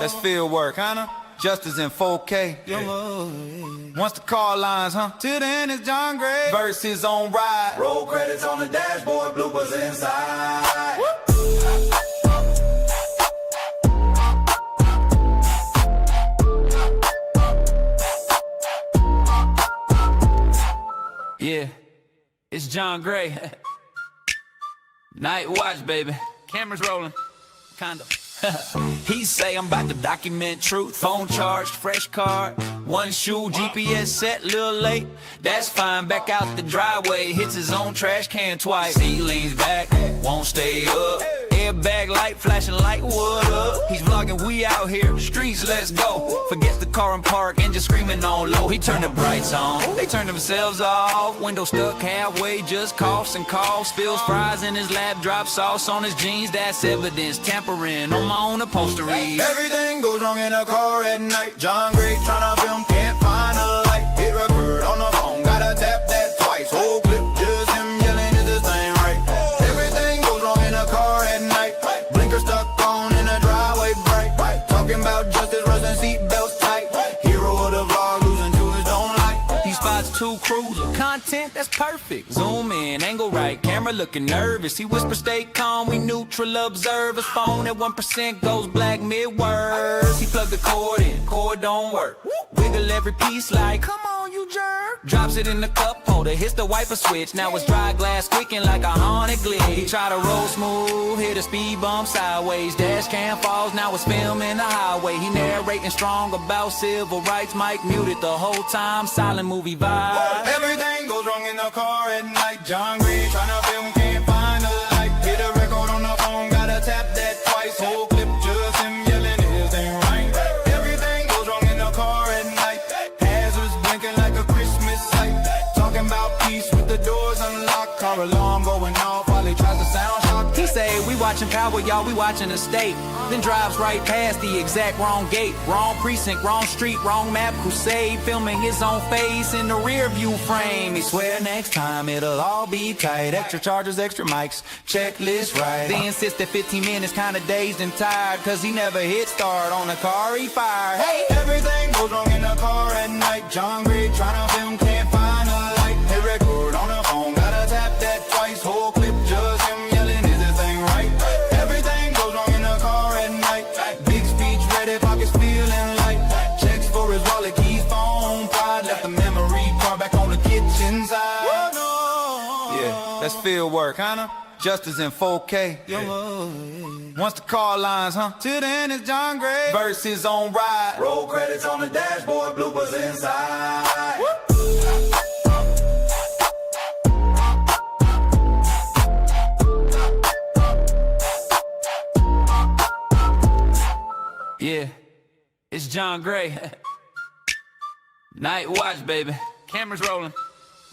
That's field work, huh? Justice in 4K. Once the car lines, till then it's John Gray versus on ride. Roll credits on the dashboard, bloopers inside. Yeah, it's John Gray. Night watch, baby. Cameras rolling, kinda. He say I'm about to document truth. Phone charged, fresh card, one shoe, GPS set, little late. That's fine, back out the driveway. Hits his own trash can twice. He leans back, won't stay up. Airbag light flashing like what up? He's vlogging, we out here, streets, let's go. Forgets the car and park and just screaming on low. He turned the brights on, they turned themselves off. Window stuck halfway, just coughs and coughs. Spills fries in his lap, drops sauce on his jeans. That's evidence, tampering on my own upholstery. Everything goes wrong in a car at night. John Gray tryna film, can't find a light. Hit record on the phone, gotta tap that twice. Whole clip, just him yelling, is this thing right? Everything goes wrong in a car at night. Blinker stuck on in a driveway bright. Talking about justice, rusting seatbelts tight. Hero of the vlog, losing to his own light. He spots two cruisers, content that's perfect. Zoom in, angle right, camera looking nervous. He whispers, stay calm, we neutral observers. Phone at 1% goes black mid-words. He plugged the cord in, cord don't work. Wiggle every piece like, come on you jerk. Drops it in the cup holder, hits the wiper switch. Now it's dry glass squeaking like a haunted glitch. He try to roll smooth, hit a speed bump sideways. Dash cam falls, now it's filming the highway. He narrating strong about civil rights. Mic muted the whole time, silent movie vibe. Everything goes wrong in the car at night. John Gray tryna film, can't find a light. Hit a record on the phone, gotta tap that twice. Whole clip, just him yelling, is this thing right? Everything goes wrong in the car at night. Hazards blinking like a Christmas light. Talking about peace with the doors unlocked. Car alarm going off while he tries to sound shock. He say, we watching Power, y'all, we watching the state. Then drives right past the exact wrong gate. Wrong precinct, wrong street, wrong map. Crusade, filming his own face in the rear view frame. He swear next time it'll all be tight. Extra chargers, extra mics, checklist right. They insist that 15 minutes kinda dazed and tired, cause he never hit start on the car he fired. Hey! Everything goes wrong in the car at night. John Gray tryna film, can't find a light. Hit record on the phone, gotta tap that twice. Whole clip, just him yelling, is this thing right? Everything goes wrong in the car at night. Big speech ready, pockets feeling light. Checks for his wallet, keys, phone, pride. Left the memory card back on the kitchen side. Yeah, that's field work, huh? Justice in 4K. Once the car lines, till then it's John Gray versus on ride. Roll credits on the dashboard, bloopers inside. Yeah, it's John Gray. Night watch, baby. Cameras rolling,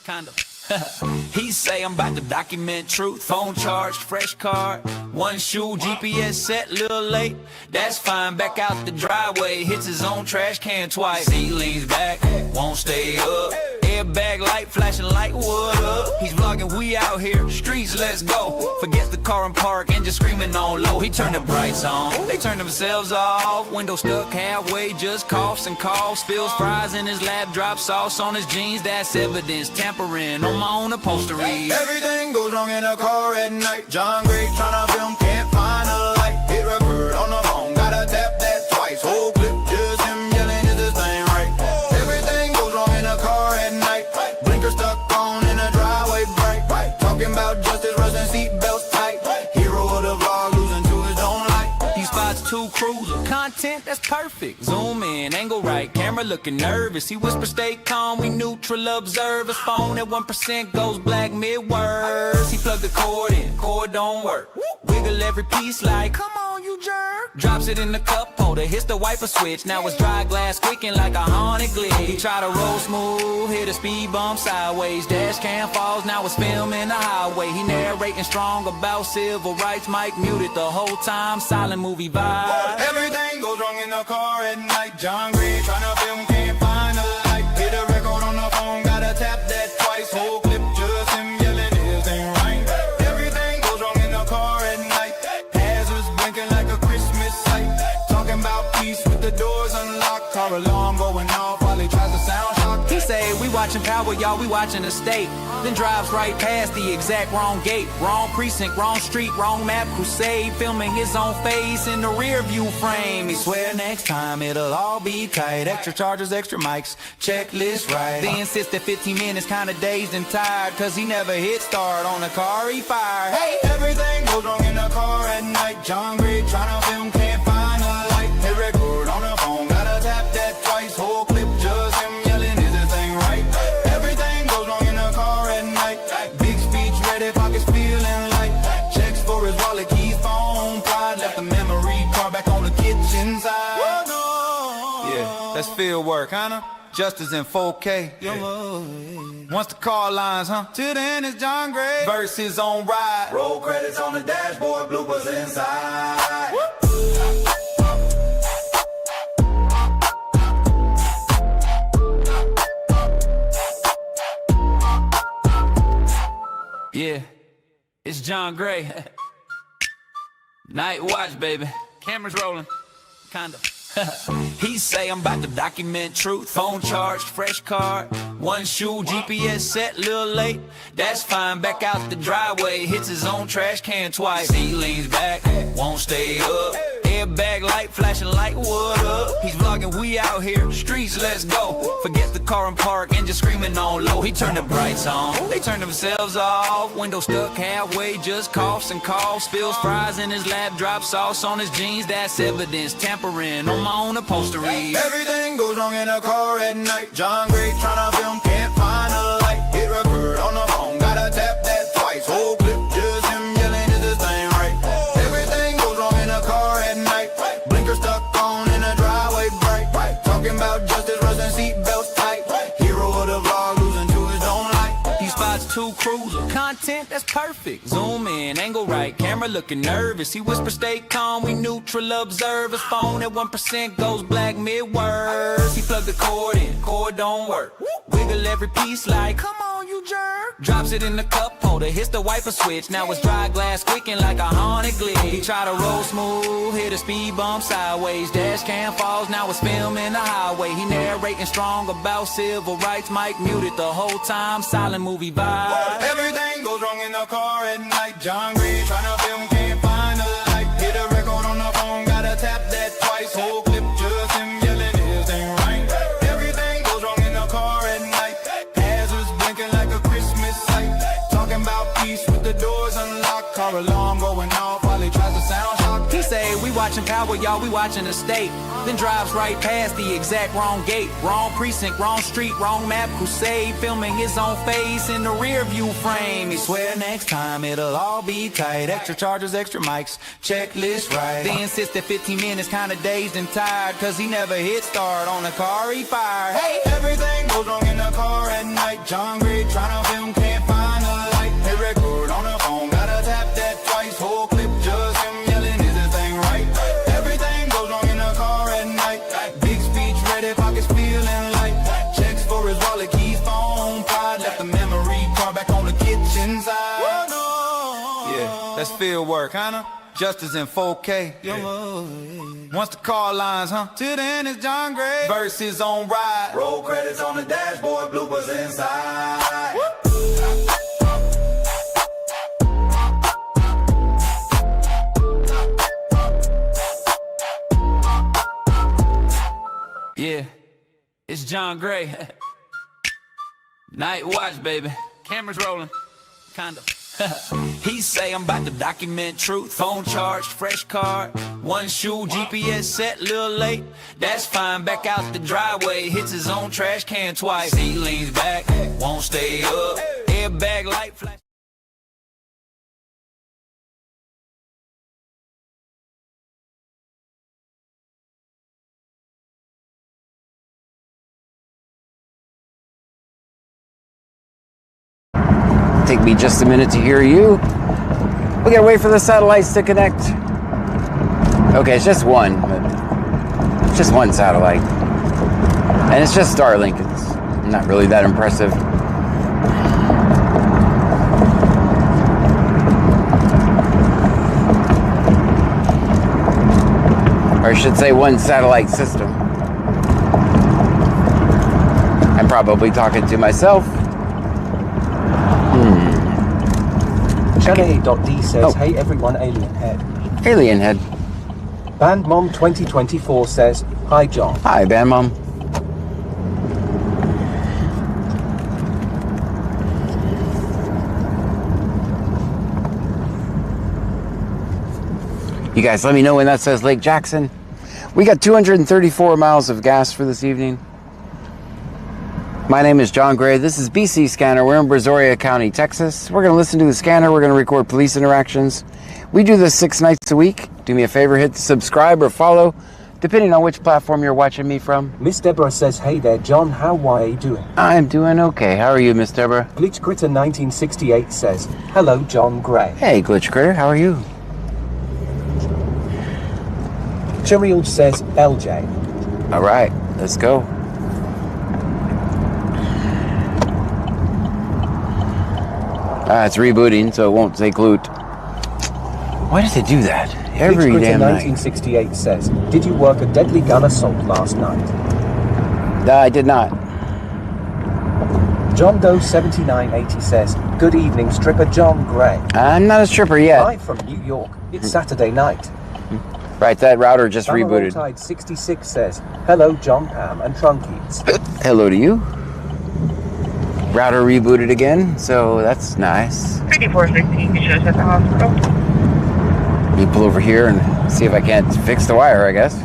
kinda. He say I'm about to document truth. Phone charged, fresh card, one shoe, GPS set, little late. That's fine, back out the driveway. Hits his own trash can twice. He leans back, won't stay up. Airbag light flashing like what up? He's vlogging, we out here, streets, let's go. Forgets the car and park and just screaming on low. He turned the brights on, they turned themselves off. Window stuck halfway, just coughs and coughs. Spills fries in his lap, drops sauce on his jeans. That's evidence, tampering on my own upholstery. Everything goes wrong in a car at night. John Gray tryna film, can't find a light. Hit record on the phone, gotta tap that twice. Whole clip, just him yelling, is this thing right? Everything goes wrong in a car at night. Blinker stuck on in a driveway bright. Talking about justice, rusting seatbelts tight. Hero of the vlog, losing to his own light. He spots two cruisers, content that's perfect. Zoom in, angle right, camera looking nervous. He whispers, stay calm, we neutral observers. Phone at 1% goes black mid-words. He plugged the cord in, cord don't work. Wiggle every piece like, come on you jerk. Drops it in the cup holder, hits the wiper switch. Now it's dry glass squeaking like a haunted glitch. He try to roll smooth, hit a speed bump sideways. Dash cam falls, now it's filming the highway. He narrating strong about civil rights. Mic muted the whole time, silent movie vibe. Everything goes wrong in the car at night. John Gray tryna film, can't find a light. Hit a record on the phone, gotta tap that twice. Whole clip, just him yelling, is this thing right? Everything goes wrong in the car at night. Hazards blinking like a Christmas light. Talking about peace watching power, y'all, we watching the state. Then drives right past the exact wrong gate. Wrong precinct, wrong street, wrong map. Crusade, filming his own face in the rear view frame. He swear next time it'll all be tight. Extra chargers, extra mics, checklist right. They insist that 15 minutes kinda dazed and tired, cause he never hit start on the car he fired. Hey! Everything goes wrong in the car at night. John Gray tryna film, can't find a light. Hit record on the phone, gotta tap that twice. Whole clip just him yelling, is this thing right? Everything goes wrong in the car at night. Big speech ready, pockets feeling light. Checks for his wallet, keys, phone, pride. Left the memory card back on the kitchen side. Yeah, that's field work, huh? Justice in 4K. Once the car lines, huh? Till then it's John Gray versus on ride. Roll credits on the dashboard, bloopers inside. Yeah, it's John Gray. Night watch, baby. Cameras rolling, kinda. He say I'm about to document truth. Phone charged, fresh card, one shoe, GPS set, little late. That's fine, back out the driveway. Hits his own trash can twice. He leans back, won't stay up. Airbag light flashing like what up? He's vlogging, we out here, streets, let's go. Forget the car and park and just screaming on low. He turned the brights on, they turned themselves off. Window stuck halfway, just coughs and coughs. Spills fries in his lap, drops sauce on his jeans. That's evidence, tampering on my own upholstery. Everything goes wrong in a car at night. John Gray tryna film, can't find a light. Hit record on the phone, gotta tap that twice. Whole clip just him yelling, is this thing right? Everything goes wrong in a car at night. Blinker stuck on in a driveway bright. Talking about justice, rusting seatbelts tight. Hero of the vlog, losing to his own light. He spots two cruisers, content that's perfect. Zoom in, angle right, camera looking nervous. He whispers, stay calm, we neutral, observe. His phone at 1% goes black mid-words. He plugged the cord in, cord don't work. Wiggle every piece like, come on you jerk. Drops it in the cup holder, hits the wiper switch. Now it's dry glass squeaking like a haunted glitch. He try to roll smooth, hit a speed bump sideways. Dash cam falls, now it's filming the highway. He narrating strong about civil rights. Mic muted the whole time, silent movie vibe. Everything goes wrong in the car at night. John Gray tryna film, can't find a light. Hit a record on the phone, gotta tap that twice. Whole clip just him yelling, is this thing right? Everything goes wrong in the car at night. Hazards blinking like a Christmas light. Talking about peace with the doors unlocked. Car alarm going off while he tries to sound shocked. He say, we watching power, y'all, we watching the state. Then drives right past the exact wrong gate. Wrong precinct, wrong street, wrong map. Crusade, filming his own face in the rear view frame. He swear next time it'll all be tight. Extra chargers, extra mics, checklist right. They insist that 15 minutes kinda dazed and tired, cause he never hit start on the car he fired. Hey! Everything goes wrong in the car at night. John Gray tryna film, can't find a light. Hit record on the phone, gotta tap that twice. Whole clip just him yelling, is this thing right? Everything goes wrong in the car at night. Big speech ready, pockets feeling light. Checks for his wallet, keys, phone, pride. Left the memory card back on the kitchen side. Yeah, that's field work, huh? Justice in 4K. Once the car lines, huh? Till then it's John Gray versus on ride. Roll credits on the dashboard, bloopers inside. Yeah, it's John Gray. Night watch, baby. Cameras rolling, kinda. He say I'm about to document truth. Phone charged, fresh card, one shoe, GPS set, little late. That's fine, back out the driveway. Hits his own trash can twice. He leans back, won't stay up. Airbag light flash. Take me just a minute to hear you. We gotta wait for the satellites to connect. Okay, it's just one, but it's just one satellite. And it's just Starlink. It's not really that impressive. Or I should say one satellite system. I'm probably talking to myself. Shanae.d says, Oh. hey everyone, alien head. Alien head. Band Mom 2024 says, hi John. Hi, Band Mom. You guys let me know when that says Lake Jackson. We got 234 miles of gas for this evening. My name is John Gray. This is BC Scanner. We're in Brazoria County, Texas. We're going to listen to the scanner. We're going to record police interactions. We do this 6 nights a week. Do me a favor, hit subscribe or follow, depending on which platform you're watching me from. Miss Deborah says, hey there John, how are you doing? I'm doing okay. How are you, Miss Deborah? Glitch Critter 1968 says, hello John Gray. Hey, Glitch Critter. How are you? Chiriel says, LJ. All right, let's go. It's rebooting, so it won't take loot. Why does it do that every Glitch Critter damn night? 1968 says, did you work a deadly gun assault last night? I did not. John Doe 7980 says, good evening stripper John Gray. I'm not a stripper yet. Live from New York, it's Saturday night. Right, that router just rebooted. Tide 66 says, hello John, Pam and Trunkies. Hello to you. Router rebooted again, so that's nice. 5416 shows at the hospital. You pull over here and see if I can't fix the wire, I guess.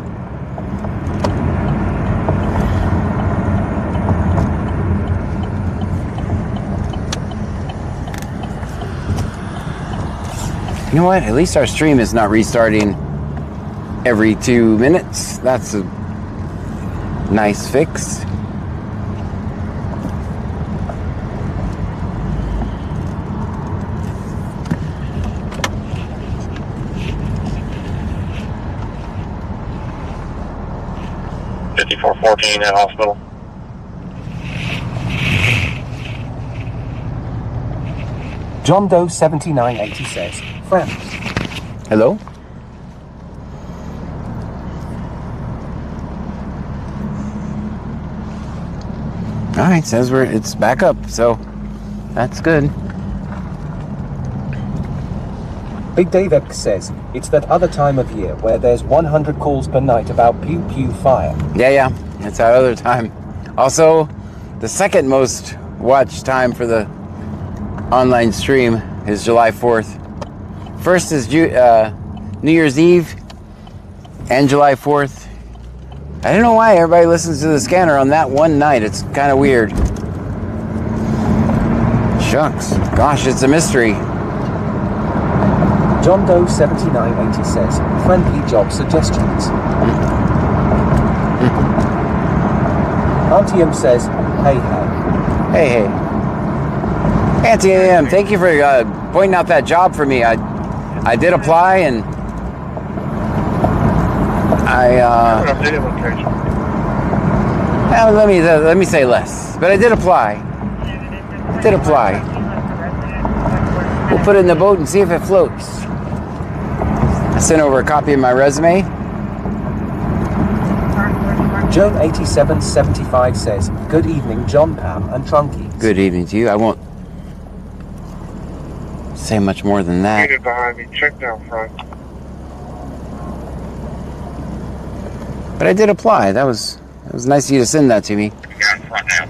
You know what? At least our stream is not restarting every 2 minutes. That's a nice fix. $5414 at hospital. John Doe 7980 says, friends. Hello? All right, says it's back up, so that's good. Big Dave X says, it's that other time of year where there's 100 calls per night about pew pew fire. Yeah, it's that other time. Also, the second most watched time for the online stream is July 4th. First is New Year's Eve and July 4th. I don't know why everybody listens to the scanner on that one night. It's kind of weird. Shucks. Gosh, it's a mystery. John Doe 7980 says, friendly job suggestions. Auntie M says, hey. Hey. Auntie AM, thank you for pointing out that job for me. I did apply and let me say less, but I did apply. We'll put it in the boat and see if it floats. I sent over a copy of my resume. Joan 8775 says, good evening John, Pam and Trunkies. Good evening to you. I won't say much more than that. Behind me, check down front. But I did apply. That was nice of you to send that to me. Yeah, front now.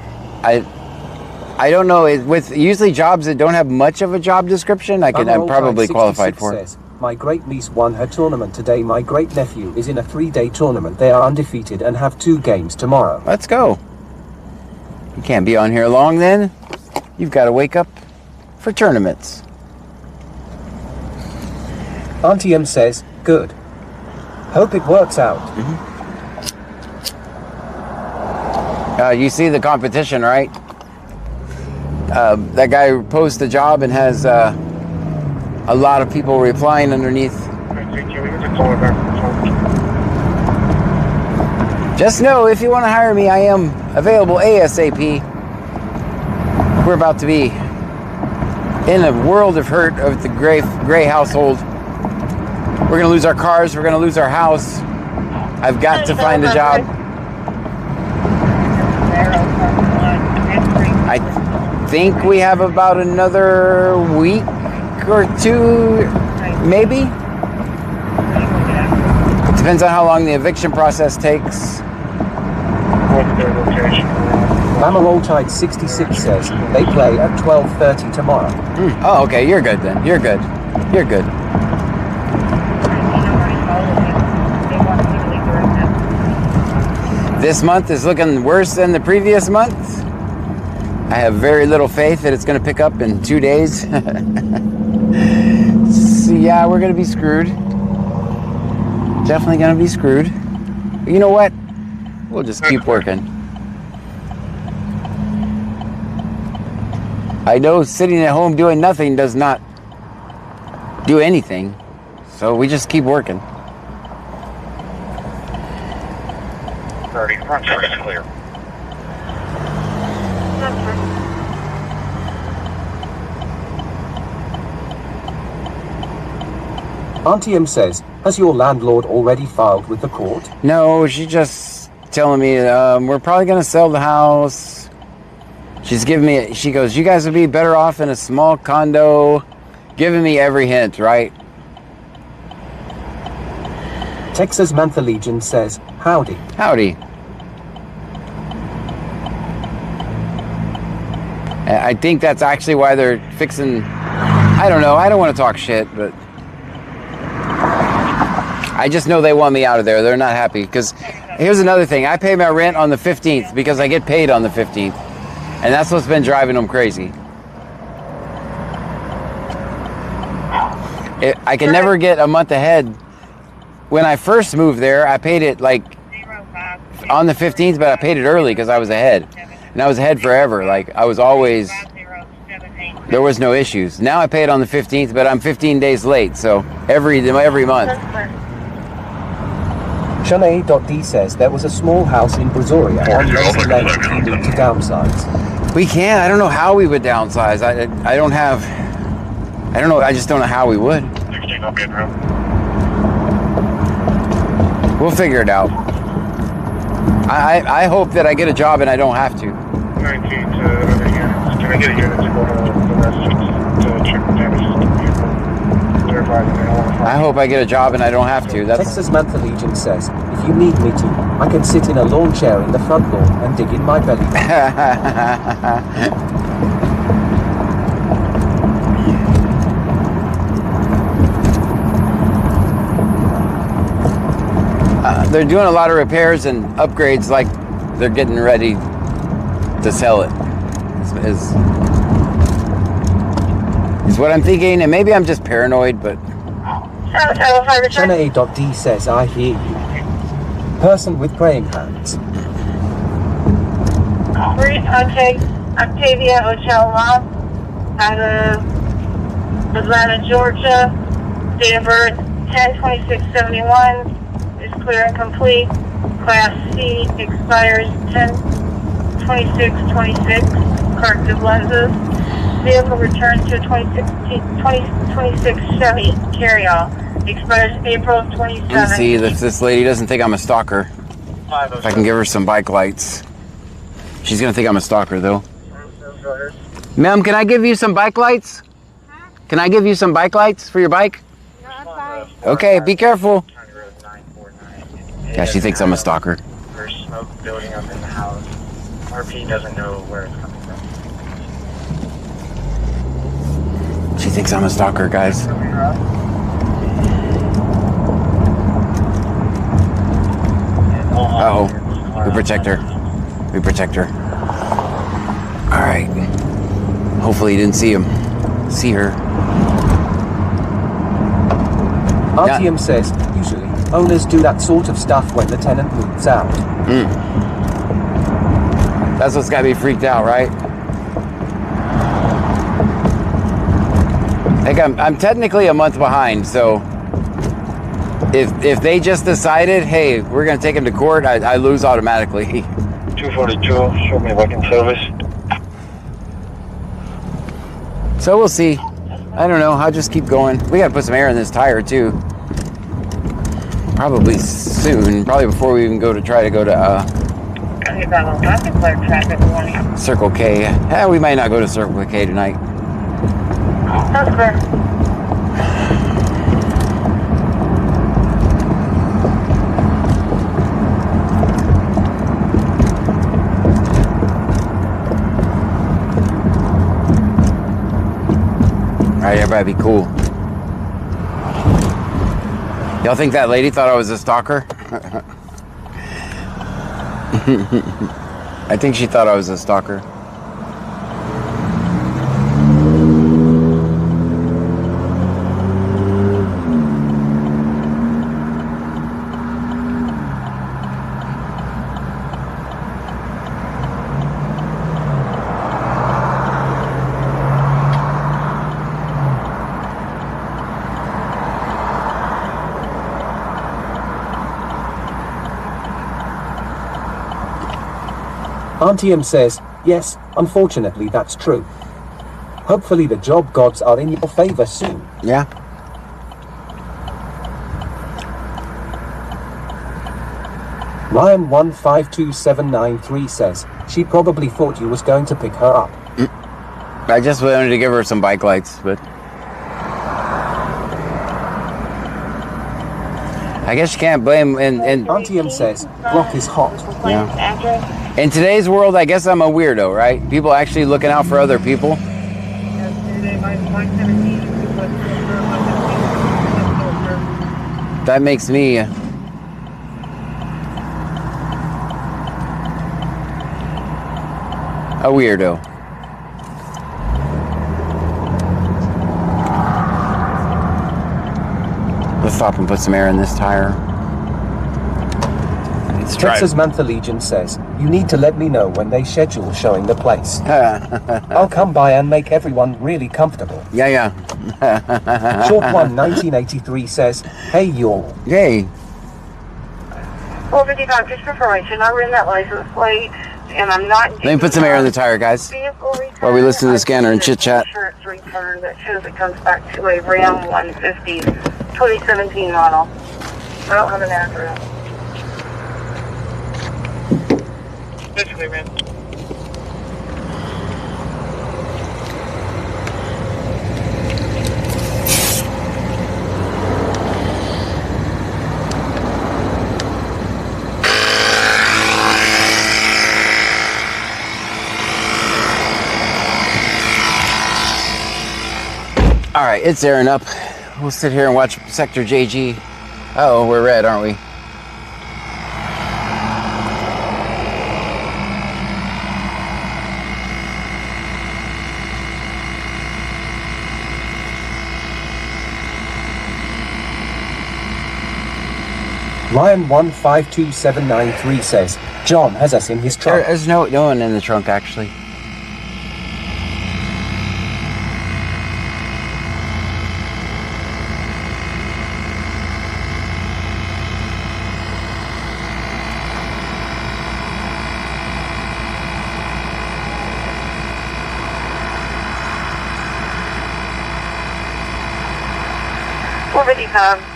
I don't know. With usually jobs that don't have much of a job description, I'm probably qualified for. Says, my great niece won her tournament today. My great nephew is in a 3-day tournament. They are undefeated and have 2 games tomorrow. Let's go. You can't be on here long then. You've got to wake up for tournaments. Auntie M says, good. Hope it works out. You see the competition, right? That guy posts a job and has a lot of people replying underneath. Just know, if you want to hire me, I am available ASAP. We're about to be in a world of hurt of the Gray household. We're going to lose our cars. We're going to lose our house. I've got to find a job. think we have about another week or two, maybe. Depends on how long the eviction process takes. What's their location? Mama Roll Tide 66 says they play at 12:30 tomorrow. Oh, okay, you're good then. You're good. You're good. This month is looking worse than the previous month. I have very little faith that it's going to pick up in 2 days. So yeah, we're going to be screwed. Definitely going to be screwed. But you know what? We'll just keep working. I know sitting at home doing nothing does not do anything. So we just keep working. 30, front side is clear. Auntie M says, has your landlord already filed with the court? No, she's just telling me we're probably going to sell the house. She's giving me, she goes, you guys would be better off in a small condo. Giving me every hint, right? Texas Mantha Legion says, howdy. Howdy. I think that's actually why they're fixing, I don't know, I don't want to talk shit, but I just know they want me out of there. They're not happy. Because here's another thing. I pay my rent on the 15th because I get paid on the 15th. And that's what's been driving them crazy. I can never get a month ahead. When I first moved there, I paid it like on the 15th, but I paid it early because I was ahead. And I was ahead forever. Like I was always, there was no issues. Now I pay it on the 15th, but I'm 15 days late. So every month. Shanae.d says there was a small house in Brazoria on Lazy Lane you need to downsize. We can't. I don't know how we would downsize. I don't know. I just don't know how we would. 16 on bedroom. We'll figure it out. I hope that I get a job and I don't have to. 19 to other units. Can I get a unit to go to the residence to check the damages to the vehicle? Verify that they don't want to I hope I get a job and I don't have to. That's Texas Mantha Legion says, if you need me to, I can sit in a lawn chair in the front lawn and dig in my belly. They're doing a lot of repairs and upgrades, like they're getting ready to sell it. Is what I'm thinking, and maybe I'm just paranoid, but Shanae.d says, I hear you. Person with praying hands. Octavia Ochelma out of Atlanta, Georgia. Date of birth 10/26/71. Is clear and complete. Class C expires 10/26/26. Corrective lenses. Vehicle returns to 2026 Chevy carry-all. Expires April 27th. let's see if this lady doesn't think I'm a stalker. If I can give her some bike lights. She's gonna think I'm a stalker, though. Ma'am, can I give you some bike lights? Can I give you some bike lights for your bike? Okay, be careful. Yeah, she thinks I'm a stalker. There's smoke building up in the house. RP doesn't know where it's coming from. She thinks I'm a stalker, guys. Uh-oh. We protect her. We protect her. Alright. Hopefully you didn't see her. RTM says, usually, owners do that sort of stuff when the tenant moves out. That's what's got me freaked out, right? Like I'm technically a month behind, so if they just decided, hey, we're gonna take him to court, I lose automatically. 242, show me what in service. So we'll see. I don't know. I'll just keep going. We gotta put some air in this tire too. Probably soon. Probably before we even try to go to Okay, Bravo. I declare traffic warning. Circle K. We might not go to Circle K tonight. That's clear. Alright, everybody be cool. Y'all think that lady thought I was a stalker? I think she thought I was a stalker. Auntie M says, yes, unfortunately that's true. Hopefully the job gods are in your favor soon. Yeah. Ryan 152793 says, she probably thought you was going to pick her up. I just wanted to give her some bike lights, but I guess you can't blame. And Auntie M says, block is hot. Address. in today's world, I guess I'm a weirdo, right? People actually looking out for other people. That makes me a weirdo. Let's stop and put some air in this tire. It's dry. Texas Mantha Legion says, you need to let me know when they schedule showing the place. I'll come by and make everyone really comfortable. Yeah. Short One 1983 says, hey y'all. Yay. Well, $50 just for information. I ran that license plate, and I'm not. Let me put some air in the tire, guys. While we listen to the scanner and chit-chat. Insurance return that shows it comes back to a Ram 150 2017 model. I don't have an address. Basically, man. All right, it's airing up. We'll sit here and watch Sector JG. Uh-oh, we're red, aren't we? Lion 152793 says, John has us in his trunk. There's no one in the trunk, actually.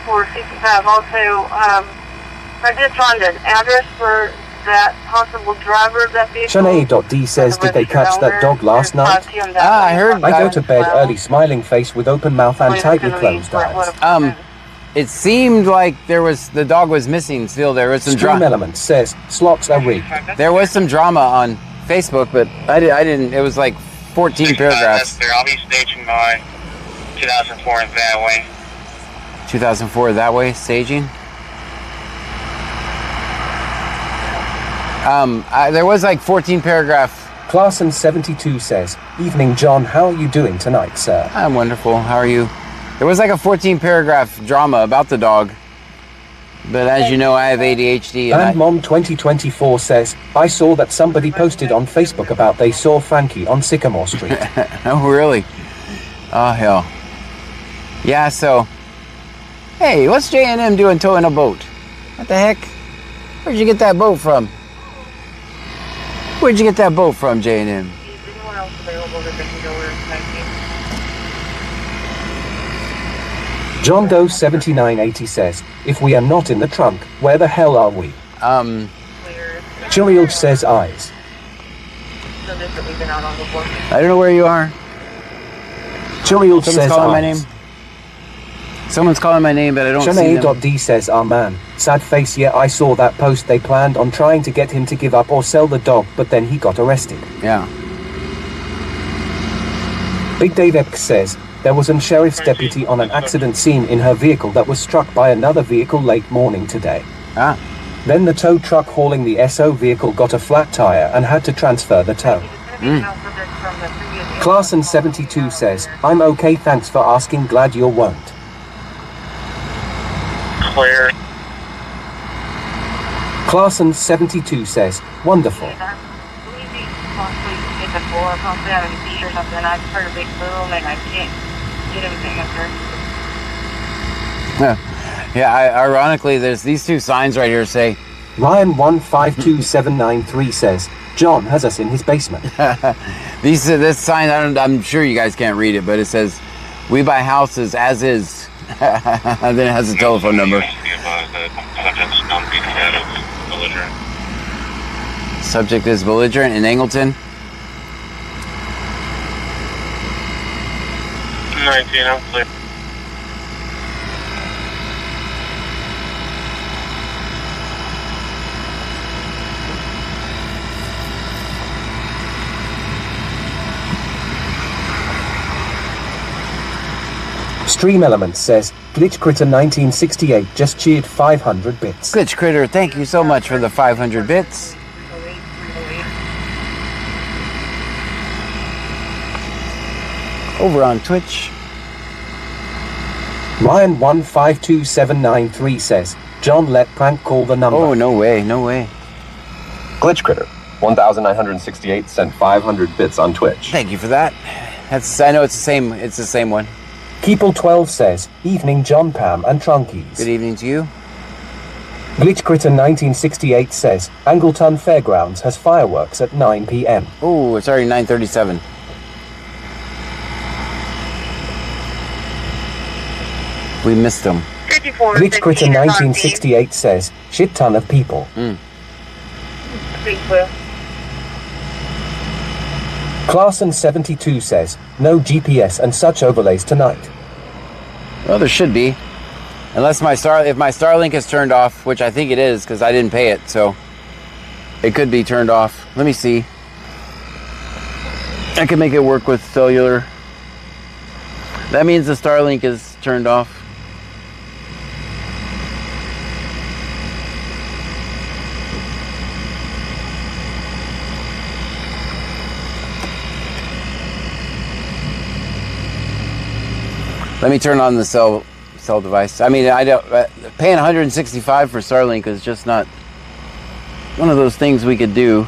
$455. Also, I did find an address for that possible driver of that vehicle. Shanae.D says, did they catch that dog last night? I heard. I go to bed early, smiling face with open mouth and tightly closed eyes. It seemed like the dog was missing still. There was some Stream drama. Element says, slots are rigged. There was some drama on Facebook, but I didn't. It was like 14 paragraphs. I'll be staging my 2004 in that way. 2004 that way, staging. There was like 14 paragraph. Clarson 72 says, evening John, how are you doing tonight, sir? I'm wonderful. How are you? There was like a 14 paragraph drama about the dog. But as you know, I have ADHD. And Mom 2024 says, I saw that somebody posted on Facebook about they saw Frankie on Sycamore Street. Oh, really? Oh, hell. Yeah, so... Hey, what's J&M doing towing a boat? What the heck? Where'd you get that boat from? Where'd you get that boat from, J&M? Is anyone else available that they can go with? Thank you. John Doe 7980 says, if we are not in the trunk, where the hell are we? Clear. Chilielge says eyes. So this that we've been out on before. I don't know where you are. Chilielge Someone's says calling my eyes. name. Someone's calling my name, but I don't see them. Shanae.d says, ah man, sad face, yeah, I saw that post. They planned on trying to get him to give up or sell the dog, but then he got arrested. Yeah. Big Dave X says, there was a sheriff's deputy on an accident scene in her vehicle that was struck by another vehicle late morning today. Ah. Then the tow truck hauling the SO vehicle got a flat tire and had to transfer the tow. Clarson 72 says, I'm okay, thanks for asking, glad you won't. Clear. Clarson 72 says, wonderful. I believe he possibly hit the floor, possibly having a beat or something. I've heard a big boom and I can't get anything up there. Yeah, ironically, there's these two signs right here say, Ryan 152793 says, John has us in his basement. this sign, I'm sure you guys can't read it, but it says, we buy houses as is. And then it has a telephone number. Subject is belligerent in Angleton. 19, I'm clear. Stream Elements says, Glitch Critter 1968 just cheered 500 bits. Glitch Critter, thank you so much for the 500 bits. Over on Twitch. Ryan 152793 says, John let prank call the number. Oh, no way, no way. Glitch Critter 1968 sent 500 bits on Twitch. Thank you for that. I know it's the same one. Keeple 12 says, evening John, Pam and Trunkies. Good evening to you. Glitch Critter 1968 says, Angleton Fairgrounds has fireworks at 9 p.m. Oh, it's already 9:37. We missed them. Glitch Critter 1968 says, shit ton of people. Clarson 72 says, no GPS and such overlays tonight. Well, there should be. Unless if my Starlink is turned off, which I think it is because I didn't pay it, so it could be turned off. Let me see. I can make it work with cellular. That means the Starlink is turned off. Let me turn on the cell device. I mean, I don't paying $165 for Starlink is just not one of those things we could do.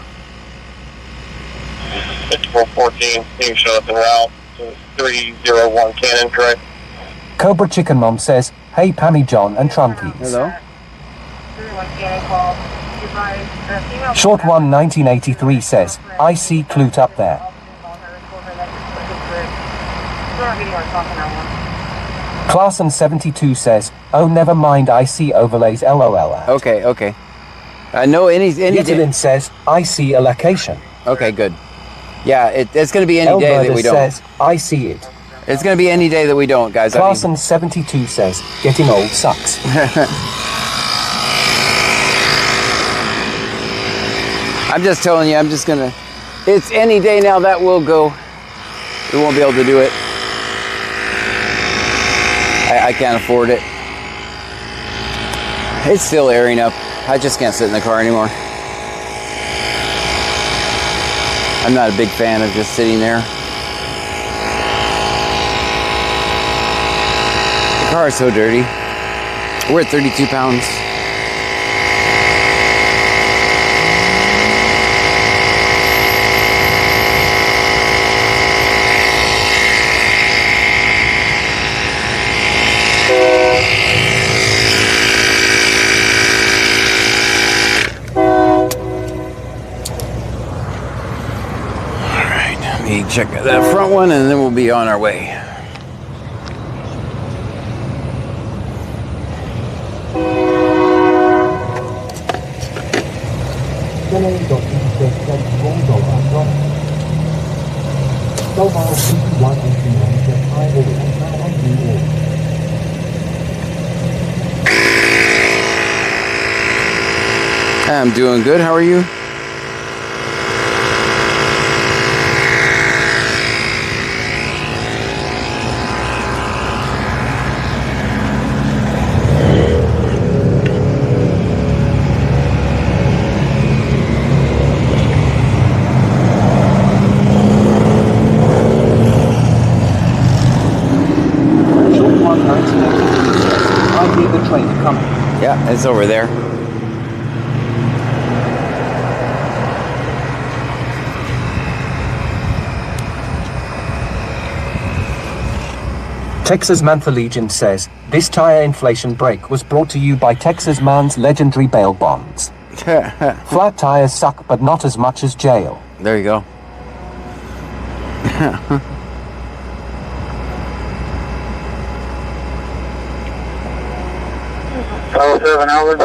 5414, you can show up in route to 301 Cannon, correct? Cobra Chicken Mom says, hey Pammy John and Trunkies. Hello. Short One 1983 says, I see Clute up there. Clarson 72 says, oh never mind, I see overlays LOL. Okay. I know any day. Yitalin says, I see a location. Okay, good. Yeah, it's going to be any day that we don't. says, I see it. It's going to be any day that we don't, guys. Clarson 72 says, getting old sucks. I'm just telling you, it's any day now that will go. We won't be able to do it. I can't afford it. It's still airing up. I just can't sit in the car anymore. I'm not a big fan of just sitting there. The car is so dirty. We're at 32 pounds. Check that front one and then we'll be on our way. I'm doing good. How are you? I hear the train coming. Yeah, it's over there. Texas Man for Legion says, this tire inflation break was brought to you by Texas Man's legendary bail bonds. Flat tires suck, but not as much as jail. There you go. 507 Howard.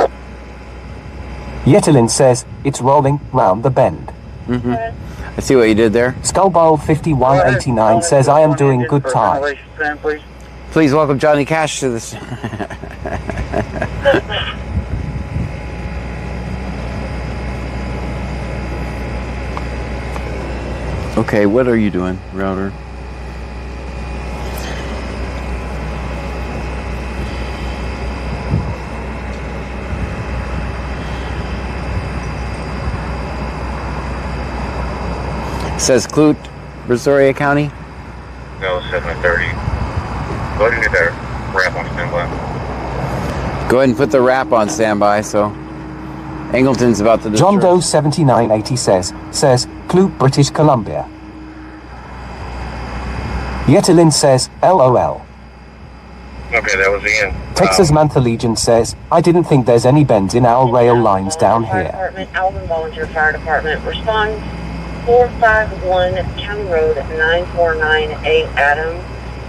Yetelin says, it's rolling round the bend. I see what you did there. Skullbowl 5189 says, I am doing good time. Please welcome Johnny Cash to this. Okay, what are you doing, router? Says Clute, Brazoria County. No, 730. Go ahead and get that wrap on standby. Go ahead and put the wrap on standby, so Angleton's about to John Doe 7980 says, Clute, British Columbia. Yetelin says, LOL. Okay, that was the end. Texas Mantha Legion says, I didn't think there's any bends in our rail lines down Fire here. Department, Alvin Volunteer Fire Department responds 451 County Road 949A Adams,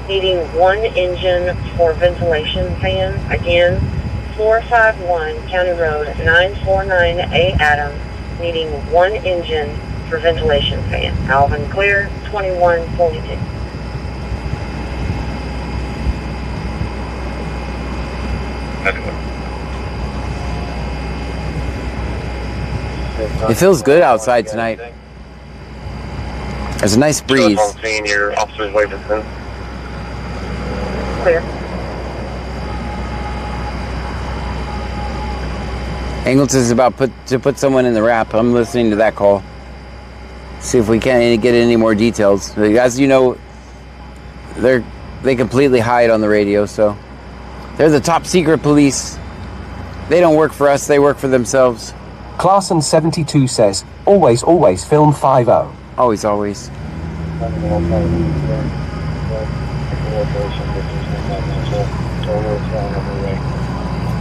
needing one engine for ventilation fan. Again, 451 County Road 949A Adams, needing one engine for ventilation fan. Alvin clear, 2142. It feels good outside tonight. There's a nice breeze. I'm seeing your officer's wave distance. Clear. Angleton's about to put someone in the wrap. I'm listening to that call. See if we can't get any more details. As you know, they completely hide on the radio, so they're the top secret police. They don't work for us, they work for themselves. Clarson 72 says, always, always film 5-0. Always, always.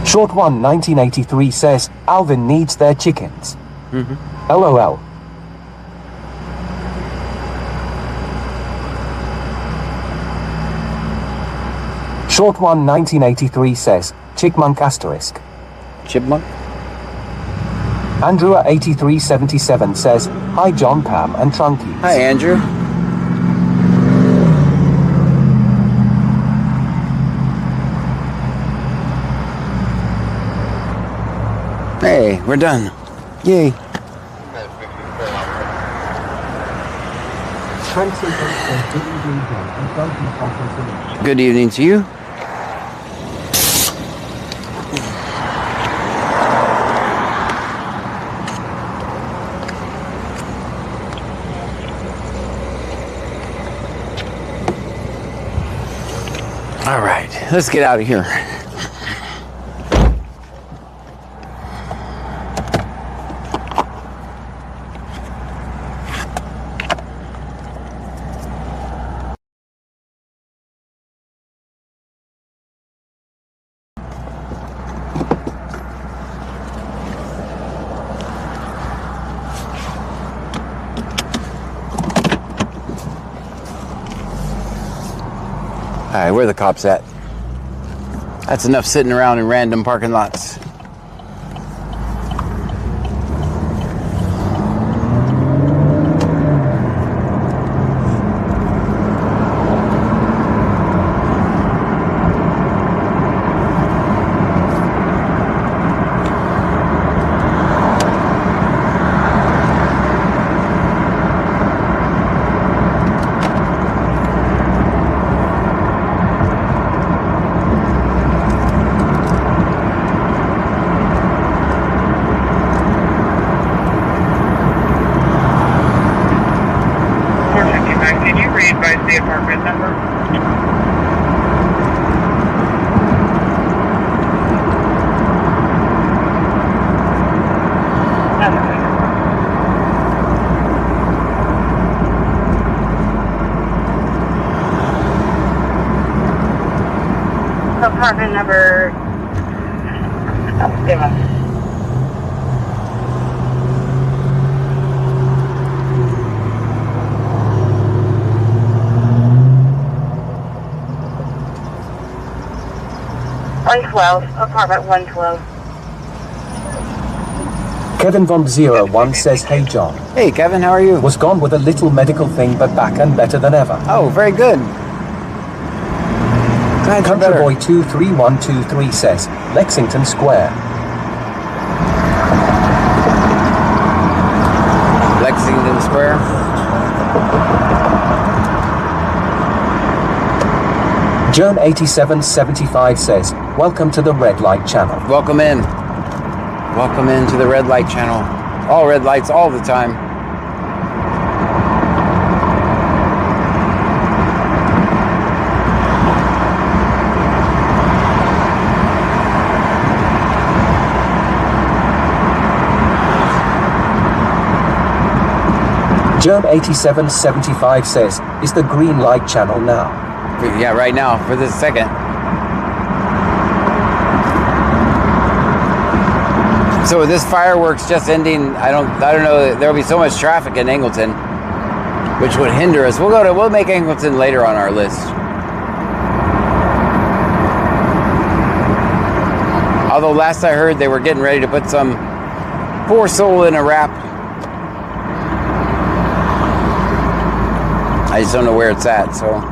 Short One 1983 says, Alvin needs their chickens. LOL. Short One 1983 says, Chickmunk asterisk. Chipmunk? Andrew 8377 says, hi John, Pam and Trunky. Hi Andrew. Hey, we're done. Yay. Good evening to you. All right, let's get out of here. All right, where are the cops at? That's enough sitting around in random parking lots. number. Oh, give us. Apartment 112. Kevin von 01 says, hey John. Hey Kevin, how are you? Was gone with a little medical thing, but back and better than ever. Oh, very good. Glad you're better. Countryboy 23123 says, Lexington Square. Lexington Square. Joan 8775 says, welcome to the red light channel. Welcome in. Welcome into the red light channel. All red lights all the time. Joan 8775 says, is the green light channel now? Yeah, right now, for this second. So with this fireworks just ending, I don't know, there'll be so much traffic in Angleton, which would hinder us. We'll make Angleton later on our list. Although last I heard they were getting ready to put some poor soul in a wrap. I just don't know where it's at, so.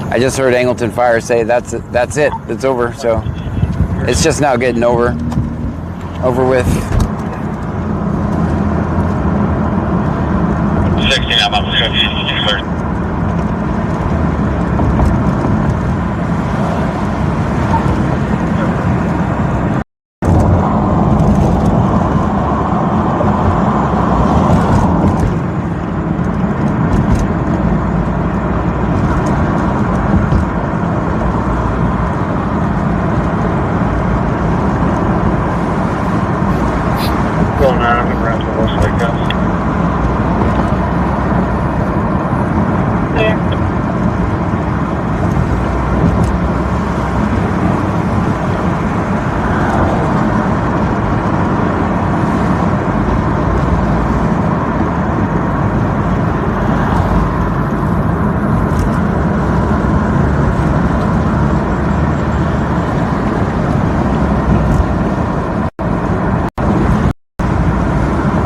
I just heard Angleton Fire say that's it, it's over, so it's just now getting over with. 16, I'm about to show you clear. Going out of the ground to West Lake House.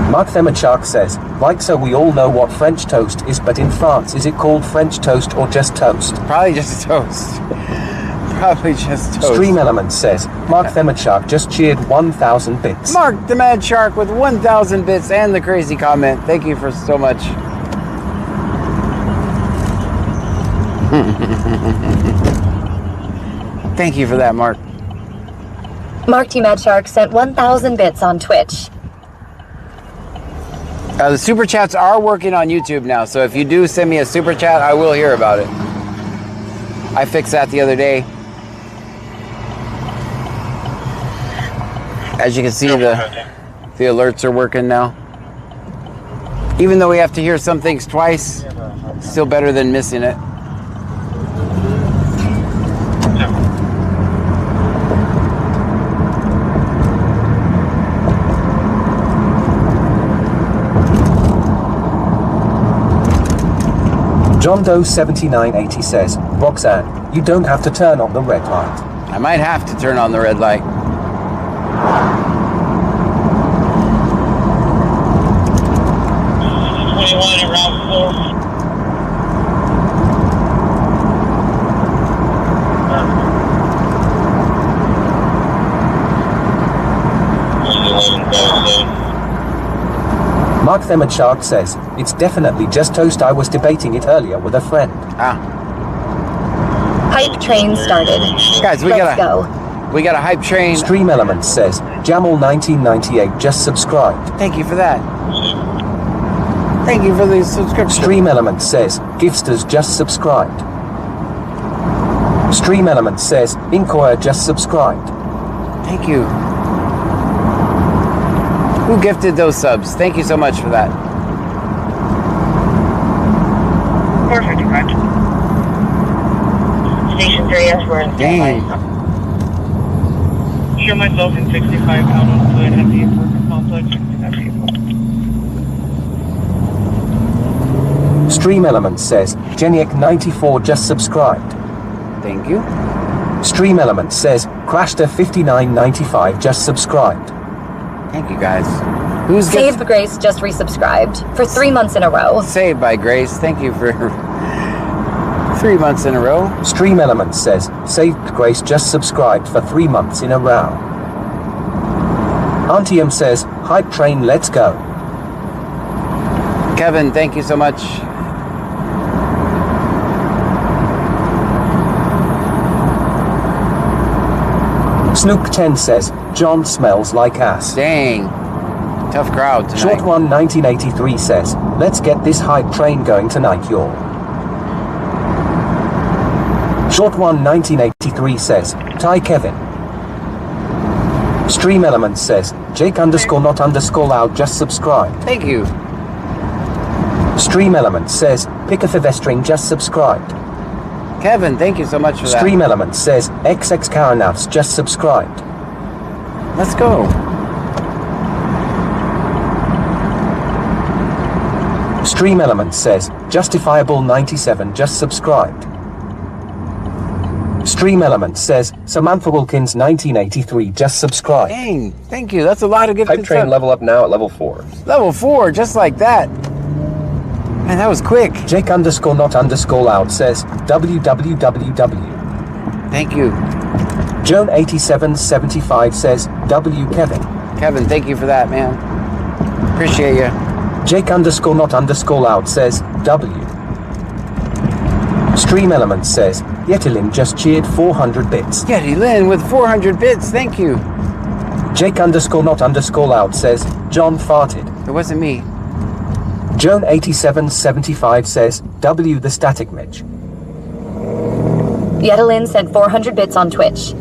Mark Themachak says, like so we all know what French toast is, but in France is it called French toast or just toast? Probably just toast. Probably just toast. Stream Element says, Mark Themachak just cheered 1,000 bits. Mark the Mad Shark with 1,000 bits and the crazy comment. Thank you for so much. Thank you for that, Mark. Mark T. Mad Shark sent 1,000 bits on Twitch. The super chats are working on YouTube now, so if you do send me a super chat, I will hear about it. I fixed that the other day. As you can see, the alerts are working now. Even though we have to hear some things twice, still better than missing it. John Doe 7980 says, Roxanne, you don't have to turn on the red light. I might have to turn on the red light. Mark Themachak says, it's definitely just toast. I was debating it earlier with a friend. Hype train started. Guys, we got a hype train. Stream Element says, Jamal 1998 just subscribed. Thank you for that. Thank you for the subscription. Stream Element says, Gifsters just subscribed. Stream Element says, Inquire just subscribed. Thank you. Who gifted those subs? Thank you so much for that. 455. Station 3S, we're in Dang. Show myself in 65 out on foot at the apartment complex. At the Stream Elements says, Geniac94 just subscribed. Thank you. Stream Elements says, Crashter5995 just subscribed. Thank you guys. Who's Saved Grace just resubscribed for 3 months in a row. Saved by Grace? Thank you for 3 months in a row. Stream Elements says, Saved Grace just subscribed for 3 months in a row. Auntie M says, Hype Train, let's go. Kevin, thank you so much. Snook10 says, John smells like ass. Dang. Tough crowd tonight. Short One 1983 says, let's get this hype train going tonight, y'all. Short One 1983 says, Ty Kevin. Stream Elements says, Jake_not_loud just subscribed. Thank you. Stream Elements says, Pickafivestring just subscribed. Kevin, thank you so much for that. Stream Elements says, XX Karanauts just subscribed. Let's go. Stream Elements says, Justifiable 97 just subscribed. Stream Elements says, Samantha Wilkins 1983 just subscribed. Dang, thank you. That's a lot of gifted Hype train subs. level up now at level 4. Level 4, just like that. Man, that was quick. Jake_not_loud says, www. Thank you. Joan8775 says, W Kevin. Kevin, thank you for that, man. Appreciate you. Jake_not_loud says, W. Stream Elements says, Yetilin just cheered 400 bits. Yeti Lynn with 400 bits, thank you. Jake_not_loud says, John farted. It wasn't me. Joan8775 says, W the static Mitch. Yetelin sent 400 bits on Twitch.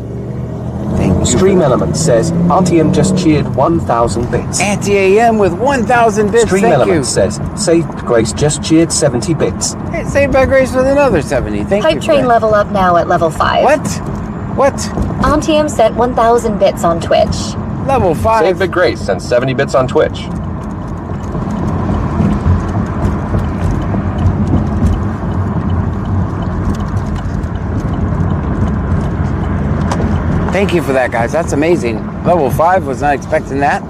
Thank you. Stream Elements says, Auntie M just cheered 1,000 bits. Anti-AM with 1,000 bits, Stream thank you. Elements says, Saved Grace just cheered 70 bits. Hey, Saved by Grace with another 70, thank you Hype for train that. level up now at level 5. What? Auntie M sent 1,000 bits on Twitch. Level 5? Save Big Grace sends 70 bits on Twitch. Thank you for that, guys. That's amazing. Level 5, was not expecting that.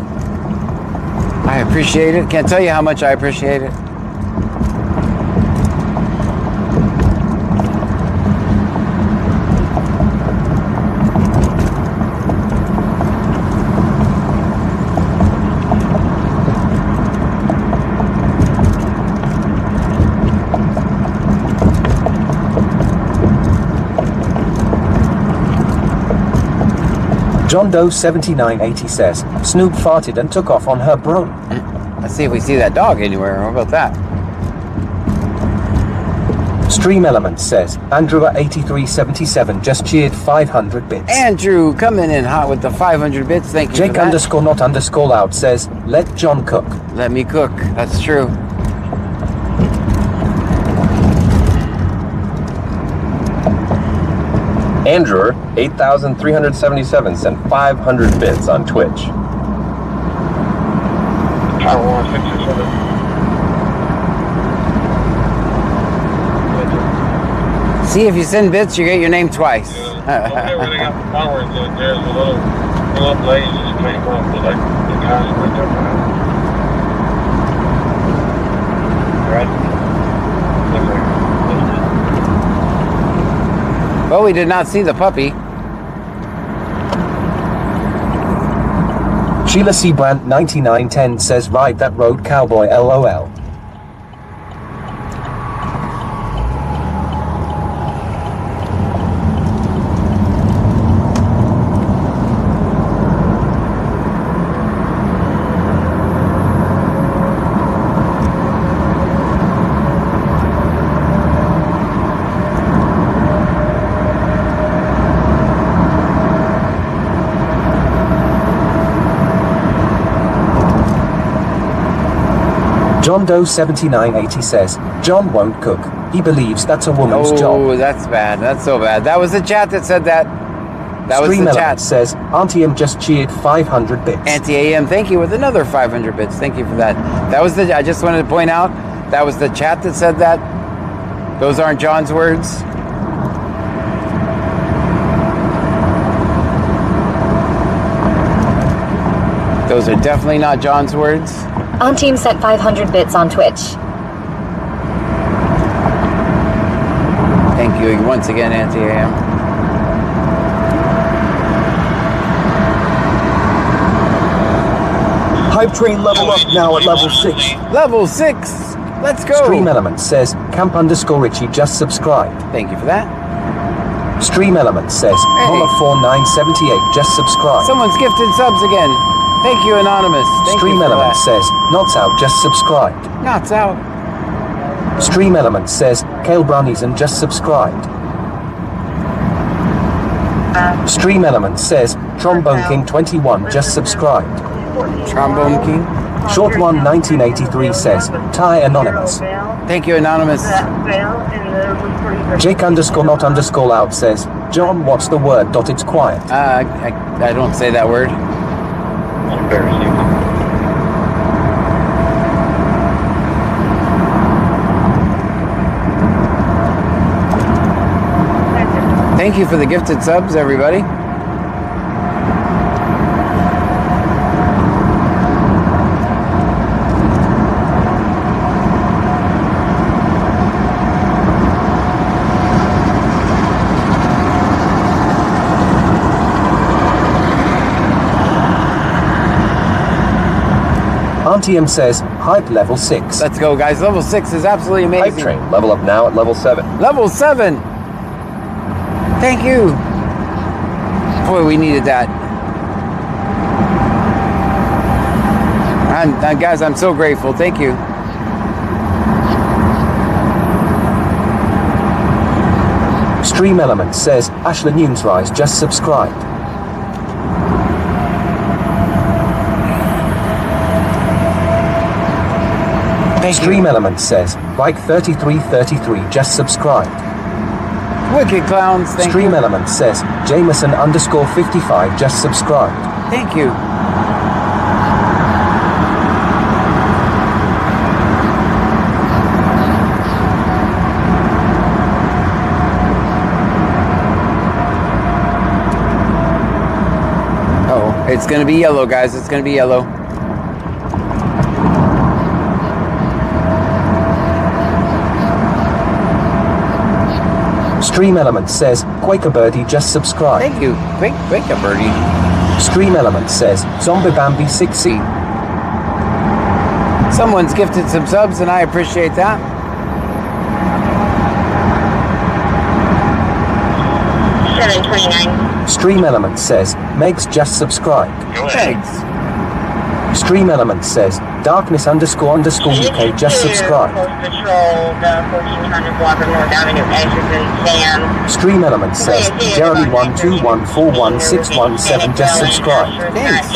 I appreciate it. Can't tell you how much I appreciate it. John Doe 7980 says, Snoop farted and took off on her bro. Let's see if we see that dog anywhere. How about that? Stream Elements says, Andrew 8377 just cheered 500 bits. Andrew coming in hot with the 500 bits. Thank you Jake for that. _not_loud says, let John cook. Let me cook. That's true. Andrew 8377 sent 500 bits on Twitch. Tower 167. See, if you send bits, you get your name twice. Nobody really got the power. There's a little blaze just came up, but like the guys went up now. Right? Looks like Well, we did not see the puppy. Sheila C. Brandt 9910 says, ride that road cowboy LOL. John Doe 7980 says, John won't cook. He believes that's a woman's job. Oh, that's bad. That's so bad. That was the chat that said that. That was Stream the Element chat. says, Auntie M just cheered 500 bits. Anti-AM, thank you with another 500 bits. Thank you for that. That was the. I just wanted to point out that was the chat that said that. Those aren't John's words. Those are definitely not John's words. On Team sent 500 bits on Twitch. Thank you once again, Anti-AM. Hype train level up now at level 6. Level 6. Let's go. Stream Element says, Camp_Richie just subscribed. Thank you for that. Stream Element says, Mama4978 just subscribed. Someone's gifted subs again. Thank you, Anonymous. Thank Stream you for Element that. says, Knots Out just subscribed. Knots out. Stream Element says, Kale Browniesen just subscribed. Stream Element says, Trombone King 21 just subscribed. Trombone King. Short One 1983 says, Ty Anonymous. Thank you, Anonymous. Jake_not_out says, John, what's the word? It's quiet. I don't say that word. Embarrassing. Thank you for the gifted subs, everybody. Auntie M says, Hype level 6. Let's go, guys. Level 6 is absolutely amazing. Hype train, level up now at level 7. Level 7. Thank you. Boy, we needed that. Guys, I'm so grateful. Thank you. Stream Element says, Ashla Newsrise just subscribed. Stream Element says, Bike 3333 just subscribed. Wicked Clowns, thank Stream you. Element says, Jameson_55 just subscribed. Thank you. Oh, it's gonna be yellow, guys. It's gonna be yellow. Stream Element says, Quaker Birdie just subscribed. Thank you. Quaker Birdie. Stream Element says, Zombie Bambi 6C. Someone's gifted some subs, and I appreciate that. Stream Element says, Megs just subscribed. Thanks. Stream Element says, Darkness__UK just subscribed. Stream Element says, Jeremy12141617 just subscribed. Thanks.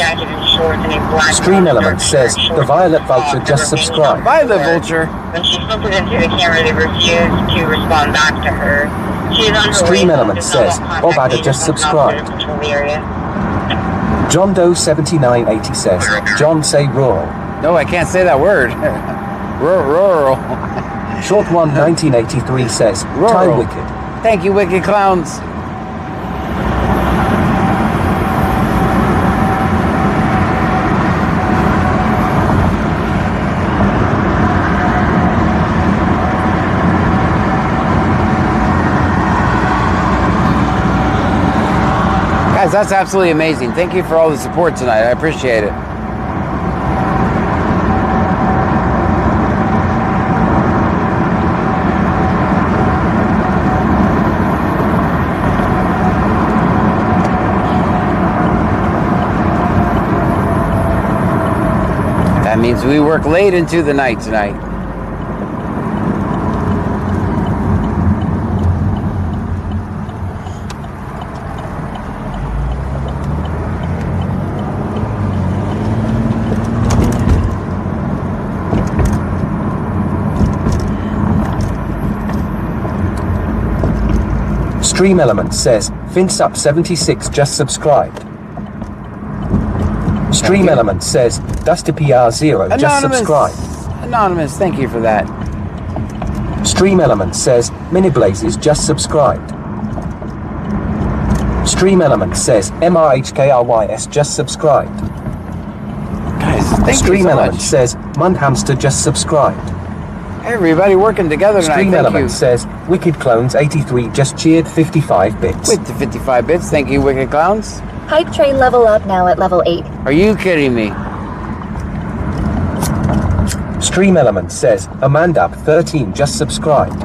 Stream Element says, The Violet Vulture just subscribed. Violet Vulture. When she spoke to them through the camera, they refused to respond back to her. She is on her Stream way Element to says, contact Bob Adder agents just from subscribed. officers control the area. John Doe 7980 says, John say rural. No, I can't say that word. Rural. Short One 1983 says, Ty Rural. Wicked. Thank you, Wicked Clowns. Guys, that's absolutely amazing. Thank you for all the support tonight. I appreciate it. That means we work late into the night tonight. Stream Element says, FinSup76 just subscribed. Stream Element says, DustyPR0 just subscribed. Anonymous, thank you for that. Stream Element says, Miniblazes just subscribed. Stream Element says, MRHKRYS just subscribed. Guys, thank Stream you so Element much. says, Mundhamster just subscribed. Everybody working together tonight, Stream thank Element you. says, Wicked Clones 83 just cheered 55 bits. With the 55 bits, thank you, Wicked Clowns. Hype train level up now at level 8. Are you kidding me? Stream Element says, Amandap13 just subscribed.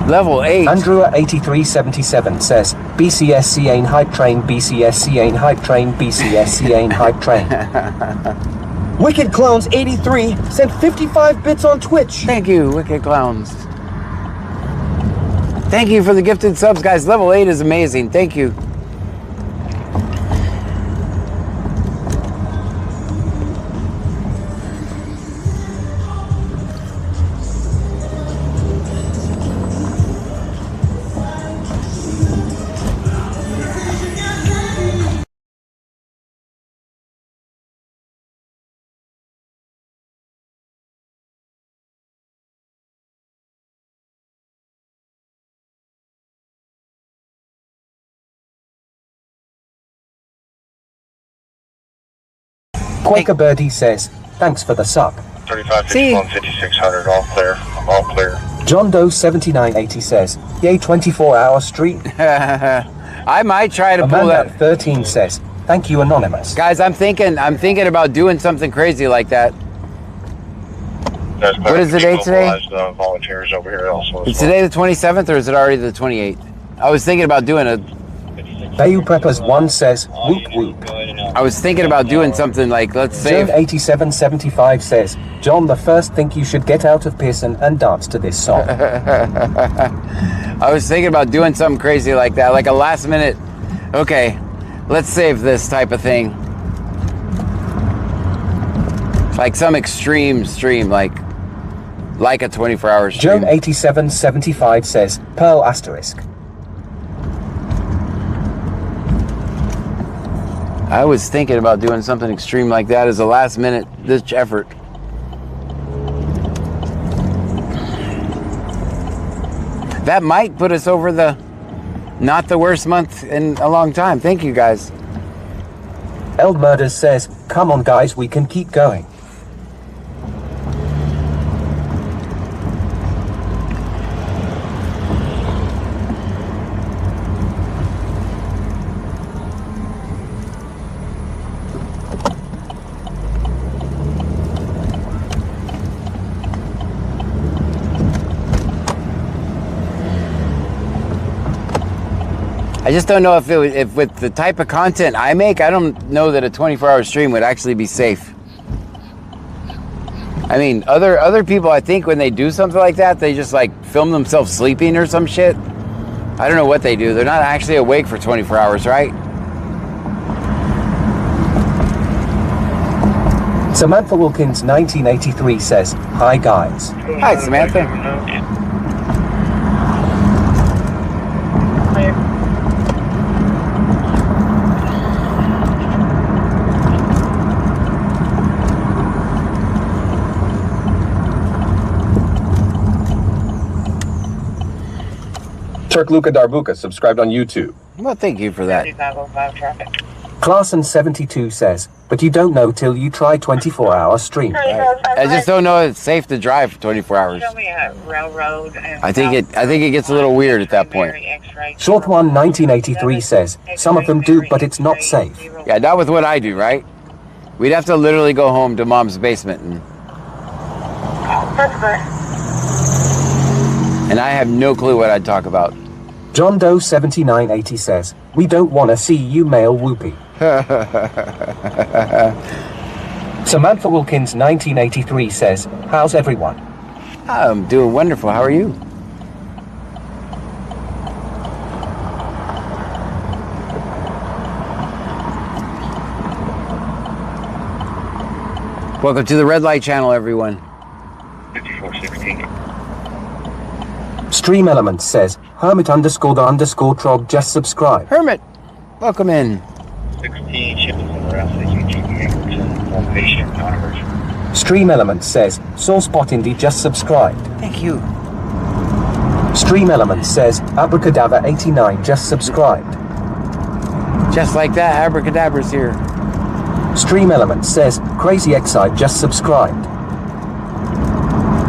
Level 8. Andrew 8377 says, BCSC ain't hype train, BCSC ain't hype train, BCSC ain't hype train. Wicked Clones 83 sent 55 bits on Twitch. Thank you, Wicked Clowns. Thank you for the gifted subs, guys. Level 8 is amazing. Thank you. Quaker Birdie says, thanks for the sub. 3551, 5600, all clear. All clear. John Doe 7980 says, yay 24-hour stream. I might try to pull that. 13 says, thank you Anonymous. Guys, I'm thinking about doing something crazy like that. What is the date today? Volunteers over here also. Is today the 27th or is it already the 28th? I was thinking about doing a Bayou Preppers 1 says, whoop whoop. I was thinking about doing something like, let's say, John 8775 says, John, the first think you should get out of Pearson and dance to this song. I was thinking about doing something crazy like that, like a last minute, okay, let's save this type of thing. Like some extreme stream, like a 24-hour stream. Joan 8775 says, Pearl asterisk. I was thinking about doing something extreme like that as a last minute ditch effort. That might put us over the not the worst month in a long time. Thank you guys. Eld Murders says, come on guys, we can keep going. I just don't know if with the type of content I make, I don't know that a 24-hour stream would actually be safe. I mean, other people, I think when they do something like that, they just like film themselves sleeping or some shit. I don't know what they do. They're not actually awake for 24 hours, right? Samantha Wilkins 1983 says, hi guys. Hi, Samantha. Turk Luca Darbuka subscribed on YouTube. Well, thank you for that. 3505 traffic. Clarson72 says, but you don't know till you try 24-hour stream. I just don't know if it's safe to drive for 24 hours. Show me a railroad. I think it gets a little weird at that point. Short One 1983 says, some of them do, but it's not safe. Yeah, not with what I do, right? We'd have to literally go home to mom's basement and I have no clue what I'd talk about. John Doe 7980 says, we don't want to see you male whoopee. Samantha Wilkins 1983 says, how's everyone? I'm doing wonderful. How are you? Welcome to the Red Light Channel, everyone. 5416. Stream Element says, Hermit _ Trog just subscribed. Hermit, welcome in. 16 ships around the UGA formation timers. Stream Element says, Sourcepot Indie just subscribed. Thank you. Stream Element says, Abracadabra 89 just subscribed. Just like that, Abracadabra's here. Stream Element says, Crazy Exide just subscribed.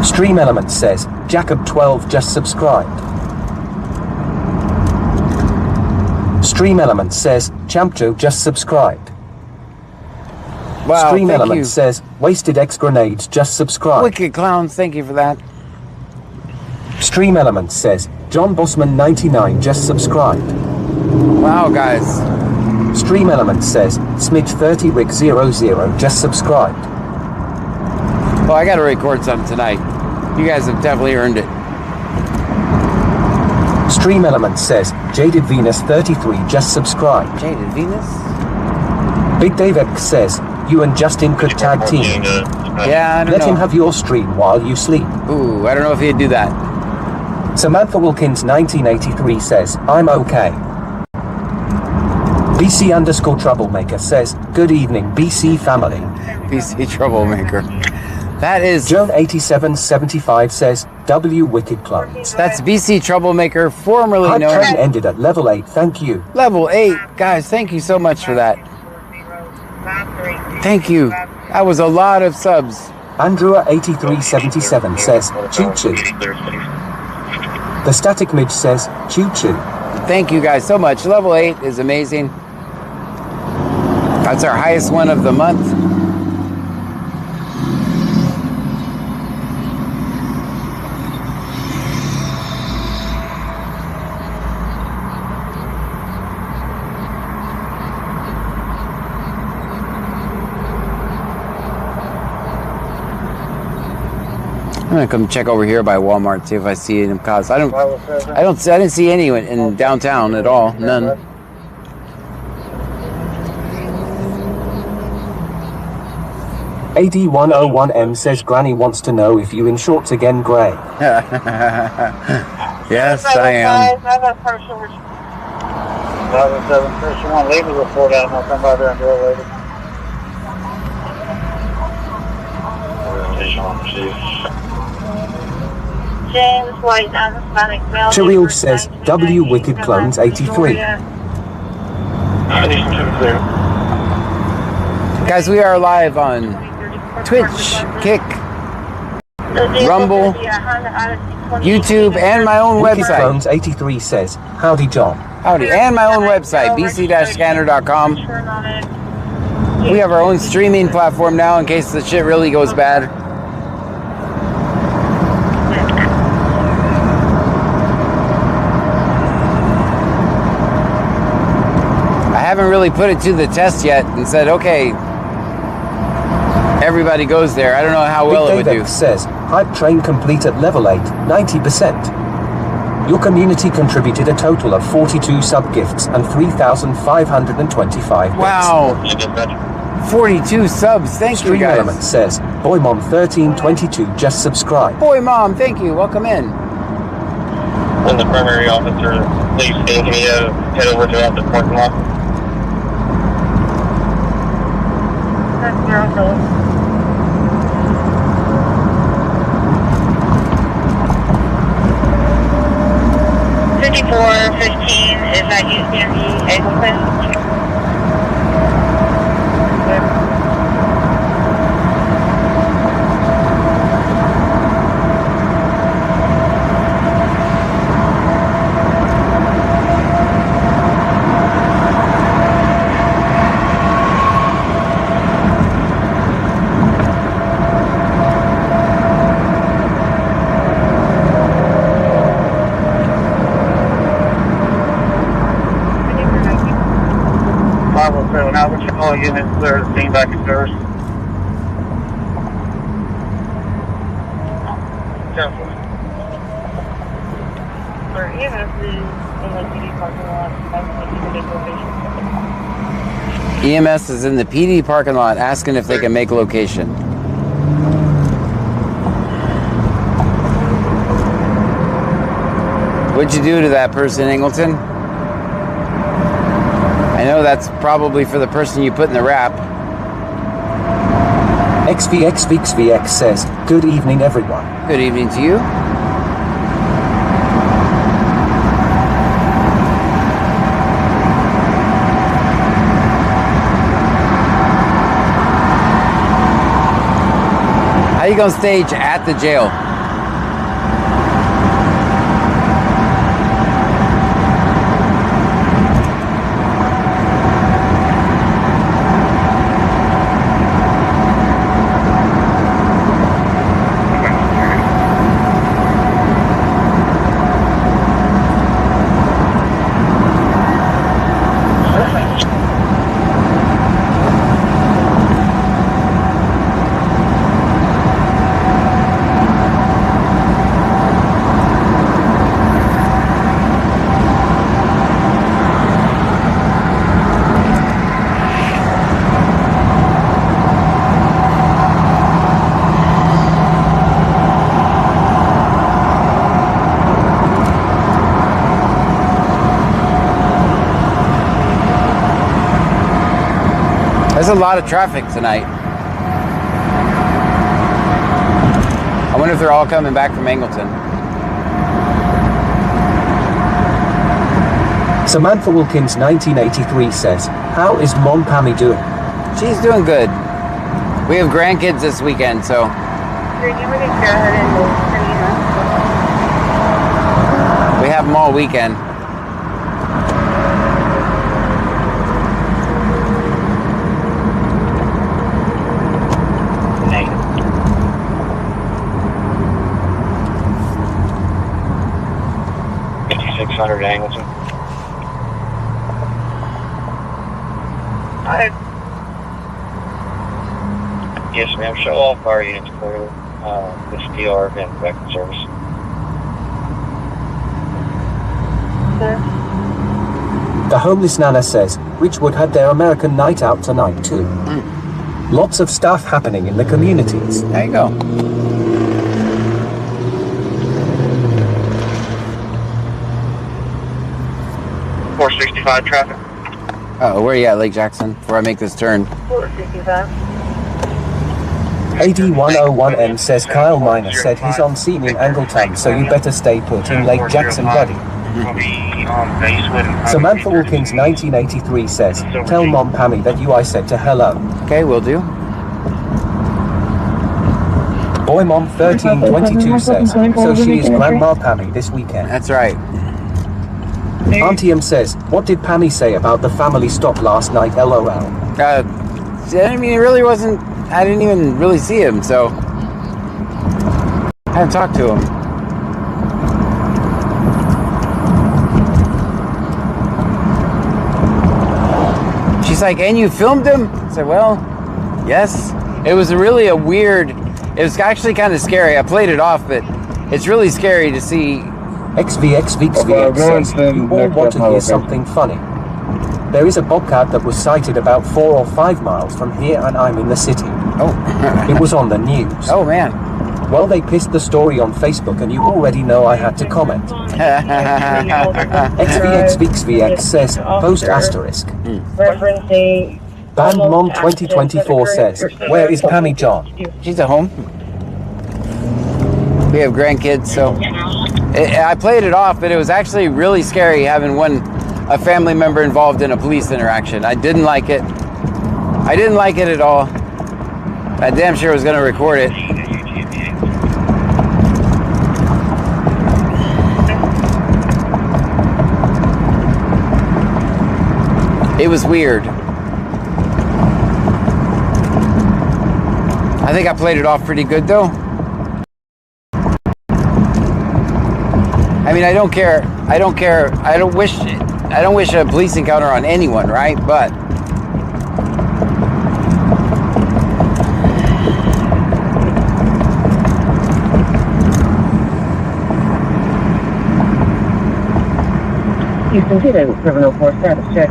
Stream Element says, Jacob 12 just subscribed. Stream Element says, Champ Joe just subscribed. Wow, Stream thank Element you. says, Wasted X Grenades just subscribed. Wicked Clowns, thank you for that. Stream Element says, John Bossman 99 just subscribed. Wow, guys. Stream Element says, Smidge 30 Rick 00 just subscribed. Well, I gotta record something tonight. You guys have definitely earned it. Stream Element says, Jaded Venus 33 just subscribed. Jaded Venus? Big Dave X says, you and Justin could tag team. Yeah, I don't Let know. him have your stream while you sleep. Ooh, I don't know if he'd do that. Samantha Wilkins 1983 says, I'm okay. BC _ Troublemaker says, good evening BC family. BC Troublemaker. That is... Joan 8775 says, W Wicked Clones. That's BC Troublemaker, formerly Hype known train as ended at level 8, thank you. Level 8. Guys, thank you so much for that. Thank you. That was a lot of subs. Andrew 8377 says, choo choo. The Static Midge says, choo choo. Thank you guys so much. Level 8 is amazing. That's our highest one of the month. I'm gonna come check over here by Walmart, see if I see any cars. I didn't see any in downtown at all. None. AD101M says Granny wants to know if you in shorts again, Gray. Yes, I am. 11-7, person 1, leave the report out and I'll come by there and do it later. Orientation on receive. James White, Hispanic male. Cheryl says, W Wicked Clones 83. I need some to clear. Guys, we are live on Twitch, Kick, Rumble, YouTube, and my own Wicked website. Clones 83 says, howdy John. Howdy, and my own website, bc-scanner.com. We have our own streaming platform now in case the shit really goes bad. I haven't really put it to the test yet and said, okay, everybody goes there. I don't know how well it would do. Says, Hype Train complete at level 8, 90%. Your community contributed a total of 42 sub-gifts and 3,525 bits. Wow. 42 subs. Thank you, Stream guys. Element says, Boy Mom 1322 just subscribed. Boy, Mom, thank you. Welcome in. When the primary officer leaves, can you head over to the parking lot? That's where I'll go. Is that you, Sandy Eggleston? Now, what's your call unit clear the scene back in service? EMS is in the PD parking lot asking if they can make location. What'd you do to that person, Angleton? I know that's probably for the person you put in the wrap. XVXVXVX says, good evening, everyone. Good evening to you. How you gonna stage at the jail? There's a lot of traffic tonight. I wonder if they're all coming back from Angleton. Samantha Wilkins 1983 says, how is Mom Pammy doing? She's doing good. We have grandkids this weekend, so. We have them all weekend. Angleton. Yes, ma'am. Show all fire units clearly. This DR and back in service. The homeless Nana says, Richwood had their American night out tonight too. Lots of stuff happening in the communities. There you go. 465 traffic. Oh, where are you at, Lake Jackson? Before I make this turn. 465. AD101M says Kyle Miner said he's on scene in Angleton, so you better stay put in Lake Jackson, buddy. Samantha Wilkins 1983 says, tell Mom Pammy that I said to hello. Okay, will do. Boy Mom 1322 says, so she is Grandma Pammy this weekend. That's right. Auntie M says, what did Pammy say about the family stop last night, LOL? I mean, it really wasn't, I didn't even really see him, so I haven't talked to him. She's like, and you filmed him? I said, well, yes. It was really a weird, it was actually kind of scary. I played it off, but it's really scary to see. XVXVXVX says, you all want to hear something funny. There is a bobcat that was sighted about 4 or 5 miles from here, and I'm in the city. Oh. It was on the news. Oh, man. Well, they pissed the story on Facebook, and you already know I had to comment. XVXVXVX says, post asterisk. Referencing Band Mom 2024 says, where is Pammy John? She's at home. We have grandkids, so I played it off, but it was actually really scary having a family member involved in a police interaction. I didn't like it. I didn't like it at all. I damn sure was going to record it. It was weird. I think I played it off pretty good though. I mean, I don't care. I don't wish a police encounter on anyone, right? But you can get a criminal court status check.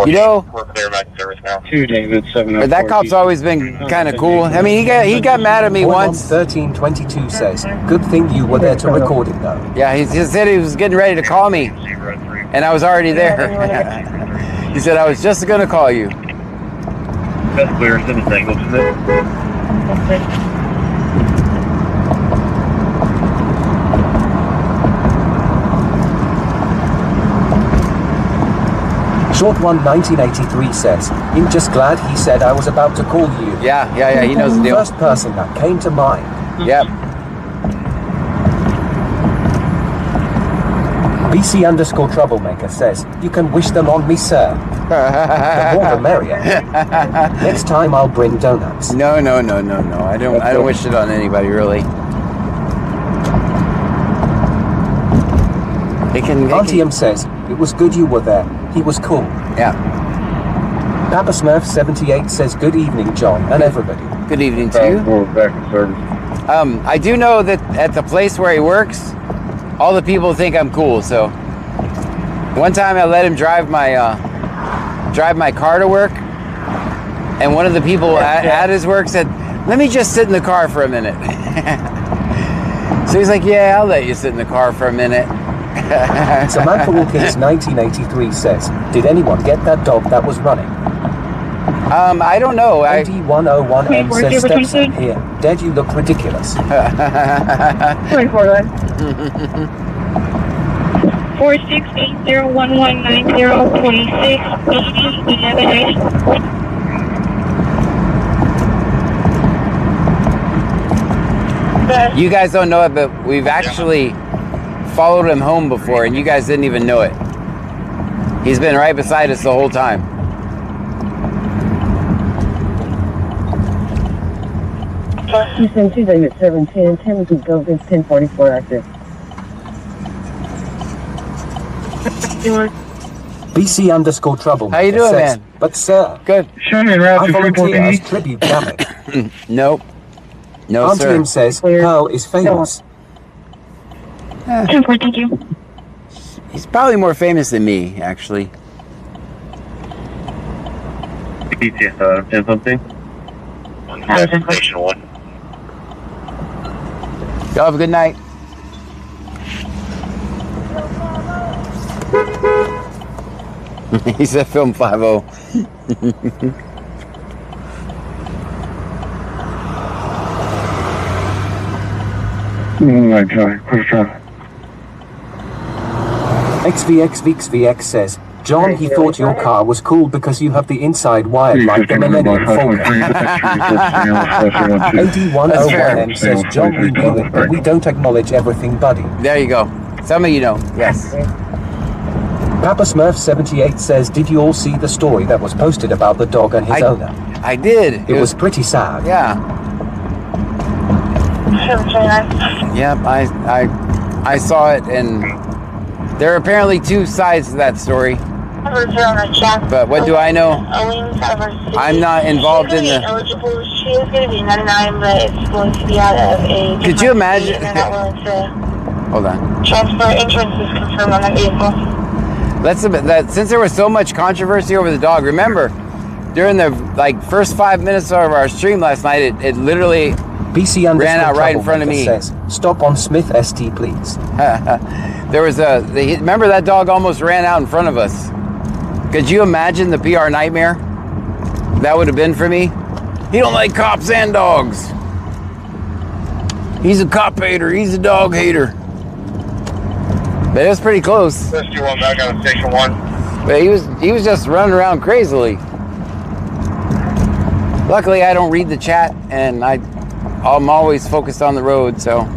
You know, we're clear back in service. 2 David 7. But that cop's always been kind of cool. I mean, he got mad at me once. 1322 says, good thing you were there to record it though. Yeah, he just said he was getting ready to call me, and I was already there. He said I was just gonna call you. That's clear. It's in the tangle, isn't it? Short One 1983 says, I'm just glad he said I was about to call you. Yeah, he knows the deal. First person that came to mind. Yep. BC_troublemaker says, you can wish them on me, sir. The more the merrier. Next time I'll bring donuts. No. I don't wish it on anybody, really. Auntie M says, it was good you were there. He was cool. Yeah. Papa Smurf 78 says, good evening, John, and everybody. Good evening to you. Back in service. I do know that at the place where he works, all the people think I'm cool. So one time I let him drive my car to work, and one of the people at his work said, let me just sit in the car for a minute. So he's like, yeah, I'll let you sit in the car for a minute. Samantha Wilkins 1983 says, did anyone get that dog that was running? I don't know. AD101M says, stepson here. Dad, you look ridiculous. 468011902680. You guys don't know it, but we've actually followed him home before, and you guys didn't even know it. He's been right beside us the whole time. Houston 2 David 710, Timothy Gilgis 1044 active. BC_troublemaker How you doing, says, man? but sir, Good. Show me I around to volunteer as 314. tribute, damn it. Nope. No, Auntie sir. M says, Pearl is famous. 10-4, thank you. He's probably more famous than me, actually. BTS 10 something. Station 1. Y'all have a good night. He said film 5-0. Oh my god, quick try. XVXVXVX says, John, he thought your car was cool because you have the inside wired like the Millennium Falcon. AD101M says, John, we knew it, but we don't acknowledge everything, buddy. There you go. Some of you know. Yes. Papa Smurf 78 says, did you all see the story that was posted about the dog and his owner? I did. It was pretty sad. Yeah. Yep. I saw it, and there are apparently two sides to that story. But what do I know? I'm not involved in the... She is going to be 99, but it's going to be out of a... Could you imagine? They're not willing to Hold on. transfer insurance is confirmed on that vehicle. Since there was so much controversy over the dog, remember, during the first 5 minutes of our stream last night, it literally ran out right in front of me. Says, stop on Smith ST, please. There was remember that dog almost ran out in front of us. Could you imagine the PR nightmare that would have been for me? He don't like cops and dogs. He's a cop hater. He's a dog hater. But it was pretty close. Rescue 1 back on Station 1. But he was just running around crazily. Luckily, I don't read the chat, and I'm always focused on the road, so.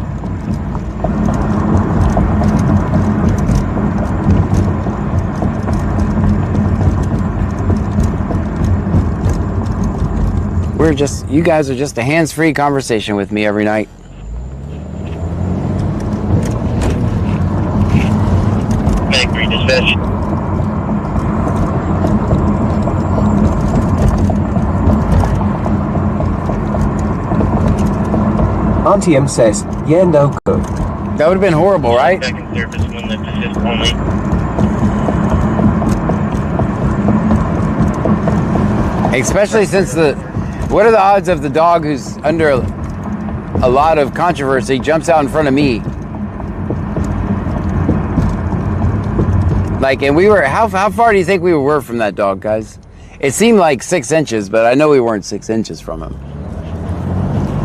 You guys are just a hands-free conversation with me every night. Make green dispatch. Auntie M says, yeah, no good. That would have been horrible, right? Back in service when the assist only. Especially since what are the odds of the dog who's under a lot of controversy jumps out in front of me? Like, and we were, how far do you think we were from that dog, guys? It seemed like 6 inches, but I know we weren't 6 inches from him.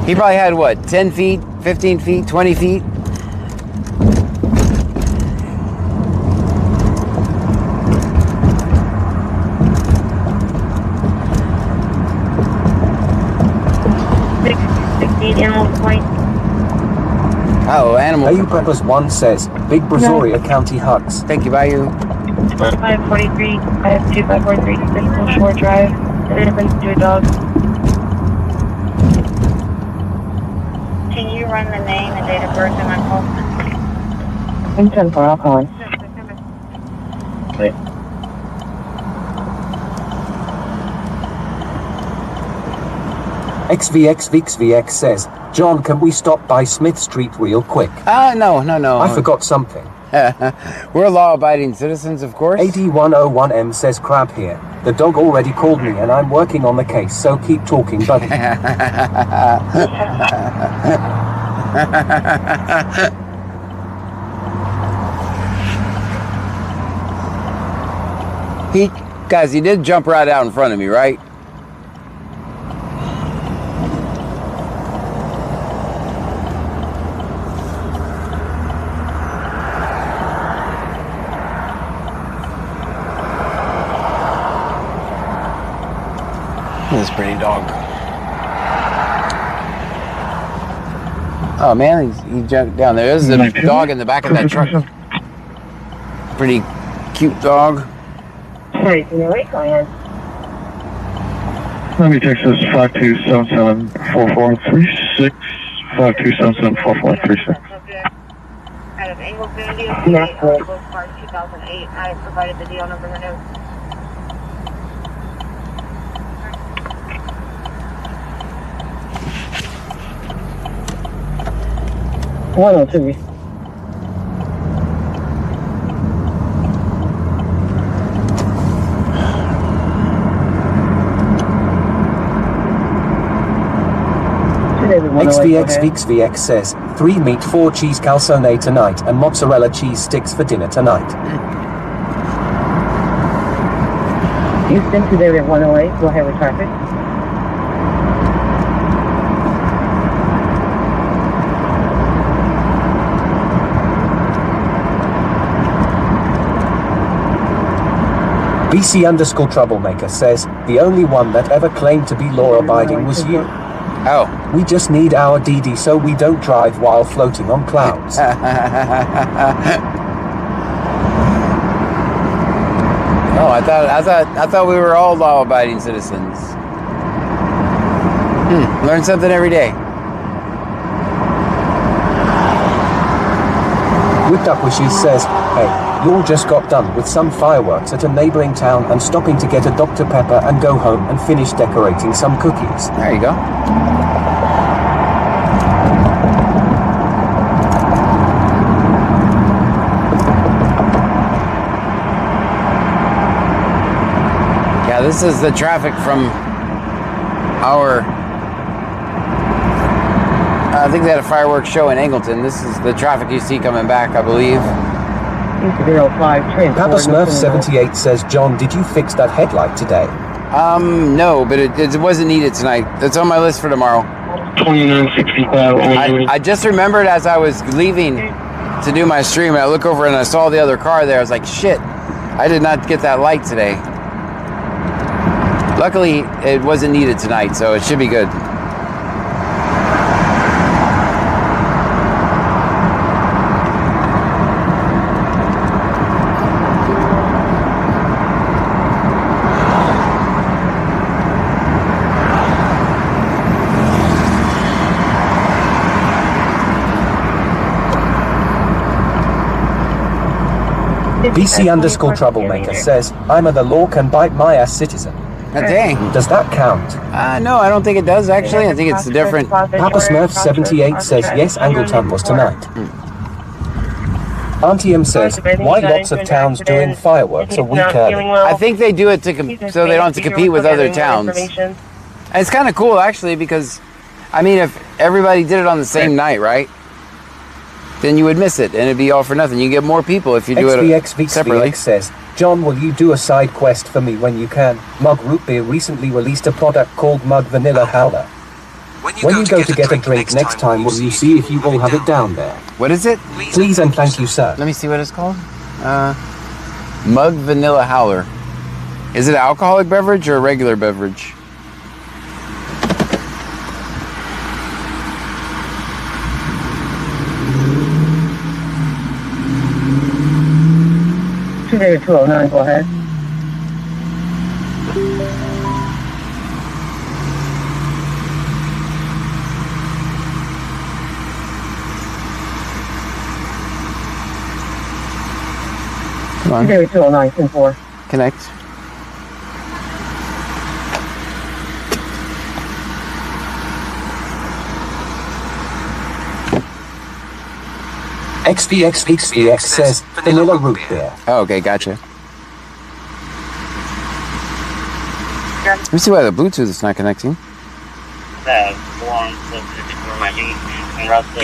He probably had, what, 10 feet, 15 feet, 20 feet? Oh, animal. Bayou Preppers 1 says, Big Brazoria County hugs. Thank you, Bayou. 543, I have 2543, Central Shore Drive, and it happens to a dog. Can you run the name and date of birth in my call? I'm 10-4, I'll call in. Wait. XVX says, John, can we stop by Smith Street real quick? No. I forgot something. We're law-abiding citizens, of course. AD101M says, crab here. The dog already called me and I'm working on the case, so keep talking, buddy. Guys, he did jump right out in front of me, right? This pretty dog. Oh man, he jumped down there. There's a dog in the back of that truck. Pretty cute dog. Sorry, can you wait? Go ahead. Let me text this 52774436. 52774436. Out of Anglesville, DOT, Card 2008. I provided the deal number and notes. One or two. XVX says, 3 meat, 4 cheese calzone tonight and mozzarella cheese sticks for dinner tonight. Houston to David 108, go ahead with traffic. BC_troublemaker says, the only one that ever claimed to be law-abiding was you. Oh. We just need our DD so we don't drive while floating on clouds. Oh, I thought we were all law-abiding citizens. Learn something every day. Whipped Up Wishes says, hey, y'all just got done with some fireworks at a neighboring town and stopping to get a Dr. Pepper and go home and finish decorating some cookies. There you go. Yeah, this is the traffic from our... I think they had a fireworks show in Angleton. This is the traffic you see coming back, I believe. Papa Smurf 78 says, John, did you fix that headlight today? No, but it wasn't needed tonight. It's on my list for tomorrow. 2965. I just remembered as I was leaving to do my stream, I look over and I saw the other car there. I was like, shit, I did not get that light today. Luckily, it wasn't needed tonight, so it should be good. BC_troublemaker says, I'm a the law can bite my ass citizen. Dang. Does that count? No, I don't think it does, actually. I think it's different. Papa Smurf 78 says, yes, Angleton was tonight. Auntie M says, why lots of towns doing fireworks a week early? I think they do it to so they don't have to compete with other towns. And it's kind of cool, actually, because, I mean, if everybody did it on the same night, right? Then you would miss it, and it'd be all for nothing. You get more people if you do it separately. XVXVX says, John, will you do a side quest for me when you can? Mug Root Beer recently released a product called Mug Vanilla Howler. When you go to get a drink next time, will you see if you will have it down there? What is it? Please and thank you, sir. Let me see what it's called. Mug Vanilla Howler. Is it an alcoholic beverage or a regular beverage? David 209, go ahead. Come on. David 209, 10-4. Connect. XVXVX says, Vanilla Root Beer. Oh, okay, gotcha. Let me see why the Bluetooth is not connecting.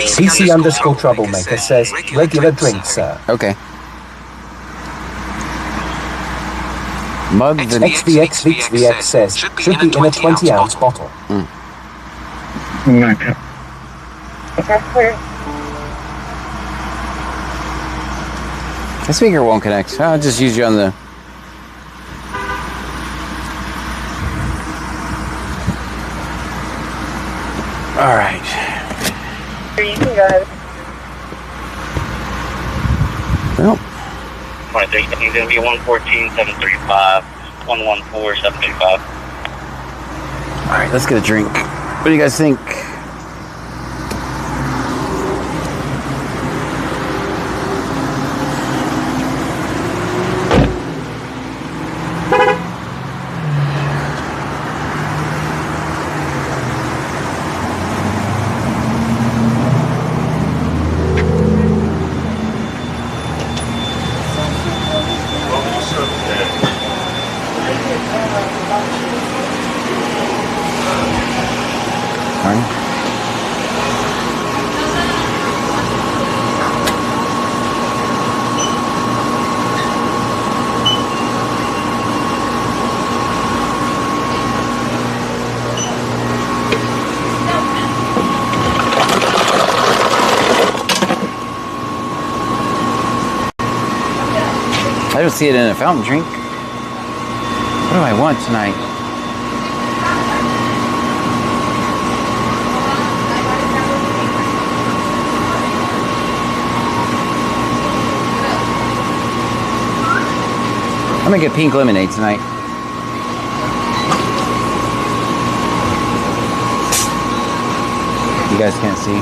CC underscore troublemaker says, regular drink, sir. Okay. Mug Vanilla. XVXVX says, should be in a 20-ounce bottle. That's clear. The speaker won't connect. I'll just use you on the... All right. You can go ahead. Well. 23, he's going to be 114-735, 114-735. All right, let's get a drink. What do you guys think? I don't see it in a fountain drink. What do I want tonight? I'm gonna get pink lemonade tonight. You guys can't see.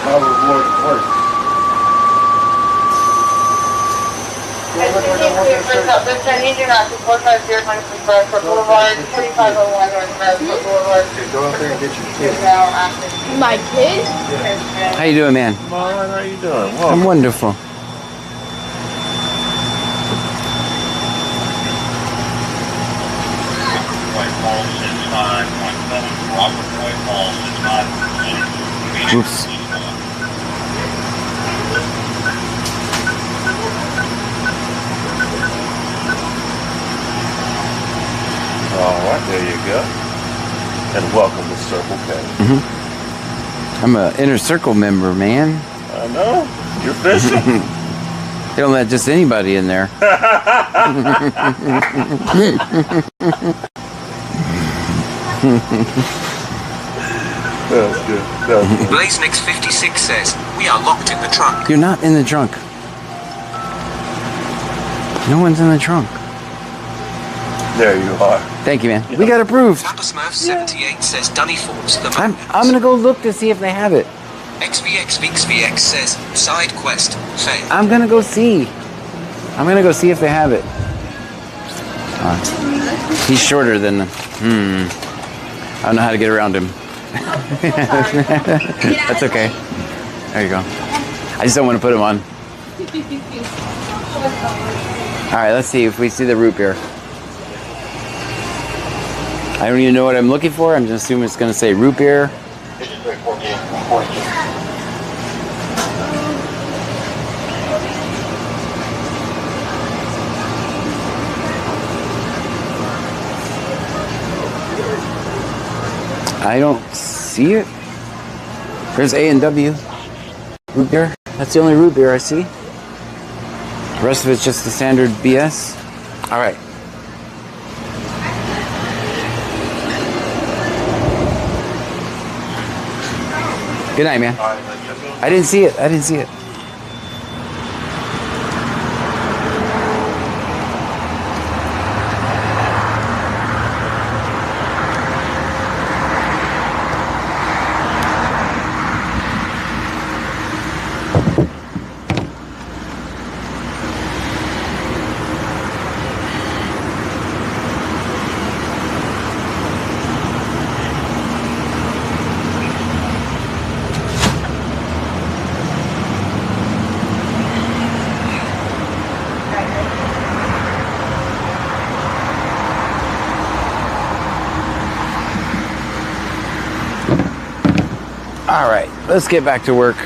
How rewards work. My kid? How you doing, man? Marlon, how you doing? Well, I'm wonderful. Oops. all right, there you go. And welcome to Circle K. I'm a inner circle member, man. I know. You're fishing. They don't let just anybody in there. That's good. BlazeNix56 says, we are locked in the trunk. You're not in the trunk. No one's in the trunk. There you are. Thank you, man. We got approved. Smurf78 says, Dunny Falls. I'm gonna go look to see if they have it. XVX says, side quest failed. I'm gonna go see. I'm gonna go see if they have it. He's shorter than. I don't know how to get around him. That's okay. There you go. I just don't want to put him on. All right, let's see if we see the root beer. I don't even know what I'm looking for. I'm just assuming it's going to say root beer. I don't see it. There's A&W root beer. That's the only root beer I see. The rest of it's just the standard BS. All right. Good night, man. I didn't see it. I didn't see it. All right, let's get back to work.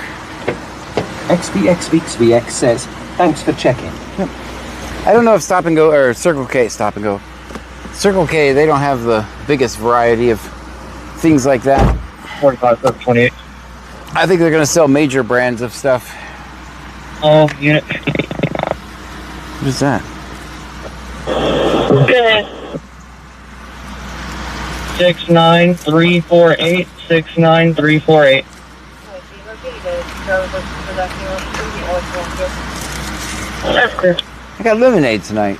XVXVXVX says, thanks for checking. Yep. I don't know if Stop and Go or Circle K, Stop and Go. Circle K, they don't have the biggest variety of things like that. 45, 28. I think they're going to sell major brands of stuff. Oh, unit. What is that? Okay. 69348. 69348. That's clear. I got lemonade tonight.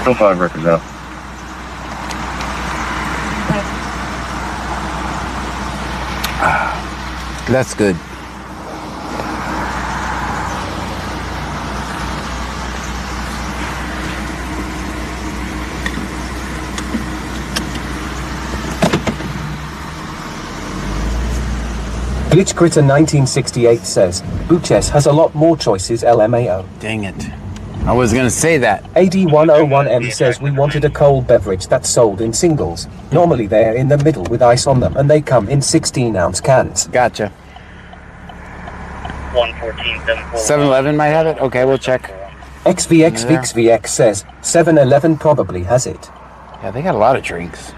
Still 5 records out. That's good. Glitchcritter 1968 says, Buches has a lot more choices LMAO. Dang it. I was going to say that. AD101M says we wanted a cold beverage that's sold in singles. Normally they're in the middle with ice on them and they come in 16-ounce cans. Gotcha. 114, 7-Eleven might have it? Okay, we'll check. XVXVXVX says 7-Eleven probably has it. Yeah, they got a lot of drinks.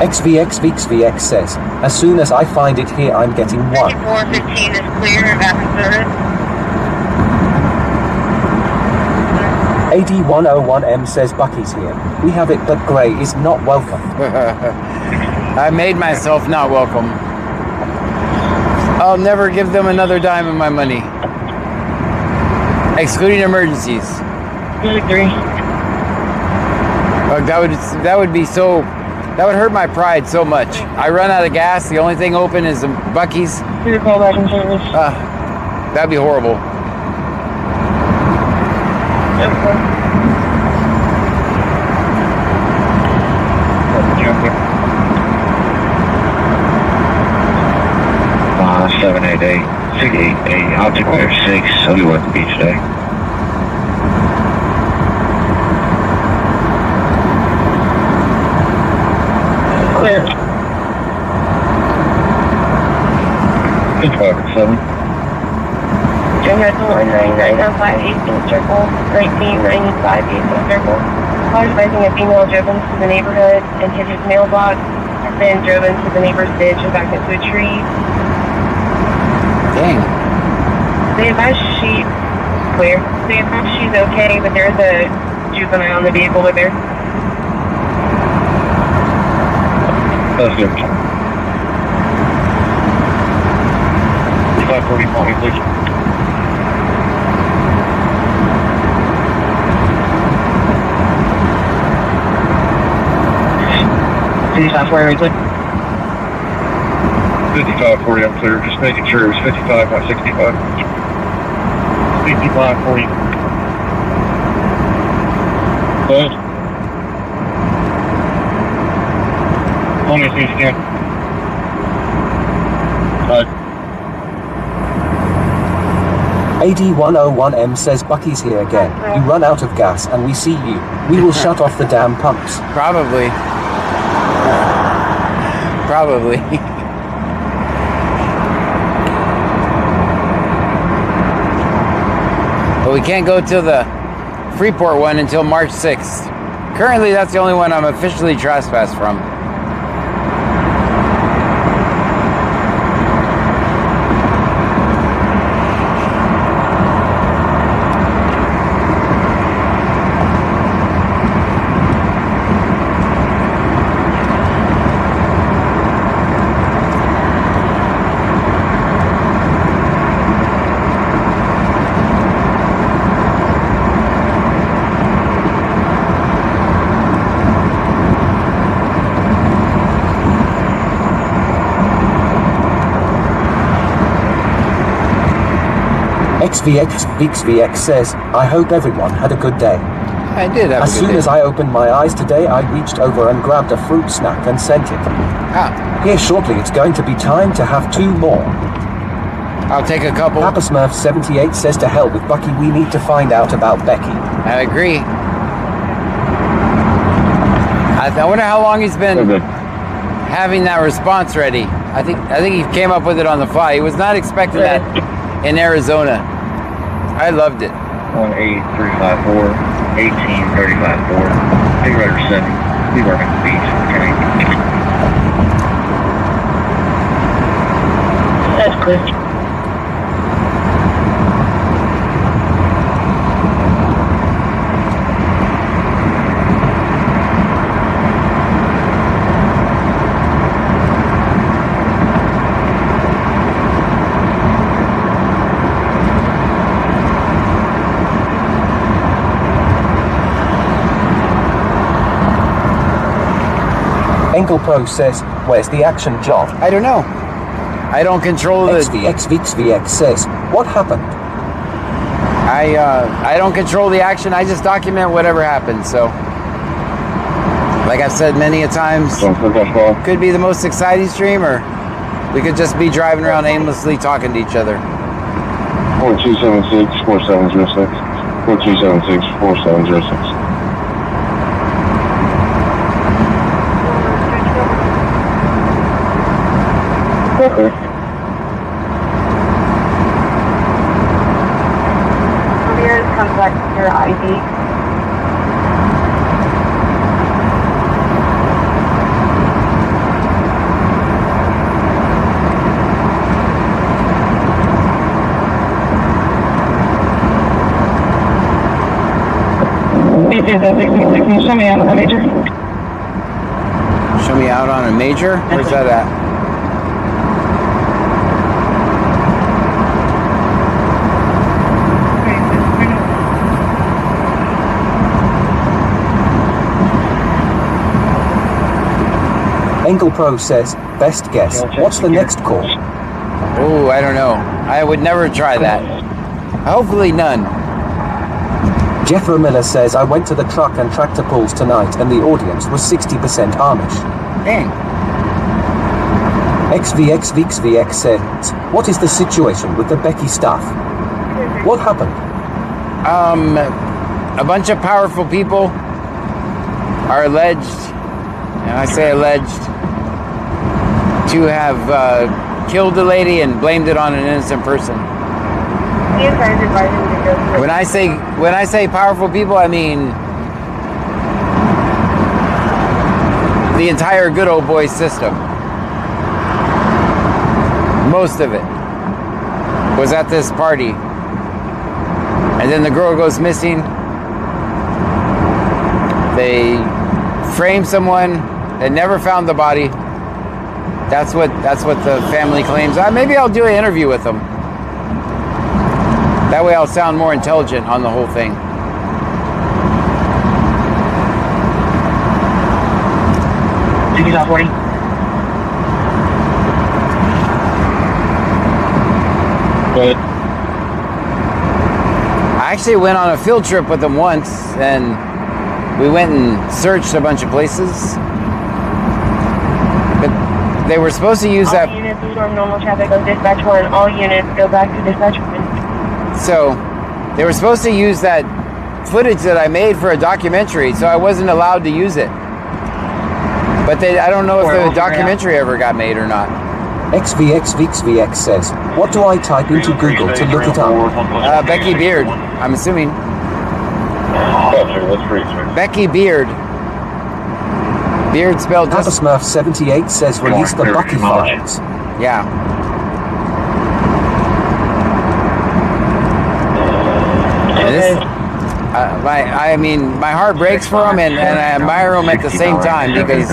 XVXVXVX says, as soon as I find it here, I'm getting one. 5415 is clear, rapid service. AD101M says Bucky's here. We have it, but Gray is not welcome. I made myself not welcome. I'll never give them another dime of my money. Excluding emergencies. 33. That would be so... That would hurt my pride so much. I run out of gas. The only thing open is the Buc-ee's. Your call back in service. That'd be horrible. Jumper. 788, 688. I'll take there 6. I'll be working the beach today. Clear. 507. Junior 1999 Eastern Circle, 1995 Eastern Circle. Car advising a female driven to the neighborhood and hit his mailbox, then driven to the neighbor's ditch and back into a tree. Dang. They advise she's clear. They advise she's okay, but there's a juvenile on the vehicle with her. That's good. 540, call me, please. Software, please. 5540, I'm clear. Just making sure it was 55, not 65. 5540. Good. Call me as soon as you can. AD101M says Bucky's here again. You run out of gas and we see you. We will shut off the damn pumps. Probably. Probably. But we can't go to the Freeport one until March 6th. Currently, that's the only one I'm officially trespassed from. XVX says, I hope everyone had a good day. I did have As soon as I opened my eyes today, I reached over and grabbed a fruit snack and sent it. Here shortly, it's going to be time to have 2 more. I'll take a couple. Papa Smurf 78 says, to hell with Bucky, we need to find out about Becky. I agree. I wonder how long he's been having that response ready. I think he came up with it on the fly. He was not expecting that in Arizona. I loved it. 18354, 18354, Big Rider 7, we work at the beach. That's clear. Engel Pro says, where's the action, John? I don't know. I don't control the... XVX says, what happened? I don't control the action. I just document whatever happens, so... Like I've said many a times, could be the most exciting stream, or we could just be driving around aimlessly talking to each other. 4276-4706, 4276-4706. Okay. Here's contact your ID. Show me out on a major. Show me out on a major? Where's that at? Engel Pro says, best guess. What's the next call? Oh, I don't know. I would never try that. Hopefully none. Jethro Miller says, I went to the truck and tractor pulls tonight and the audience was 60% Amish. Dang. XVXVXVX says, what is the situation with the Becky stuff? What happened? A bunch of powerful people are alleged, and I say alleged, to have killed the lady and blamed it on an innocent person. When I say powerful people, I mean the entire good old boy system. Most of it was at this party. And then the girl goes missing. They frame someone. They never found the body. That's what the family claims. Maybe I'll do an interview with them. That way I'll sound more intelligent on the whole thing. Top 40. But I actually went on a field trip with them once, and we went and searched a bunch of places. But they were supposed to use that. All units from normal traffic go dispatch 1. All units go back to dispatch 1. So they were supposed to use that footage that I made for a documentary, so I wasn't allowed to use it. But I don't know if the documentary ever got made or not. XVXVXVX says, what do I type into Google to look it up? Becky Beard, I'm assuming. that's pretty sweet. Becky Beard. Beard spelled Papa just... Smurf 78 says, release the Bucky files. Yeah. And this, my heart breaks for them, and I admire them at the same time, because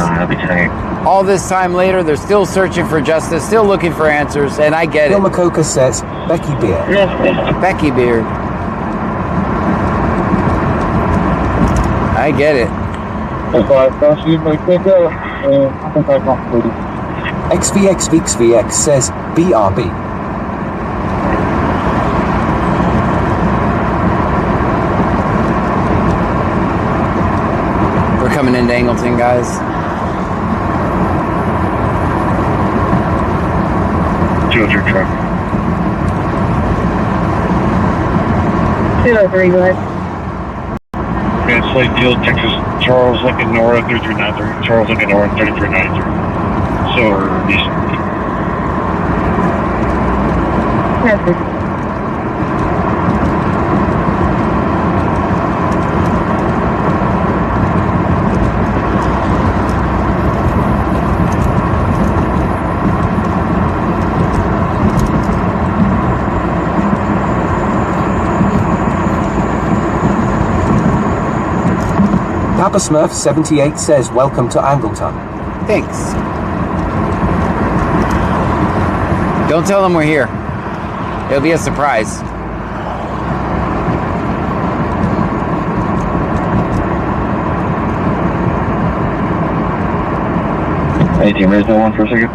all this time later, they're still searching for justice, still looking for answers, and I get Bill it. Macoka says, Becky Beard. Becky Beard. I get it. XVXVXVX says, BRB. We're coming into Angleton, guys. Georgia truck. 203, go ahead. Yeah, it's like Deal, Texas, Charles Lincoln Nora 3393. Charles Lincoln Nora 3393. So, decent. Perfect. Papa Smurf 78 says, welcome to Angleton. Thanks. Don't tell them we're here. It'll be a surprise. Hey, team, raise that one for a second.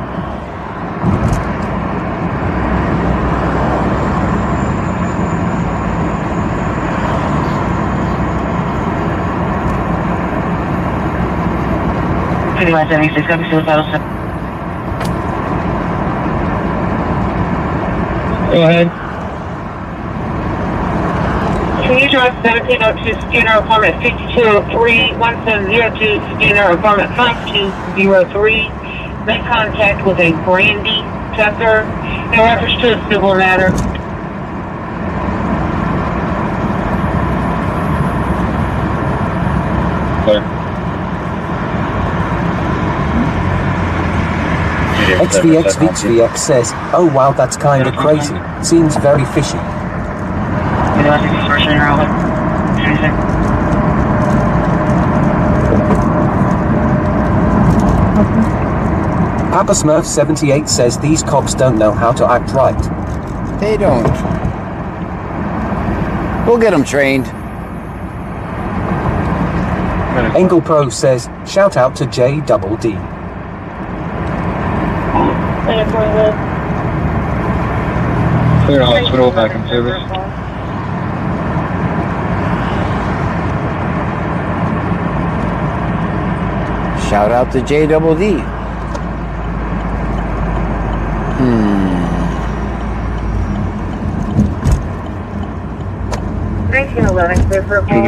Go ahead. Can you drive 1702 Skinner apartment 5203 1702 Skinner apartment 5203? Make contact with a Brandy Tucker in reference to a civil matter. XVXVXVX says, oh wow, that's kinda crazy. Seems very fishy. Papa Smurf 78 says these cops don't know how to act right. They don't. We'll get them trained. Engel Pro says, shout out to JDD. Clear hospital, back in service. Shout out to J Double D. 1911, clear for a call.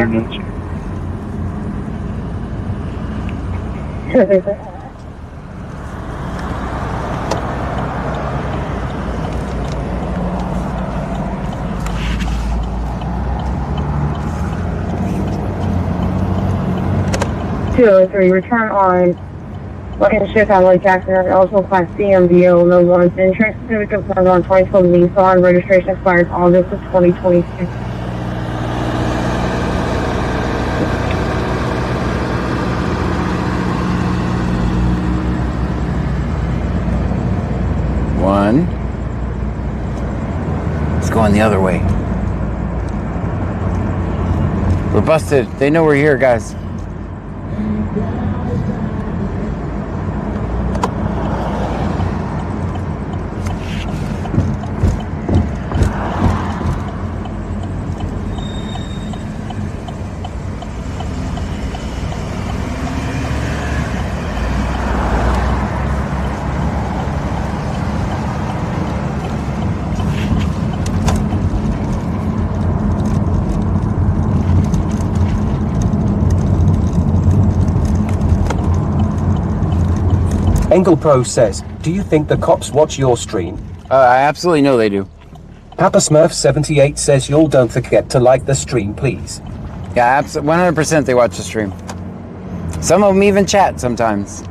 Three, return on Looking shift on Lake Jackson, also class CMVO, no warrants. Insurance certificate comes on 2012 Nissan, registration expires August of 2026. One. It's going the other way. We're busted. They know we're here, guys. Engel Pro says, do you think the cops watch your stream? I absolutely know they do. Papa Smurf 78 says y'all don't forget to like the stream, please. Yeah, 100% they watch the stream. Some of them even chat sometimes.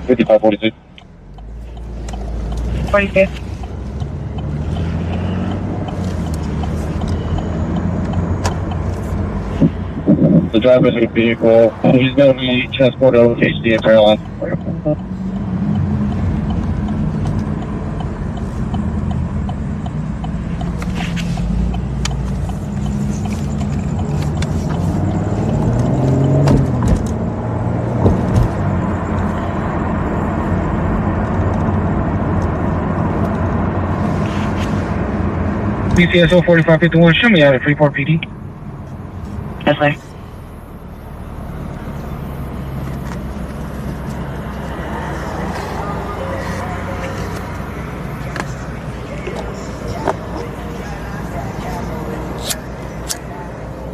$55.42. 42. The driver of the vehicle, he's going to be transported over to HD at Caroline. BCSO 4551, show me out at Freeport PD. Yes, sir.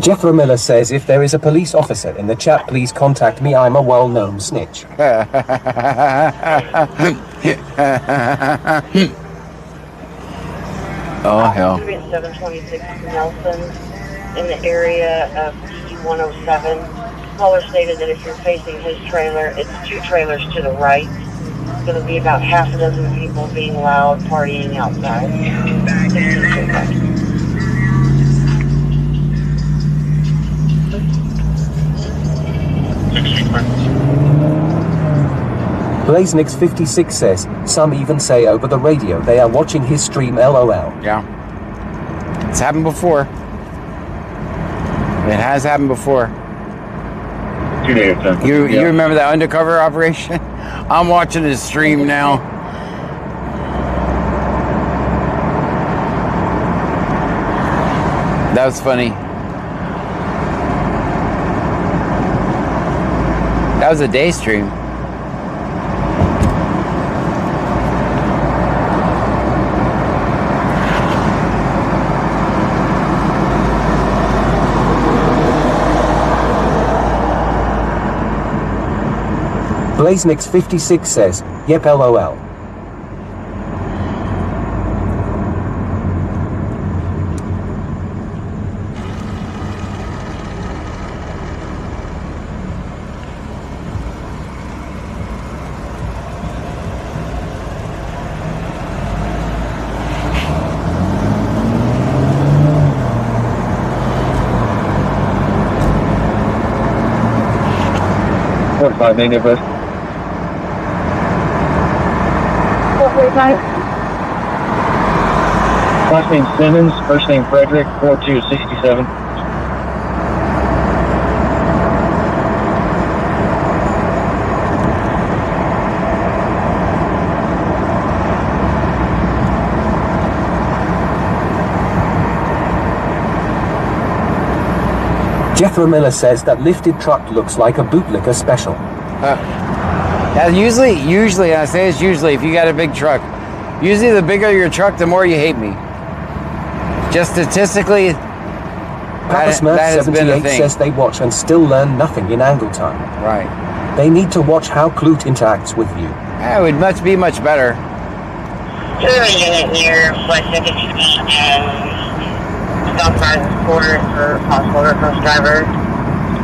Jeffrey Miller says, if there is a police officer in the chat, please contact me. I'm a well-known snitch. Oh, hell. 726 Nelson in the area of DU-107. Caller stated that if you're facing his trailer, it's 2 trailers to the right. It's going to be about half a dozen people being loud, partying outside. Blazenix 56 says, some even say over the radio they are watching his stream, LOL. Yeah. It's happened before. It has happened before. 2 days. You remember that undercover operation? I'm watching his stream now. That was funny. That was a day stream. Blazenix 56 says, yep, LOL. $45 name bus. 445. Last name Simmons, first name Frederick, 4267. Jethro Miller says that lifted truck looks like a bootlicker special. Yeah, usually, I say it's usually, if you got a big truck, usually the bigger your truck, the more you hate me. Just statistically, Papa Smurf 78 says they watch and still learn nothing in angle time. Right. They need to watch how Clute interacts with you. It would be much better. Unit near West 2nd Street and southbound quarter for possible request driver.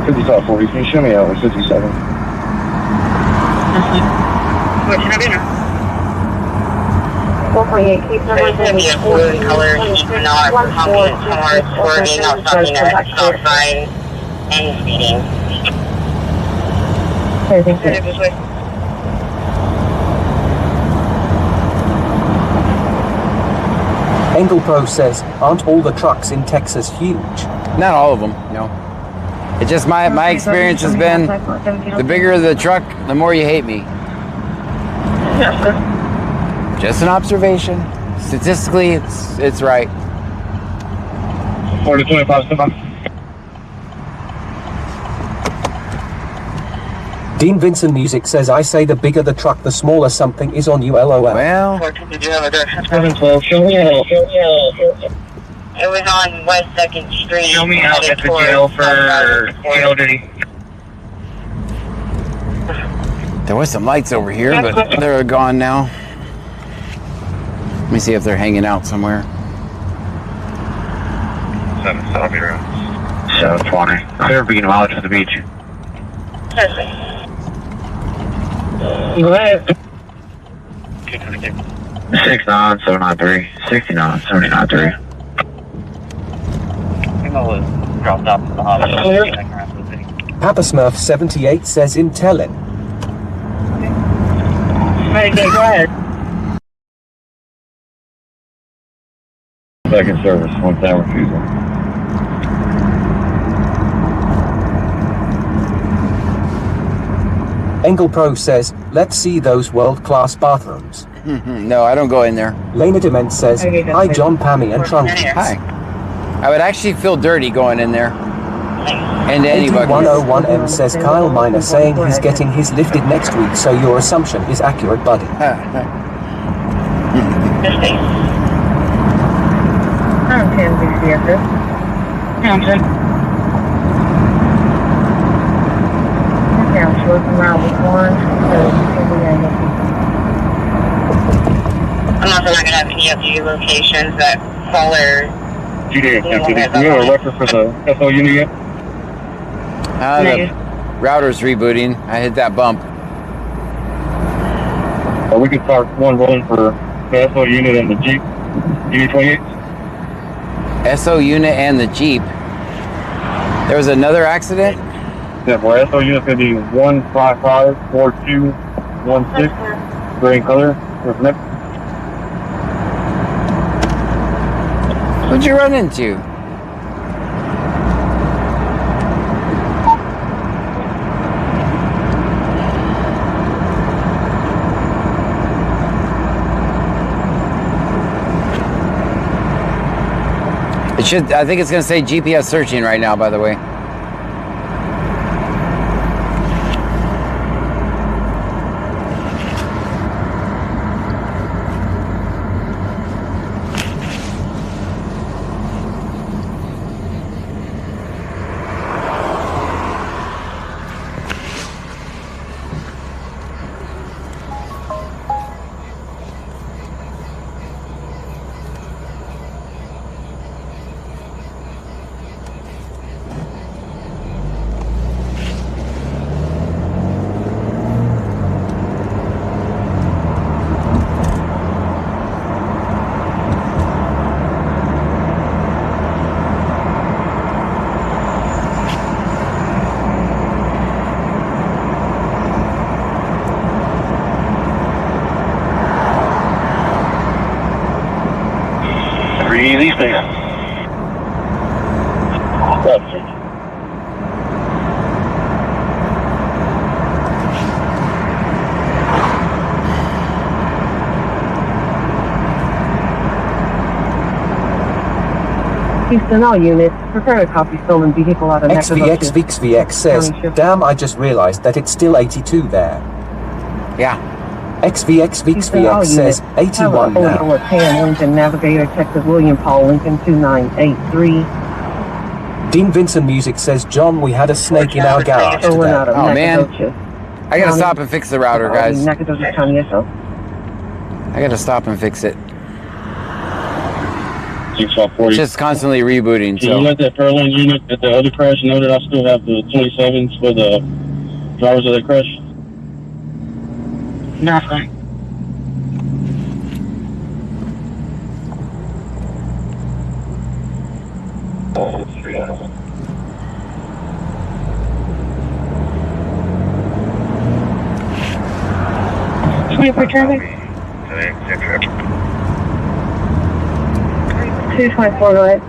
5540, can you show me out with 57? What should I do now? 448, keep number There's going to be a blue in color, not pumping cars or not stopping at stop sign and speeding. Okay, thank you. This way. Engel Pro says, aren't all the trucks in Texas huge? Not all of them, no. It's just my experience has been, the bigger the truck, the more you hate me. Just an observation. Statistically, it's right. 4025, step on. Dean Vincent Music says, I say the bigger the truck, the smaller something is on you, LOL. Well, 712, show me out. It was on West 2nd Street. Show me out at the jail for jail duty. there was some lights over here, but they're gone now. Let me see if they're hanging out somewhere. 720. Clear beginning mileage for the beach. Perfect. Go ahead. 69793. 69793. Dropped off at the hospital. Papa Smurf 78 says Intelin. Okay, go ahead. Back in service, 1 tower refusal. Engel Pro says, let's see those world-class bathrooms. No, I don't go in there. Lena Dement says, hi John, Pammy, and Trunky. Hi. I would actually feel dirty going in there. And anybody. 101M says Kyle Miner saying he's getting his lifted next week, so your assumption is accurate, buddy. Okay, BCSS. Hampton. Okay, I'm sure it's around with one. I'm also not going to have any of you locations that caller. GDA empty. Do you have a record for the SO unit yet? The router's rebooting. I hit that bump. Or we could start one rolling for the SO unit and the Jeep. UD28. SO unit and the Jeep. There was another accident? Yeah, for SO unit's going to be 1554216. Gray in color. What's next? What'd you run into? It should, I think it's going to say GPS searching right now, by the way. Easy stand. Houston, all units, prepare to copy stolen vehicle out of XVX says, damn, I just realized that it's still 82 there. Yeah. XVX says 81 now. Lincoln Navigator, Texas William Paul Lincoln 2983. Dean Vincent Music says, John, we had a snake in our garage today. Oh man, I gotta stop and fix the router, guys. I gotta stop and fix it. It's just constantly rebooting. Can you let that Berlin unit at the other crash know that I still have the 27s for the drivers of that crash? Nothing. For traffic? 224, go ahead.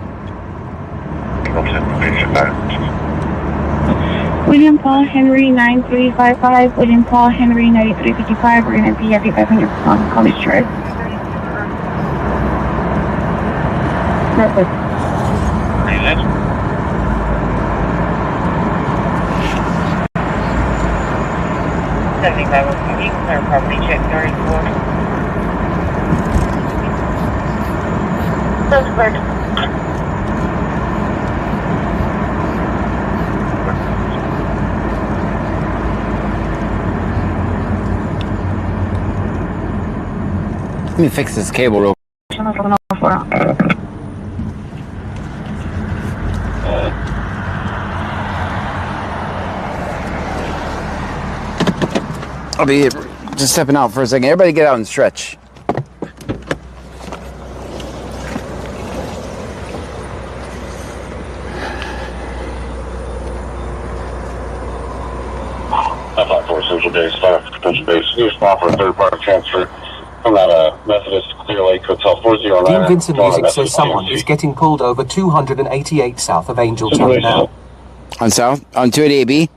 William Paul Henry 9355, William Paul Henry 9355. We're going to be at 500 on College Drive. Perfect. 75 can you clear property check 34? Suspect. Let me fix this cable real quick. I'll be just stepping out for a second. Everybody get out and stretch. Central Base, Central Base, new spot for a third-party transfer from that Methodist Clear Lake Hotel 409. Dean Vincent Music says someone is getting pulled over 288 south of Angeltown now. On south? On 288B?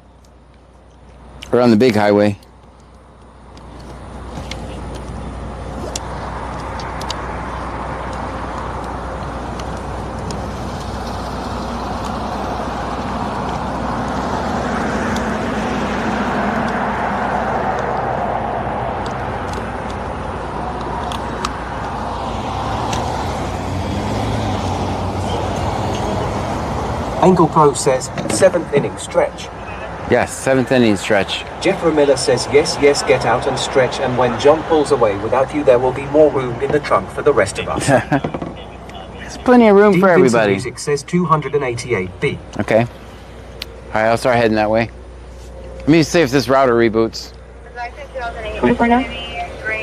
Or on the big highway? Angle Pro says 7th inning stretch. Yes, 7th inning stretch. Jeffrey Miller says yes, get out and stretch, and when John pulls away without you, there will be more room in the trunk for the rest of us. There's plenty of room Dean for Vincent everybody. Music says 288B. Okay. All right, I'll start heading that way. Let me see if this router reboots. Green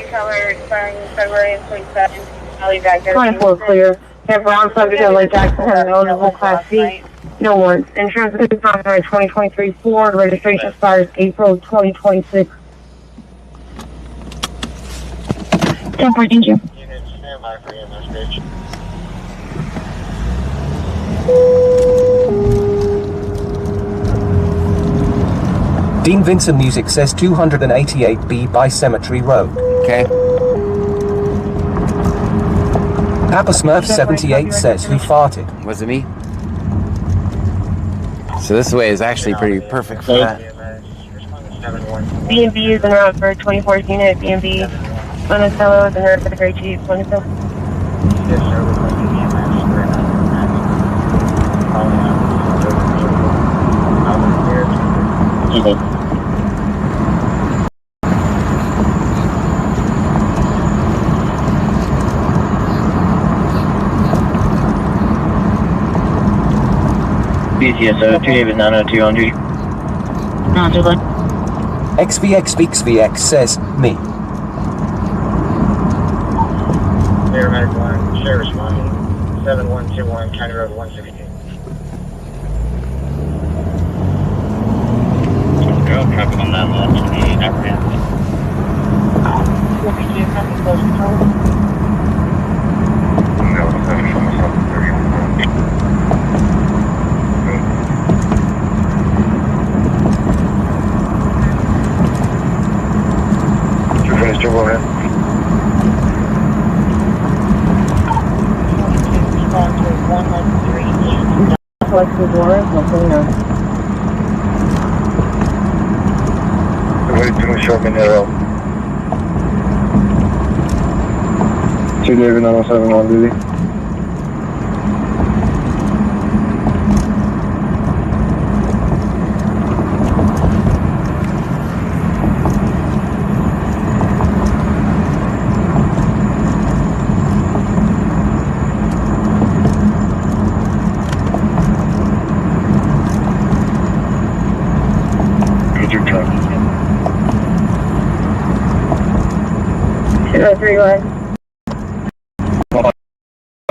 color expiring February 27th. 24 clear. Have Brown subject to Lake Jackson has an eligible Class C. No warrants. Insurance is primary 2023 Ford. Registration expires April 2026. 10-4, thank you. Units stand by for EMS stage. Dean Vincent Music says 288B by Cemetery Road. Okay. Papa Smurf 78 says, who farted? Was it me? So this way is actually pretty perfect for that. B&B is en route for 24th unit. B&B. Monticello is en route for the Great Chief. Monticello. Yes, sir. We're going to EMS. BTSO, 2 David 902 on duty. XVX says, me. Paramedic 1, share responding, 7121, County Road 116. Girl, traffic on that left, 28, apprehended. No, I'm going to show myself 31. Finish to go ahead. Respond to 113 Lexus Lawrence, Montana. Way to show me narrow. 2 David 971 duty. Zero 3, go ahead.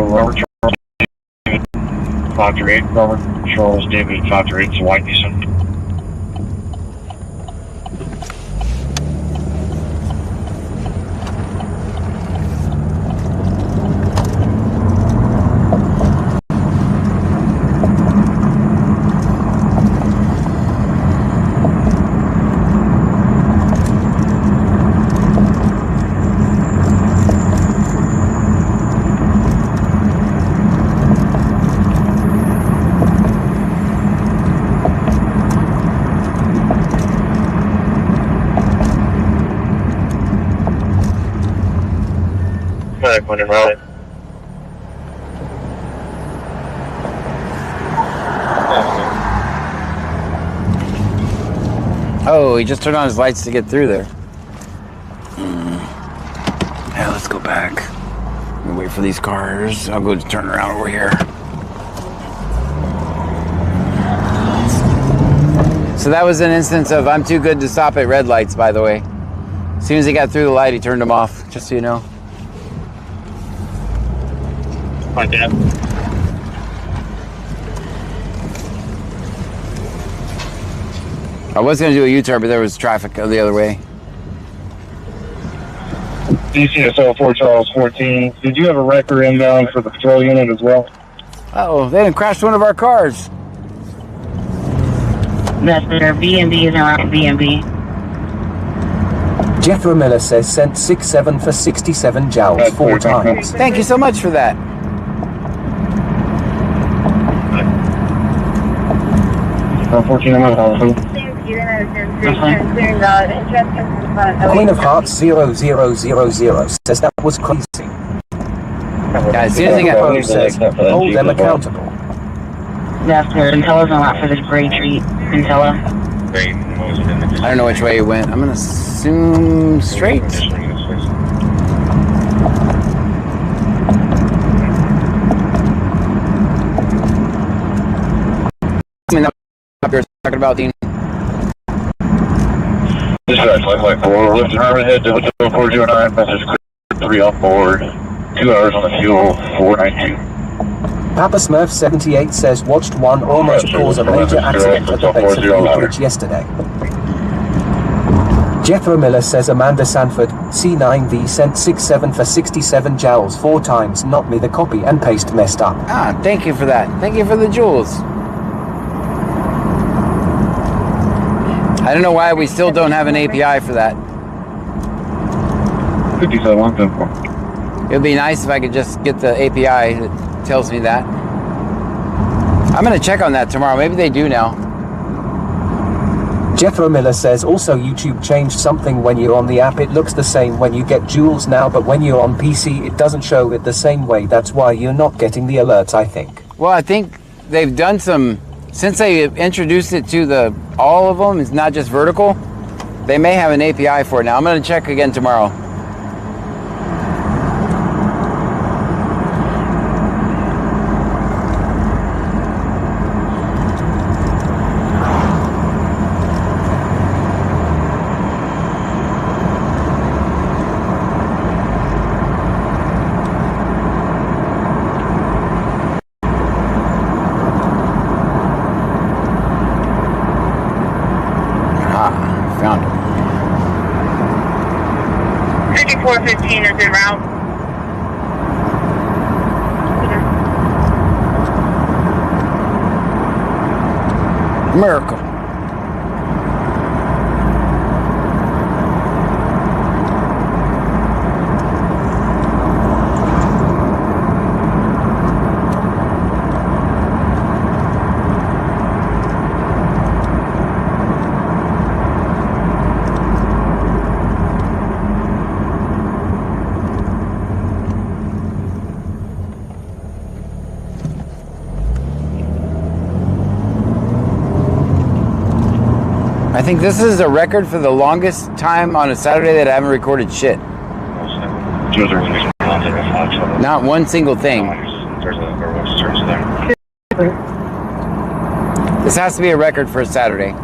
Robert Charles 538. Robert Charles David 538. It's a white Nissan. One in Raleigh. Oh, he just turned on his lights to get through there. Yeah, let's go back. We'll wait for these cars. I'll go to turn around over here. So that was an instance of I'm too good to stop at red lights, by the way. As soon as he got through the light, he turned them off, just so you know. My dad. I was going to do a U-turn, but there was traffic the other way. DCSO 4 Charles 14. Did you have a wrecker inbound for the patrol unit as well? Uh-oh, they didn't crash one of our cars. That's their B&B is around B&B. Jethro Miller says sent 6-7 for 67 joules 4 times. Thank you so much for that. Unfortunately, I'm not home. Queen of Hearts 0000 says that was crazy. Yeah, as soon as they got says, hold them accountable. That's their Intella's on lot for this gray treat. Intella. I don't know which way he went. I'm gonna assume straight. I mean, up here talking about Dean. This is like 4, lifting Harmon head to 409, message 3 on board, 2 hours on the fuel, 492. Papa Smurf 78 says watched one almost cause a major accident at the base of the bridge yesterday. Jethro Miller says Amanda Sanford, C9V sent 6-7 for 67 joules 4 times, not me, the copy and paste messed up. Ah, thank you for that. Thank you for the jewels. I don't know why we still don't have an API for that. 57 It would be nice if I could just get the API that tells me that. I'm going to check on that tomorrow. Maybe they do now. Jethro Miller says also YouTube changed something when you're on the app. It looks the same when you get jewels now, but when you're on PC it doesn't show it the same way. That's why you're not getting the alerts, I think. Well, I think they've done some, since they introduced it to all of them, it's not just vertical, they may have an API for it now. I'm going to check again tomorrow. Found it. 5415 is en route. Miracle. I think this is a record for the longest time on a Saturday that I haven't recorded shit. Not one single thing. This has to be a record for a Saturday.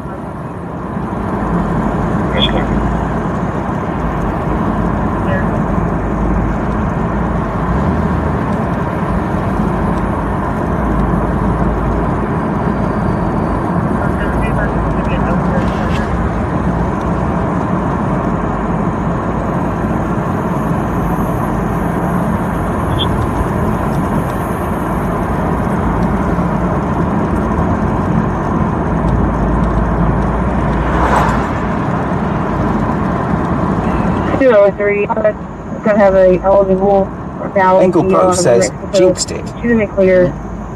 Gonna have a eligible valid Angle Pro says, jinxed it. She's in the clear.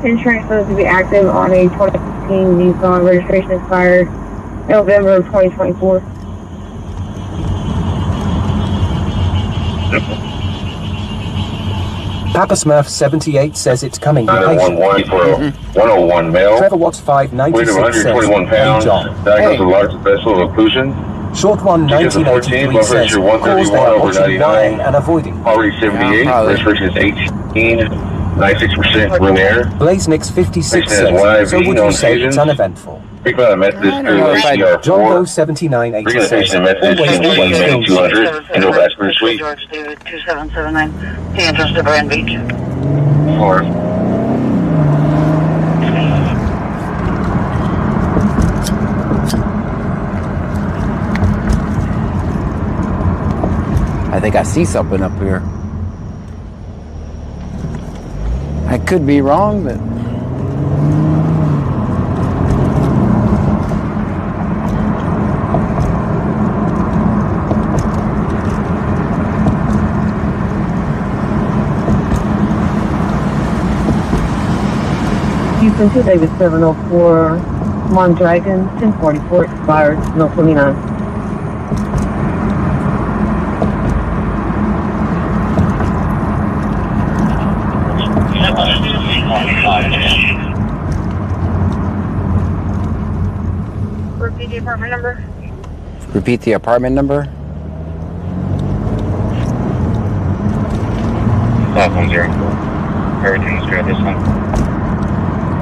Insurance supposed to be active on a 2015 Nissan. Registration expired November of 2024. Papa Smurf 78 says it's coming. 911 for 101 male. Trevor Watts 596 weight of says, 121 hey pounds. John. Diagnosed with large vessel occlusion. Short one 1983 blood says, pressure calls they 131 are over watching 99. wine and avoiding. Already 78. Respiration is 18. 96% room air. Blazenix 56 Patient has one says, IV, so would no you say infusions. it's uneventful? Frequent Methodist through ACR4. John Doe 7980 Frequent says, patient Methodist always, through always, 200. Endovascular suite. George David 2779. The entrance to Grand Beach. 4. I think I see something up here. I could be wrong, but... Houston to David 704. Mondragon 1044 expired no 29. Repeat the apartment number. Repeat the apartment number. 510. Everything's good this time.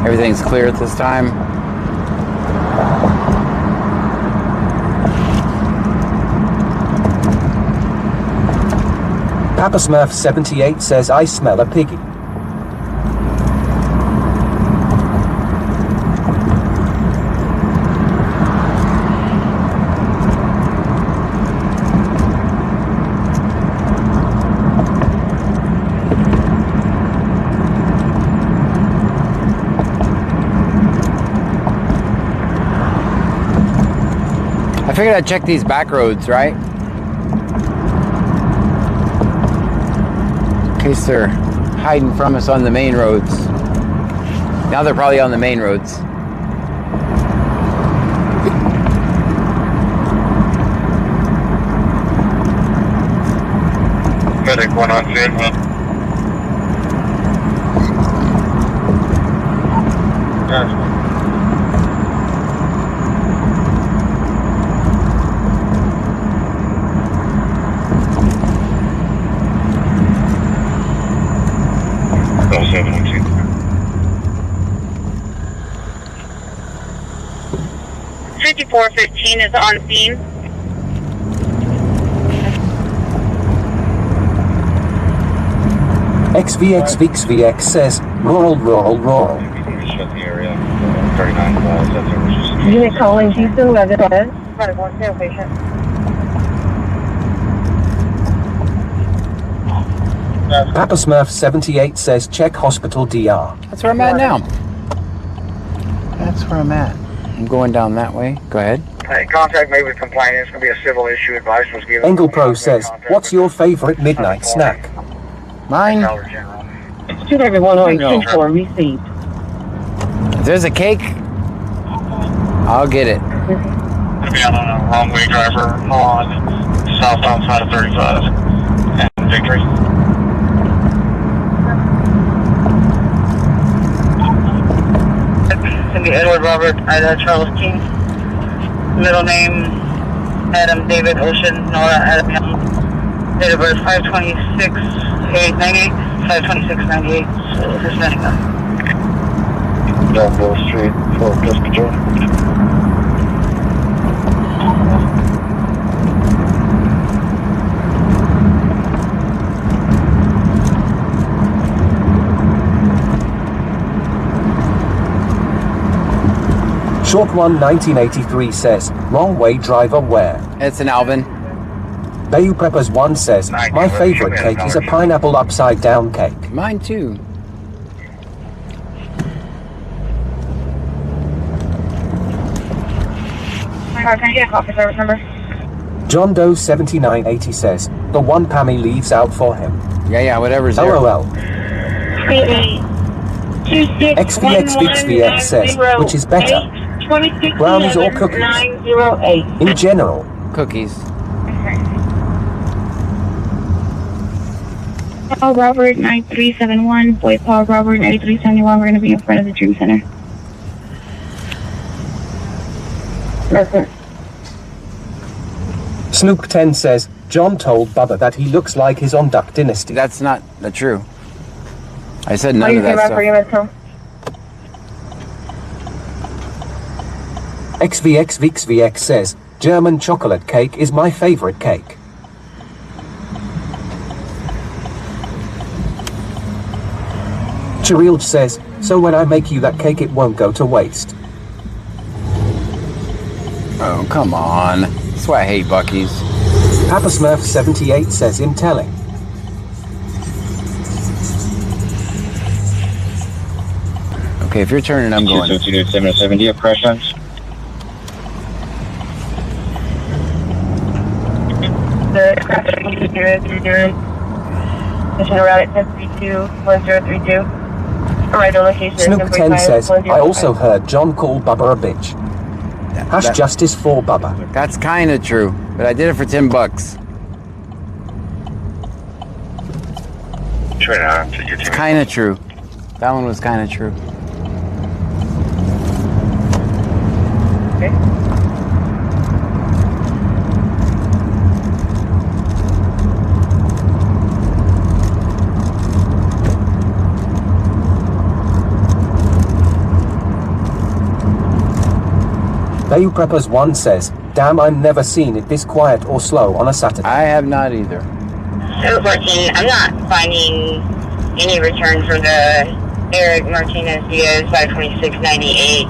Everything's clear at this time. Papa Smurf 78 says, I smell a piggy. I figured I'd check these back roads, right? In case they're hiding from us on the main roads. Now they're probably on the main roads. Medic 1 on scene. Call 712. 5415 is on scene. XVX says, rural. Shut the area. 39 Unit calling Houston, go ahead. Medic 1, stay patient. Papa Smurf 78 says, check hospital DR. That's where I'm at now. That's where I'm at. I'm going down that way. Go ahead. Hey, contact made with complaint. It's going to be a civil issue. Advice was given. Angle Pro says, what's your favorite midnight snack? Mine? To everyone on 10-4 received. If there's a cake, I'll get it. Gonna be on a wrong way driver on southbound side of 35 and Victory. It's going to be Edward Robert, Ida Charles King. Middle name, Adam David Ocean, Nora Adam Young. Date of birth 5/26/98. 5/26/98. Hispanic. Downville Street, for pest control. Short One 1983 says, wrong way driver where? It's an Alvin. Bayou Preppers 1 says, my favorite cake is a pineapple upside down cake. Mine too. Can I get a coffee service number? John Doe 7980 says, the one Pammy leaves out for him. Yeah, whatever's there. LOL. XVXVXVX says, which is better? Brownies or cookies? In general. Cookies. Paul Robert 9371, Boy Paul Robert 9371, we're going to be in front of the Dream Center. Snoop 10 says, John told Bubba that he looks like his on Duck Dynasty. That's not true. I said none of that stuff. XVXVXVX says, German chocolate cake is my favorite cake. Cherilge says, so when I make you that cake it won't go to waste. Oh, come on. That's why I hate Buc-ee's. Papa Smurf 78 says, in telling. Okay, if you're turning, I'm going. 707, do you have crash times? The crash is 030. Mission around at 1032-1032. Arrival location is Snoop 10 says, I also heard John call Bubba a bitch. Hash justice for Bubba. That's kind of true, but I did it for $10. It's kind of true. That one was kind of true. Okay. Bayou Preppers 1 says, damn, I've never seen it this quiet or slow on a Saturday. I have not either. So, Fortune, I'm not finding any return for the Eric Martinez Diaz 52698.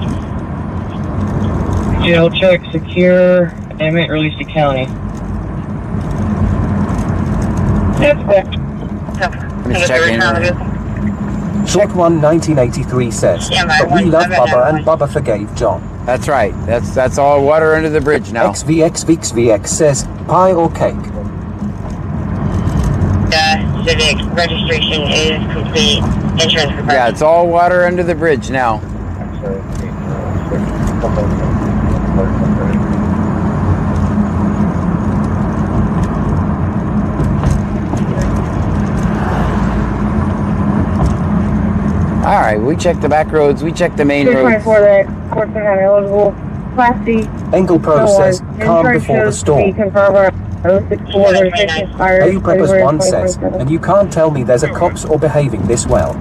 Jail check, secure, element released to county. That's good. Short One 1983 says, but we love Bubba and Bubba forgave John. That's right. That's all water under the bridge now. XVXVXVX says, pie or cake? The civic registration is complete. Insurance required. Yeah, it's all water under the bridge now. All right, we checked the back roads. We checked the main roads. 224 that court's been eligible. Class C. Engel Pro says, calm before the storm. Bayou Preppers 1 says, and you can't tell me there's a cops or behaving this well.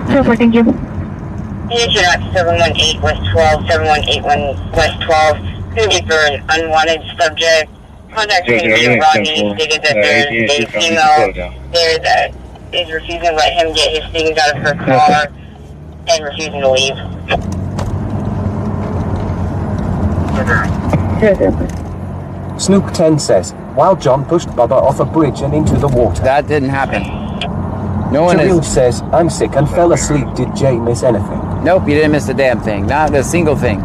Thank you. You're at 718 West 12, 7181 West 12. Could be for an unwanted subject. Contact Rodney stated that there's a female there that is refusing to let him get his things out of her car and refusing to leave. Snoop 10 saw while John pushed Bubba off a bridge and into the water. That didn't happen. No one is. Says, I'm sick and fell asleep. Did Jay miss anything? Nope, you didn't miss a damn thing. Not a single thing.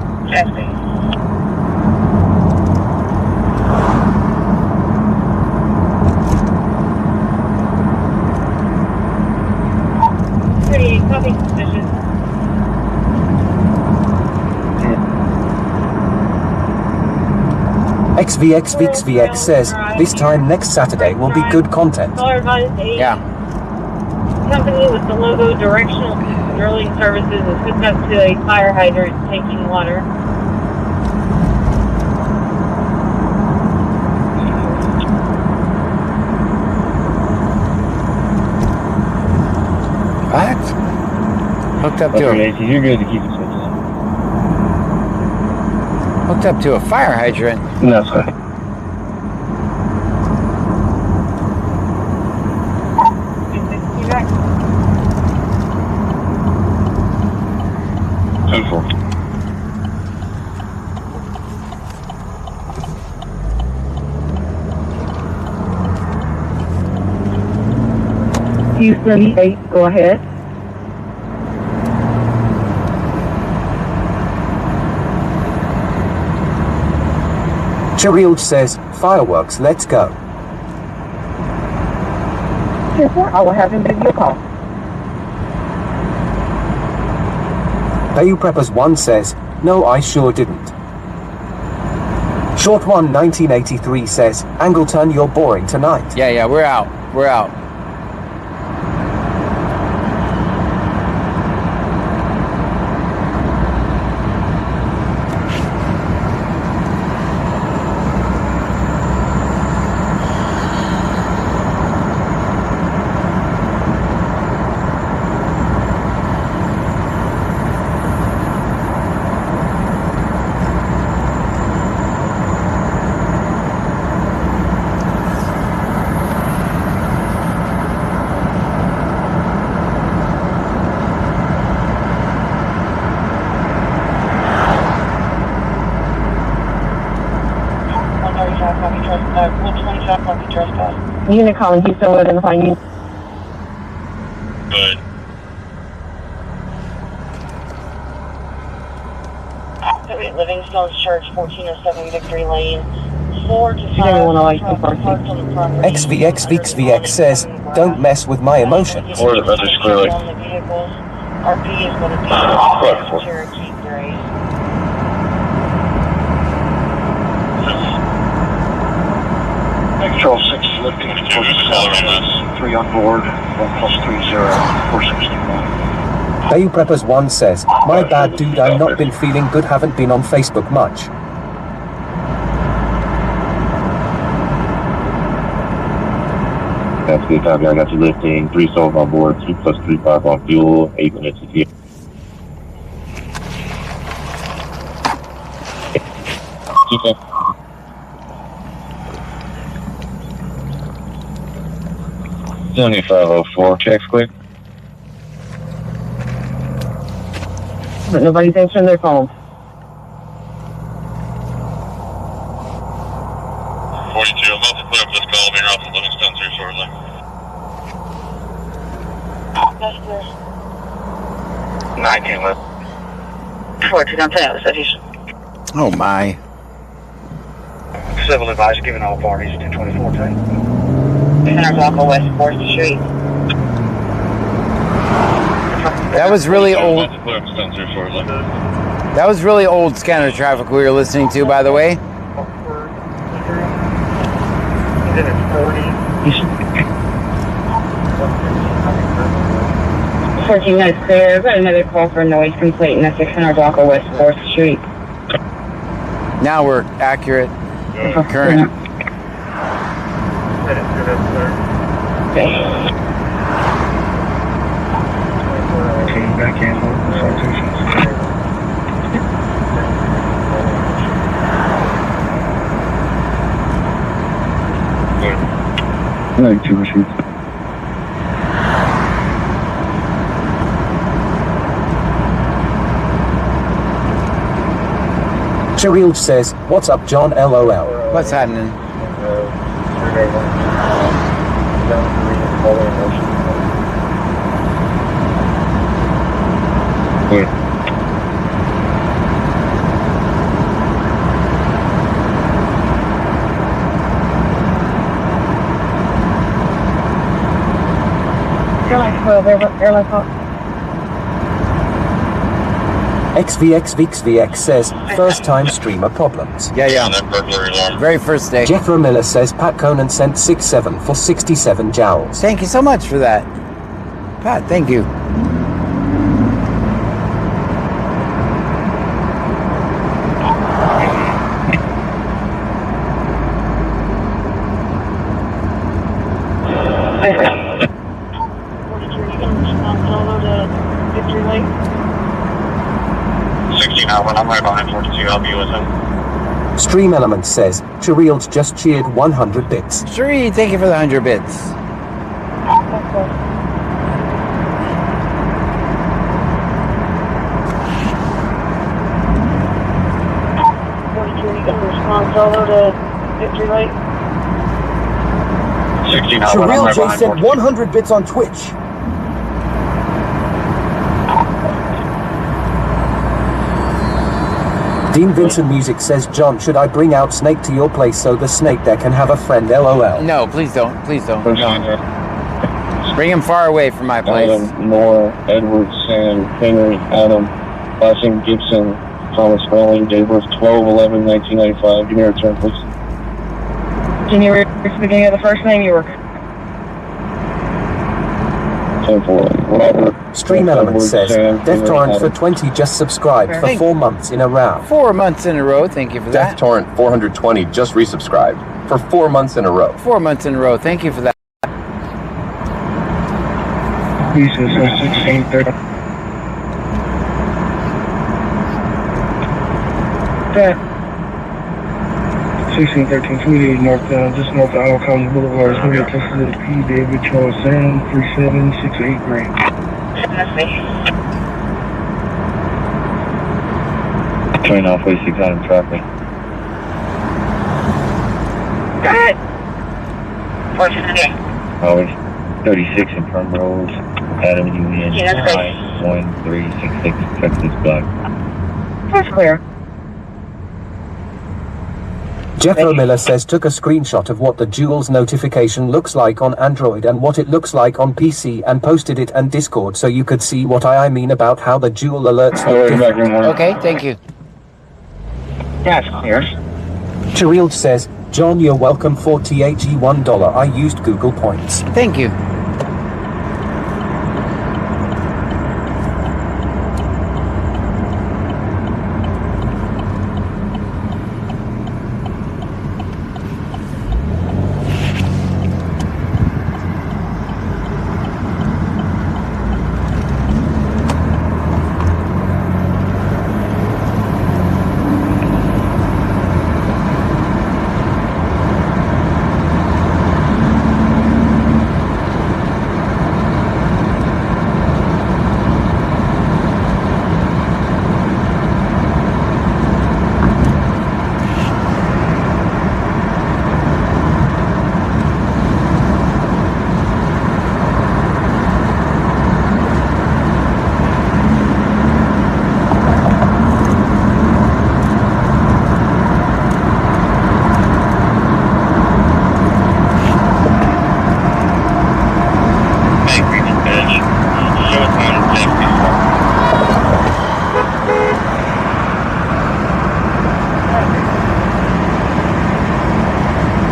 Copy suspicious. XVXVXVX says, this time next Saturday will be good content. Yeah. Company with the logo Directional Drilling Services is hooked up to a fire hydrant taking water. Hooked up to a, You're good to keep it switched. hooked up to a fire hydrant. No, sorry. Houston 8, go ahead. Chirild says, fireworks, let's go. Yes, sir. I will have him give you a call. Bayou Preppers 1 says, no, I sure didn't. Short 1 1983 says, Angleton, you're boring tonight. Yeah, we're out. We're out. Unit calling Houston, we'll identify you. Good. Livingstone's Church, 1407 Victory Lane. 4 to 5 XVXVXVX says, don't mess with my emotions. Or the weather's clearly. RP is going to be Cherokee Gray. Control 6 lifting towards the south. 3 on board, 1+30, 461. Bayou Preppers 1 says, my bad dude, I've not been feeling good, haven't been on Facebook much. That's good, copy. I got you lifting. 3 souls on board, 2+35 on fuel, 8 minutes to get. Okay. 7504, checks quick. But nobody's answering their phone. 42, I'm about to put up this call being off of Livingston here shortly. That's clear. 19 left. 42 downtown, citation. Oh my. Civil advisor giving all parties 224 today. Center block of West 4th Street. That was really old. That was really old scanner traffic we were listening to, by the way. Fourteen minutes clear. I've got another call for noise complaint in the 600 block of West 4th Street. Now we're accurate. Current. Okay. Back in, citations. Like 2 receipts. Chirild says, what's up, John, LOL. What's happening? Good. Airline 12, airline call. XVXVXVX says, first time streamer problems. Yeah. Very first day. Jeffro Miller says, Pat Conan sent 6-7 for 67 jowls. Thank you so much for that. Pat, thank you. Victory Lake. 1601, I'm right behind 42. I'll be with him. Stream Element says, Chirild just cheered 100 bits. Sheree, thank you for the 100 bits. Respond solo to Victory Lake. 1601, I'm Chirild right J behind sent 42. 100 bits on Twitch. Dean Vincent Music says, John, should I bring out Snake to your place so the snake there can have a friend, LOL? No, please don't. Please don't. No. Bring him far away from my place. Adam, Noah, Edward, Sam, Henry, Adam, Blessing, Gibson, Thomas Rowling, date of birth 12/11/1995. Give me a return, please. Can you repeat the beginning of the first name? You were 10-4, Robert. Stream Element says, DefTorrent for 20 just subscribed for 4 months in a row. 4 months in a row. Thank you for that. DefTorrent 420 just resubscribed for 4 months in a row. 4 months in a row. Thank you for that. Pieces are 1630. That 1613, 28 northbound, just north of Isle Commons Boulevard. It's going to be tested at P. David Charles Sam, 3768 Green. That's me. 20 off 46 out of traffic. Go ahead. 450. Always 36 in Front Road, Adam Union, Yeah, that's great. 1366, Texas Block. that's clear. Jeffro Miller says, took a screenshot of what the Jules notification looks like on Android and what it looks like on PC and posted it on Discord so you could see what I mean about how the Jewel alerts look different. Okay, thank you. That's clear. Chirild says, John, you're welcome for THE $1. I used Google Points. Thank you.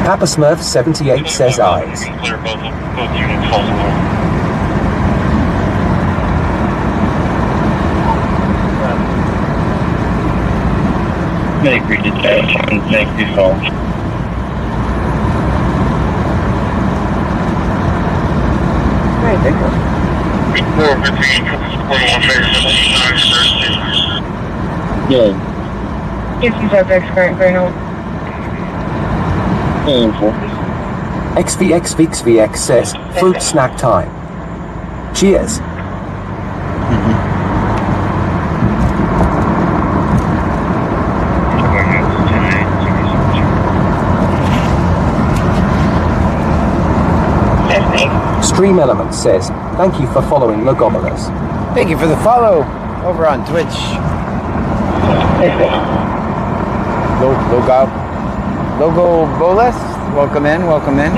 Papa Smurf 78 says eyes. Clear both units, false alarm. Make redetach and make default. Right, thank you. 415, 41 Yeah. Yes, you have X current Greenhill. XVXVXVX says, fruit snack time. Cheers. Stream Element says, thank you for following Logobolus. Thank you for the follow over on Twitch. Logo Bolas, welcome in, welcome in.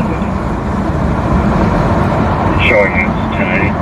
Showing hands, 10-8.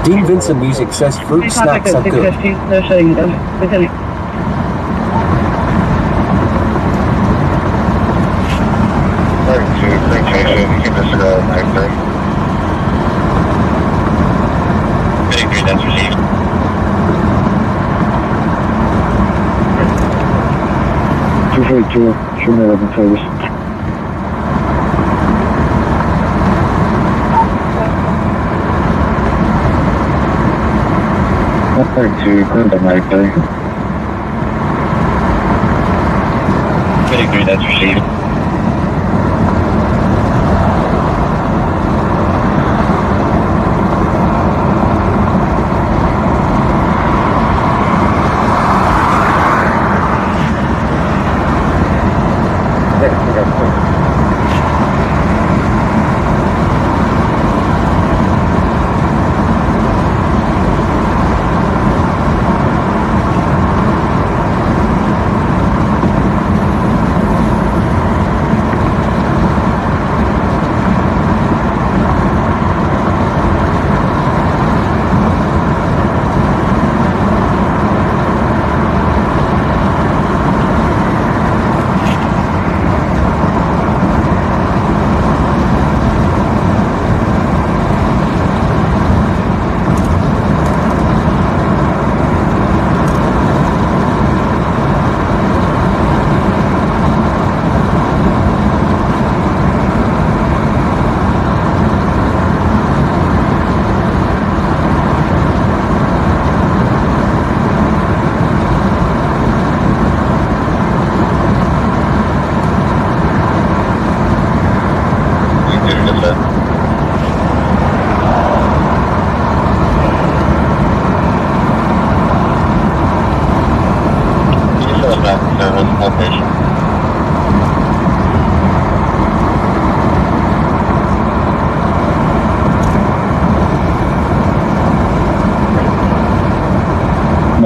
Dean Vincent Music says fruit snacks are good. you can disregard 93. Heading 3, that's received. Show me 11 service. That's 32, contact 93. Heading 3, that's received.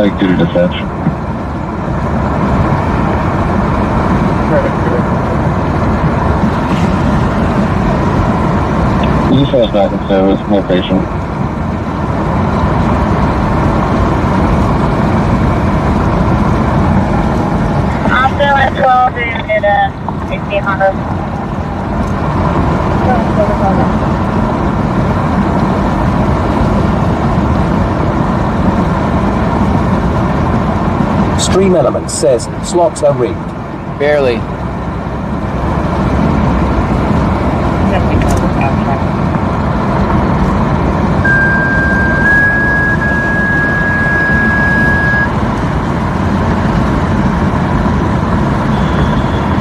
Mike due to dispatch. You just us back in service, location. I'm still at 12 and 16 Honda. Stream Elements says slots are rigged. Barely.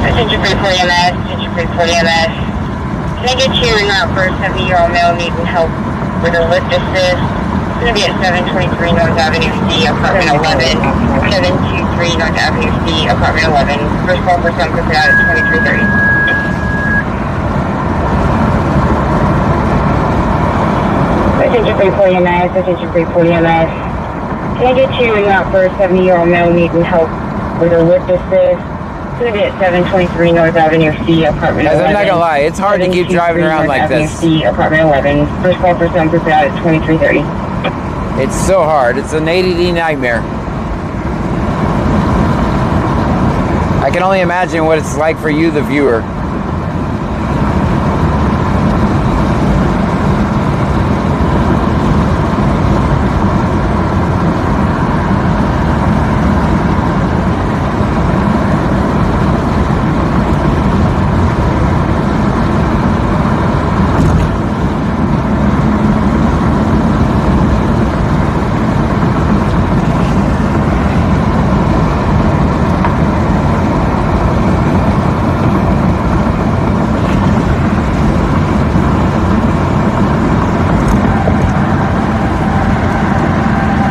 Attention 340 MS, attention 340 MS. Can I get you in route for a 70-year-old male needing help with a lift assist? It's going to be at 723 North Avenue C, apartment 11. 723 North Avenue C, apartment 11. First call for some put out at 2330. Attention 340 MS, attention 340 MS. Can I get you in route for a 70-year-old male needing help with a lift assist? It's going to be at 723 North Avenue C, apartment 11. I'm not gonna lie, it's hard to keep driving around like this. C, apartment 11. First call for some put out at 2330. It's so hard. It's an ADD nightmare. I can only imagine what it's like for you, the viewer.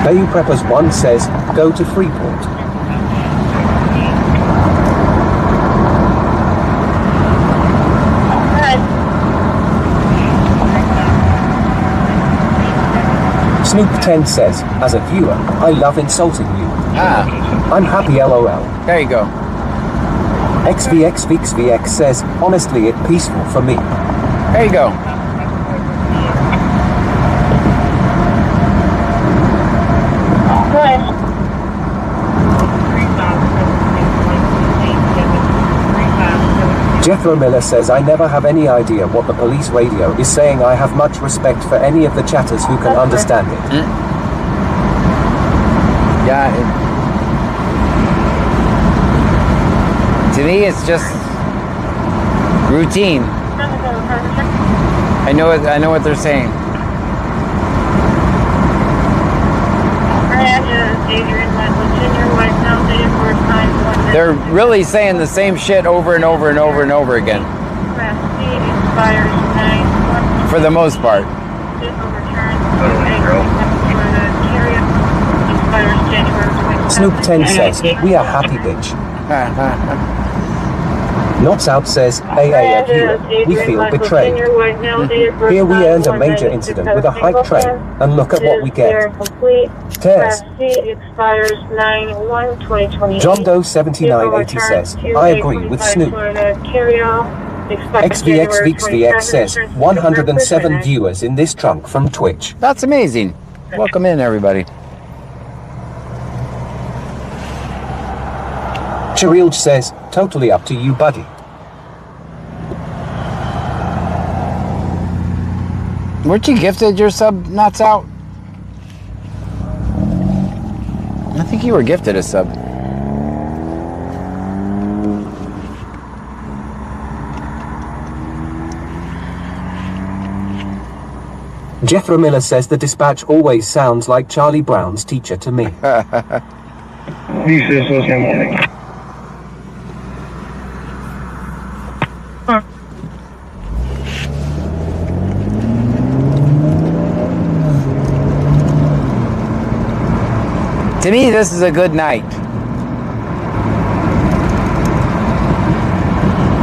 Bayou Preppers 1 says, go to Freeport. Snoop 10 says, as a viewer, I love insulting you. I'm happy LOL. There you go. XVXVXVX says, honestly, it's peaceful for me. There you go. Jethro Miller says, I never have any idea what the police radio is saying. I have much respect for any of the chatters who can understand it. Yeah. To me, it's just routine. I know what they're saying. They're really saying the same shit over and over and over and over again. For the most part. Snoop 10 says, we are happy, bitch. Knots Out says, AA at we feel betrayed. Here we earned a major incident with a hype train, and look at what we get. Tears. John Doe 7980 says, I agree with Snoop. XVXVXVX says, 107 viewers in this trunk from Twitch. That's amazing. Welcome in, everybody. Cherilge says, totally up to you, buddy. Weren't you gifted your sub, Nuts Out? I think you were gifted a sub. Jethro Miller says the dispatch always sounds like Charlie Brown's teacher to me. To me, this is a good night.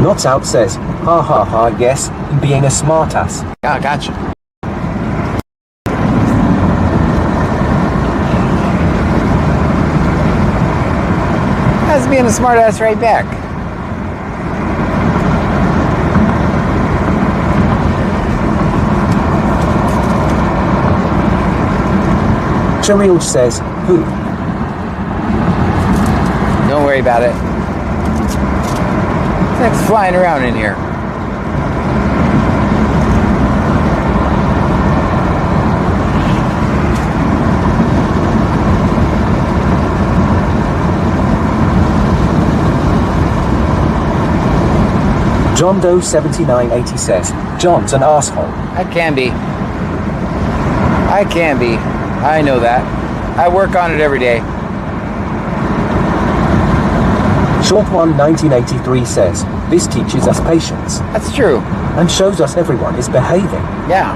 Knots Out says, ha ha ha, yes, being a smartass. Ah, gotcha. That's being a smartass right back. Cherilge says, who? Don't worry about it. Things flying around in here. John Doe 7980 says, John's an asshole. I can be. I can be. I know that. I work on it every day. Short One 1983 says, this teaches us patience. That's true. And shows us everyone is behaving. Yeah.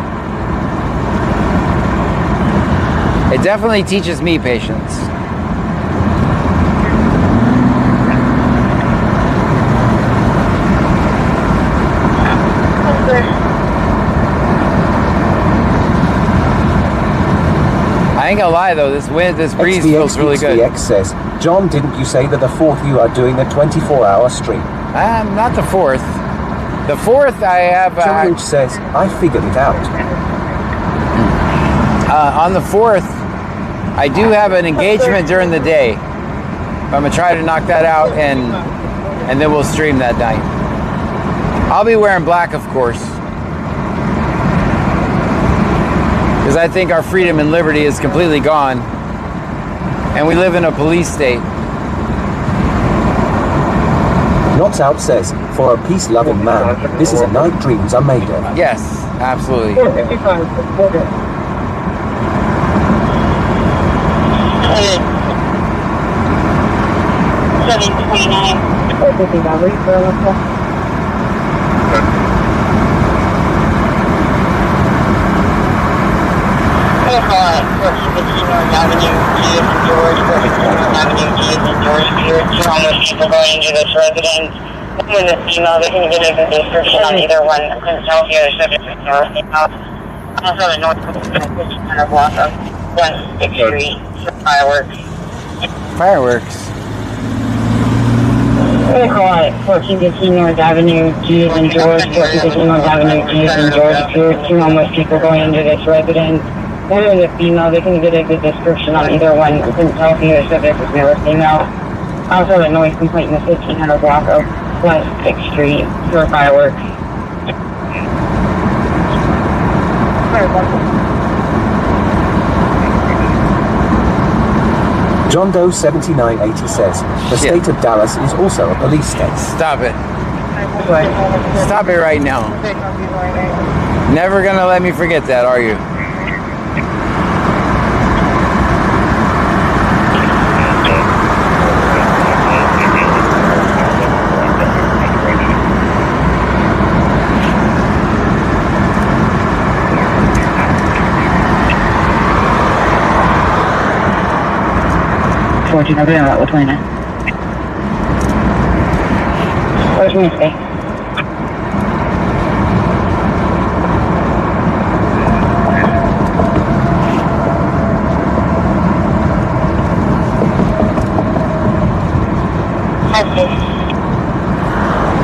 It definitely teaches me patience. I ain't gonna lie though, this breeze feels really good. XVX says, John, didn't you say that the 4th you are doing a 24-hour stream? Not the 4th. The 4th I have... George says, I figured it out. On the 4th, I do have an engagement during the day. I'm gonna try to knock that out and then we'll stream that night. I'll be wearing black, of course. Because I think our freedom and liberty is completely gone. And we live in a police state. Knots Out says, for a peace-loving man, this is a night dreams are made of. Yes, absolutely. 729. North Avenue, G is in George, North Avenue, G is in George, you're almost people going into this residence. With this email, they can get a good description on either one. I couldn't tell if the other subject was North email. Also, the North 1500 block of 1st Street for fireworks. Fireworks. We're going to call it 1415 North Avenue, G is in George, 1415 North Avenue, G is in George. If you're two homeless people going into this residence, one of the female, they can get a good description on either one. I couldn't tell if the other subject was male or female. Also, a noise complaint in the 1500 block of West 6th Street for fireworks. John Doe 7980 says, the state of Dallas is also a police state. Stop it. Stop it right now. Never gonna let me forget that, are you? Fortune, I'll be out with Lena. Where's Wednesday?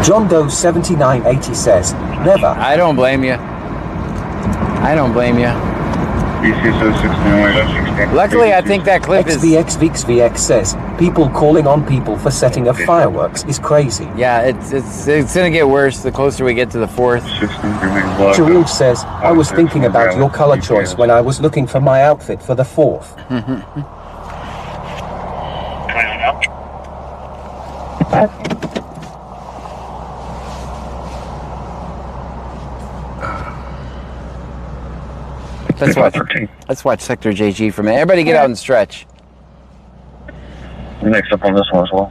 John Doe 7980 says, never. I don't blame you. I don't blame you. Luckily, I think that clip is... XVXVXVX says, people calling on people for setting of fireworks is crazy. Yeah, it's gonna get worse the closer we get to the 4th. Jalil says, I was thinking about your color choice when I was looking for my outfit for the 4th. Let's watch Sector JG for a minute. Everybody get out and stretch. Next up on this one as well.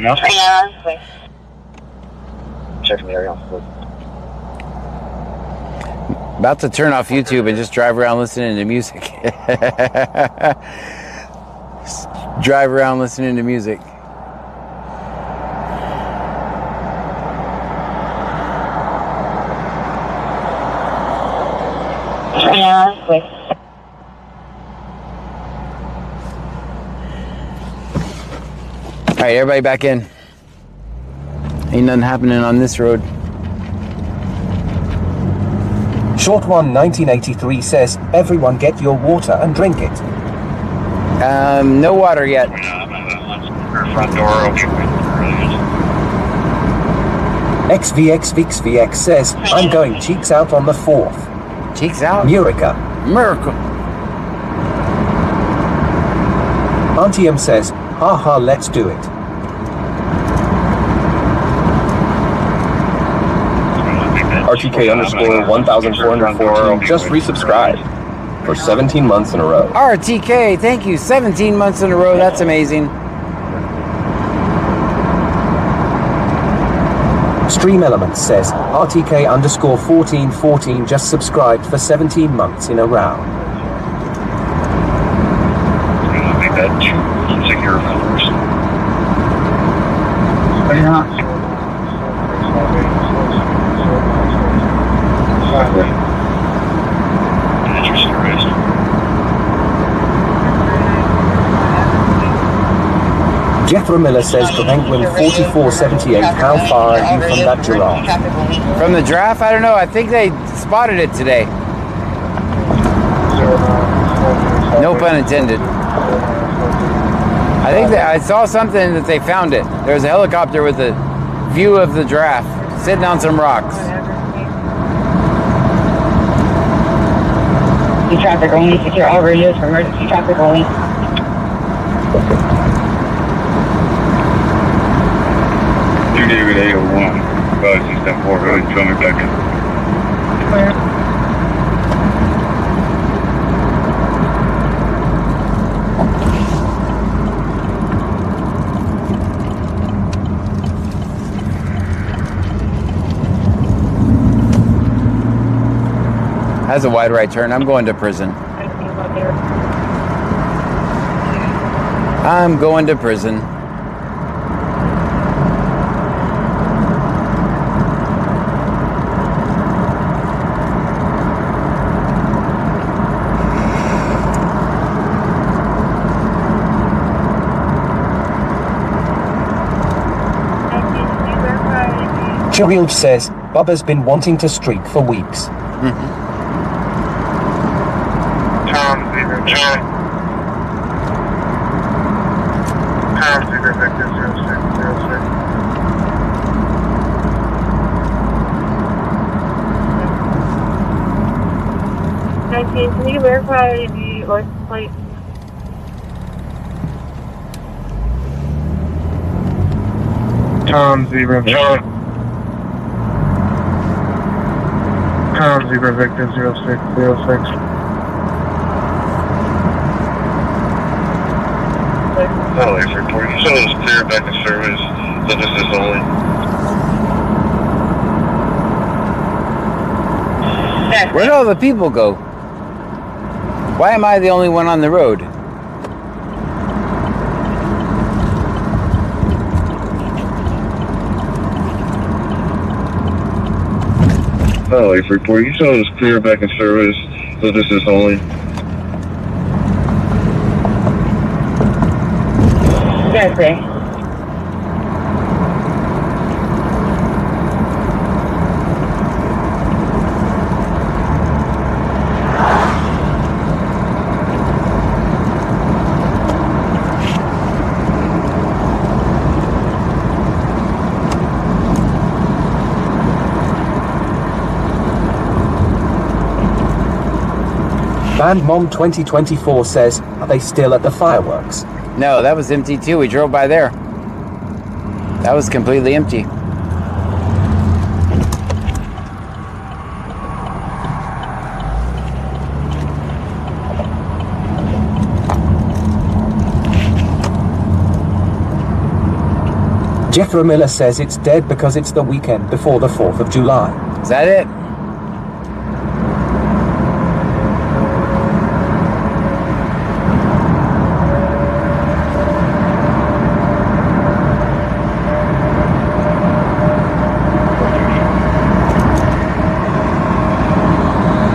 now? Checking the area. About to turn off YouTube and just drive around listening to music. Drive around listening to music. Alright, everybody back in. Ain't nothing happening on this road. Short One 1983 says, everyone get your water and drink it. No water yet. Front door open. XVXVXVX says, I'm going cheeks out on the 4th. Cheeks out? Murica. Miracle. Auntie M says, haha, let's do it. RTK underscore 1404 just resubscribed for 17 months in a row. RTK, thank you. 17 months in a row. That's amazing. Stream Elements says, RTK underscore 1414 just subscribed for 17 months in a row. Make that secure first. What are you on? Jethro Miller says to Penguin 4478, how far are you from that giraffe? From the giraffe? I don't know. I think they spotted it today. No pun intended. I think I saw something that they found it. There was a helicopter with a view of the giraffe sitting on some rocks. Traffic only. Secure all radios for emergency traffic only. David 801, 5674, really throw me back in. That's a wide right turn. I'm going to prison. I'm going to prison. Chiril says, Bubba's been wanting to streak for weeks. for Victor 0606. 19, can you verify the license plate? Tom Zebra. Tom Zebra Victor 0606. Oh, it's report. You saw it was clear back in service, so this is only. Where'd all the people go? Why am I the only one on the road? Oh, it's report. You saw it was clear back in service, so this is only. Yes, sir. Band Mom 2024 says, are they still at the fireworks? No, that was empty too. We drove by there. That was completely empty. Jethro Miller says it's dead because it's the weekend before the 4th of July. Is that it?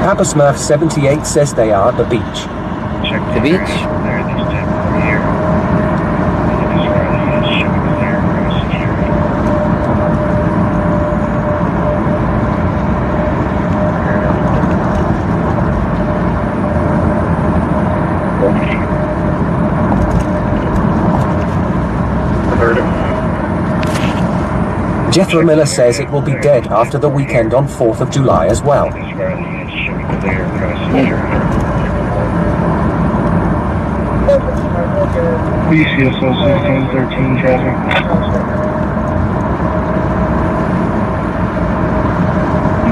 Papa Smurf 78 says they are at the beach. Check The beach? there this time of year. This Riley is showing clear across the area. Jethro Miller says it will be dead after the weekend on 4th of July as well. This Riley is showing clear across the area. BCSO 1613 traffic.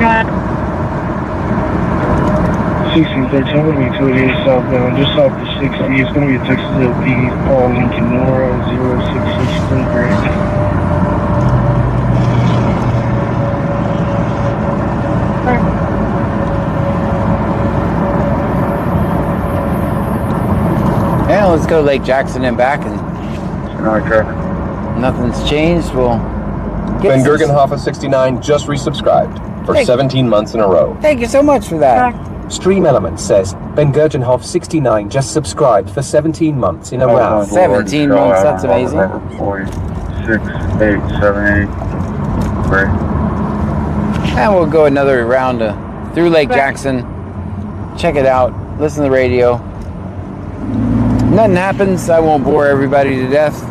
Got 1613, I'm going to be 288 southbound, just off the 60. It's going to be a Texas LP, Paul Lincoln Nora 0663 bridge. Yeah, let's go to Lake Jackson and back, and nothing's changed. We'll get Ben some- Gergenhoff 69 just resubscribed for 17 months in a row. Thank you so much for that. Stream Element says Ben Gergenhoff 69 just subscribed for 17 months in a row. 17 months, that's amazing. 6, 8, 7, 8. Great. And we'll go another round through Lake Jackson. Check it out. Listen to the radio. Nothing happens. I won't bore everybody to death.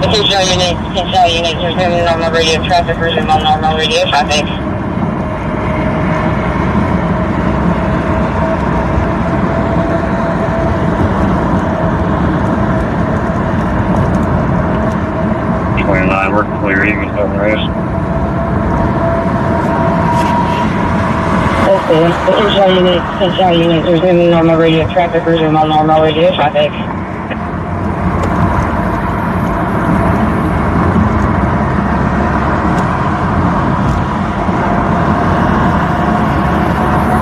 Attention units, resuming normal radio traffic, resume on normal radio traffic. We're clear, even sunrise. Attention units, resuming normal radio traffic, resume on normal radio traffic.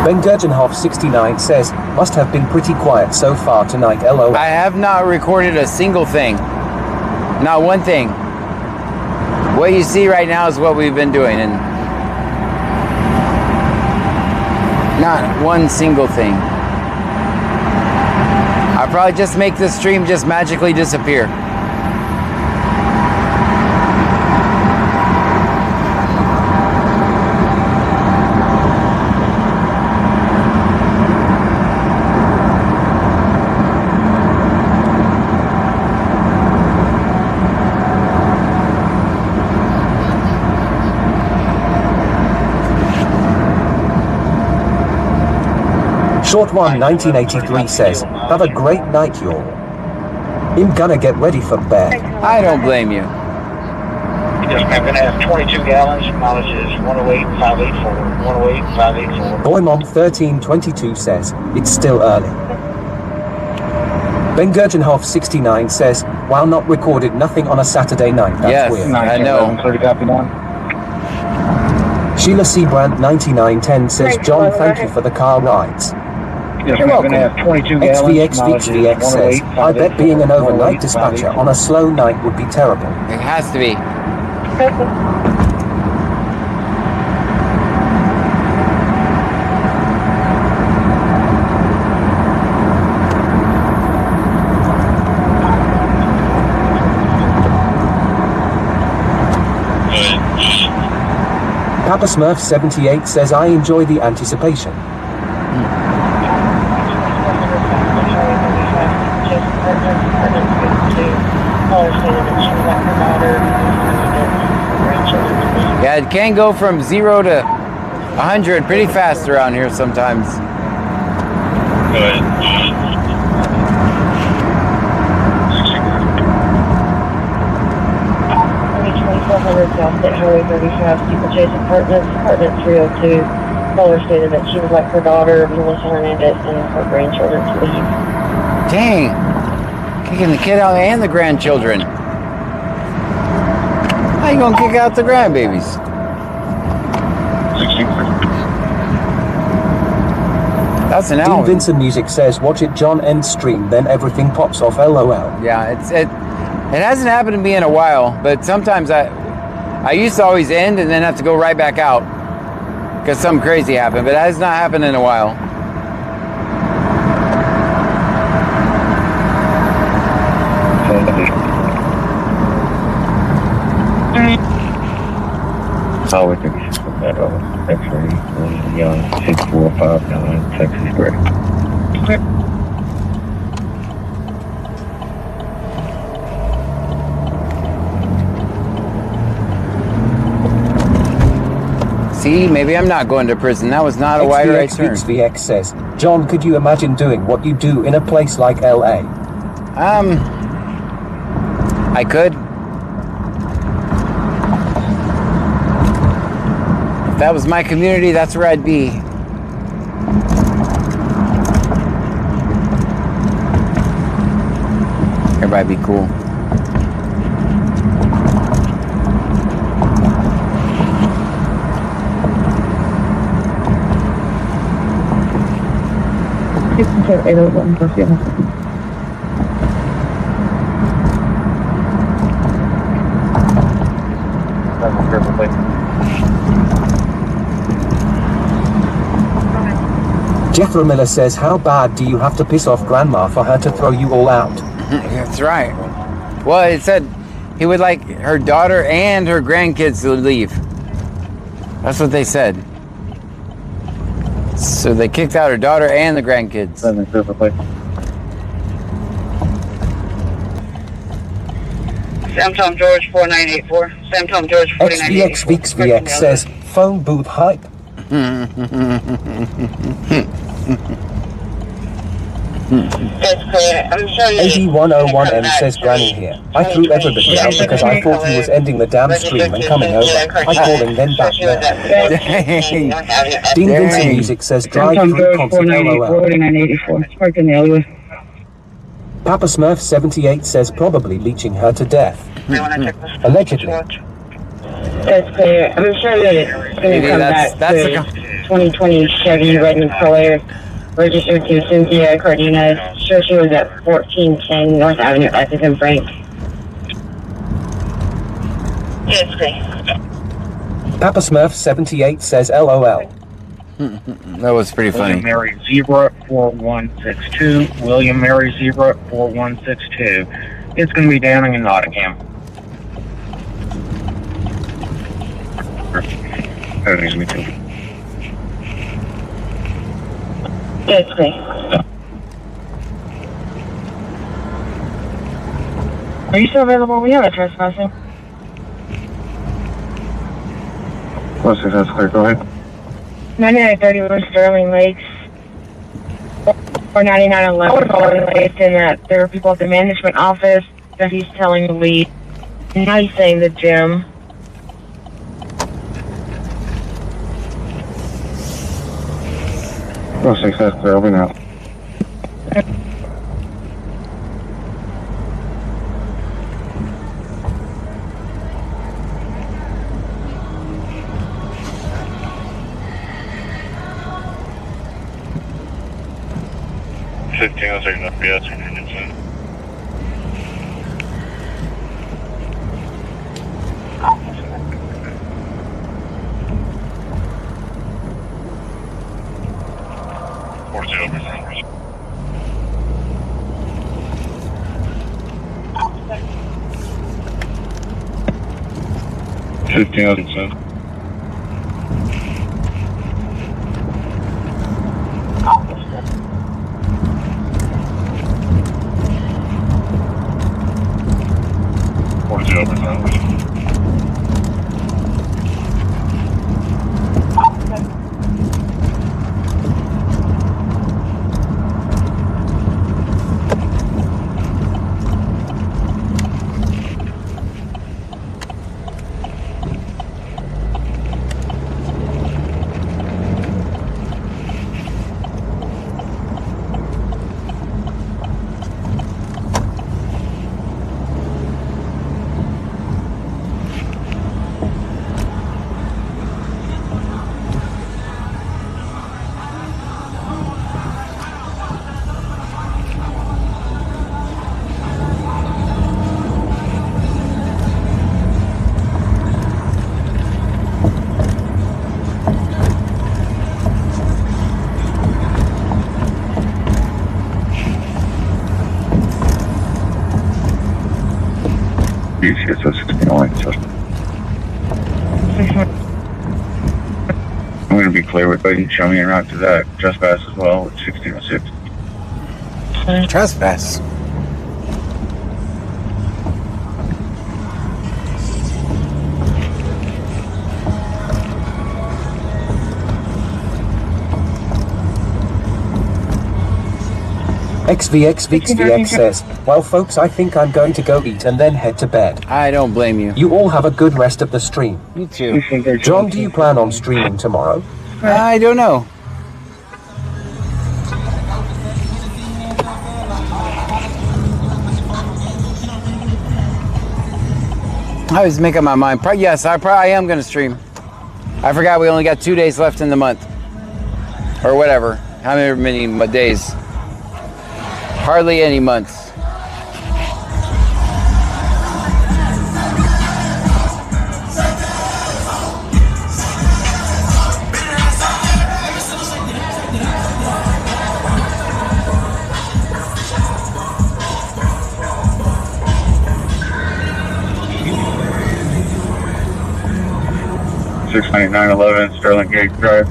Ben Gergenhoff 69 says, must have been pretty quiet so far tonight, LO. I have not recorded a single thing. Not one thing. What you see right now is what we've been doing, and not one single thing. I'll probably just make this stream just magically disappear. Short One 1983 says, have a great night, y'all. I'm gonna get ready for bed. I don't blame you. Yes, ma'am. Gonna have 22 gallons. Mileage is 108,584. 108,584. Boymom 1322 says, it's still early. Ben Gurgenhoff 69 says, while not recorded, nothing on a Saturday night. That's Yes, weird. I know. 30 copy one. Sheila Seabrand 9910 says, John, thank you for the car rides. Yes, You're ma'am. welcome. Gonna have 22 gallons. XVX says, I bet being an overnight dispatcher on a slow night would be terrible. It has to be. Papa Smurf 78 says, I enjoy the anticipation. Yeah, it can go from 0 to 100 pretty fast around here sometimes. Good. South State Highway 35, Steeplechase Apartments, Apartment 302. Caller stated that she would like her daughter, Melissa Hernandez, and her grandchildren to leave. Dang. Kicking the kid out and the grandchildren. How you gonna kick out the grandbabies? That's an Dean Alvin. Vincent Music says, watch it John end stream, then everything pops off, LOL. Yeah, it hasn't happened to me in a while, but sometimes I used to always end and then have to go right back out because something crazy happened, but it has not happened in a while. Oh, we can just put that on. X-ray, Young, 6459, Texas Gray. See, maybe I'm not going to prison. That was not a wide right turn. XVX says, John, could you imagine doing what you do in a place like LA? I could. If that was my community, that's where I'd be. Everybody be cool. Jethro Miller says, how bad do you have to piss off grandma for her to throw you all out? That's right. Well, it said he would like her daughter and her grandkids to leave. That's what they said. So they kicked out her daughter and the grandkids. Sam Tom George 4984. Sam Tom George 4984. XVX says, phone booth hype. That's clear. I'm showing you. AD101M says Granny here. I threw everybody out because I thought he was ending the damn stream and coming over. I called him then back there. Dean Vincent Music says drive through concert LOL. 4984. Parked in the alleyway. Papa Smurf 78 says probably leeching her to death. Allegedly. That's clear. I'm sure that it's going to come back to 2020 Chevy Redmond Color, registered to Cynthia Cardenas. Sure, she was at 1410 North Avenue, Essex and Frank. Yes, please. Papa Smurf 78 says LOL. That was pretty funny. William Mary Zebra 4162. William Mary Zebra 4162. It's going to be down in Nottingham. Excuse me too. Yes, please. Are you still available? We have a trespassing. Let's see if that's clear. Go ahead. 9930 West Sterling Lakes. or 9911 in that there are people at the management office that he's telling to leave. He's saying the gym. Oh, success, clear, over now. I'll take enough, yeah, it's insane. $15 out of 10. I'm going to be clear with you. Show me en route to that trespass as well with 1606. Trespass. XVX says, well folks, I think I'm going to go eat and then head to bed. I don't blame you. You all have a good rest of the stream. Me too. John, do you plan on streaming tomorrow? I don't know. I was making my mind. Yes, I am going to stream. I forgot we only got 2 days left in the month. Or whatever. How many days? Hardly any months. $699.11 Sterling Gate Drive.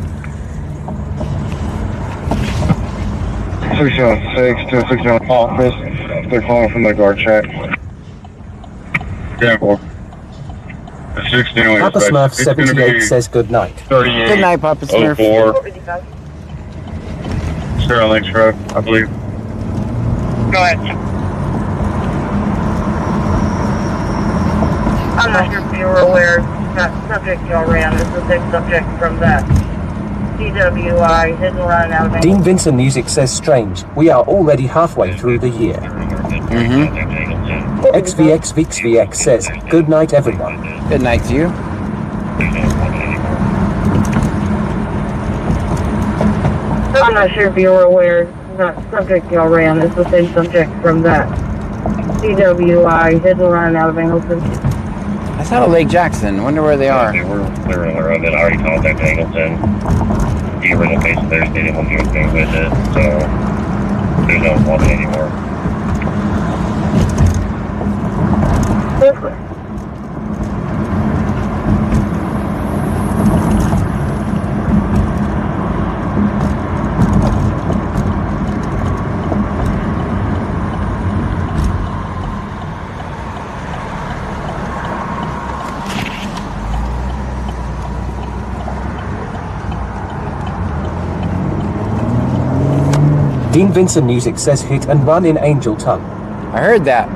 606 to 6 office. They're calling from the guard shack. Example. Papa Smurf 78 says good night. Good night, Papa Smurf. 04. Sterling's Road, I believe. Go ahead. I'm not sure if you were aware that subject y'all ran is the same subject from that DWI hit and run out of Dean Vincent Music says strange. We are already halfway through the year. XVX says good night everyone. Good night to you. I'm not sure if you were aware that subject y'all ran is the same subject from that DWI hit and run out of Angleton. I thought of Lake Jackson. Wonder where they are. They were around it. I already contacted Angleton. The original case there, they didn't want to do anything with it, so there's no involvement anymore. Dean Vincent Music says hit and run in Angel Tongue. I heard that.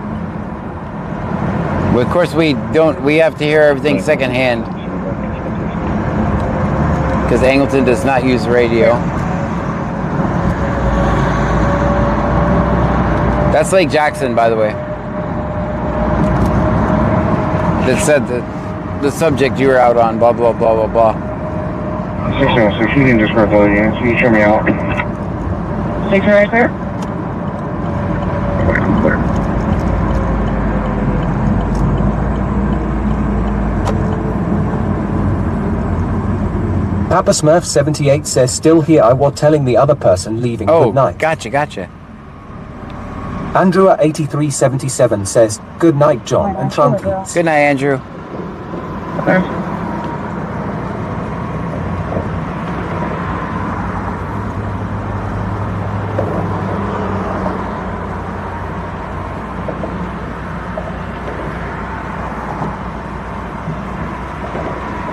But of course we have to hear everything secondhand. Because Angleton does not use radio. That's Lake Jackson, by the way. That said that the subject you were out on, blah, blah, blah, blah, blah. 606, you can just start the units. You can turn me out. 6 right clear? I'm clear. Papa Smurf 78 says still here I was telling the other person leaving good night. Gotcha. Andrew 8377 says, good night John and Trunkies. Good night, Andrew.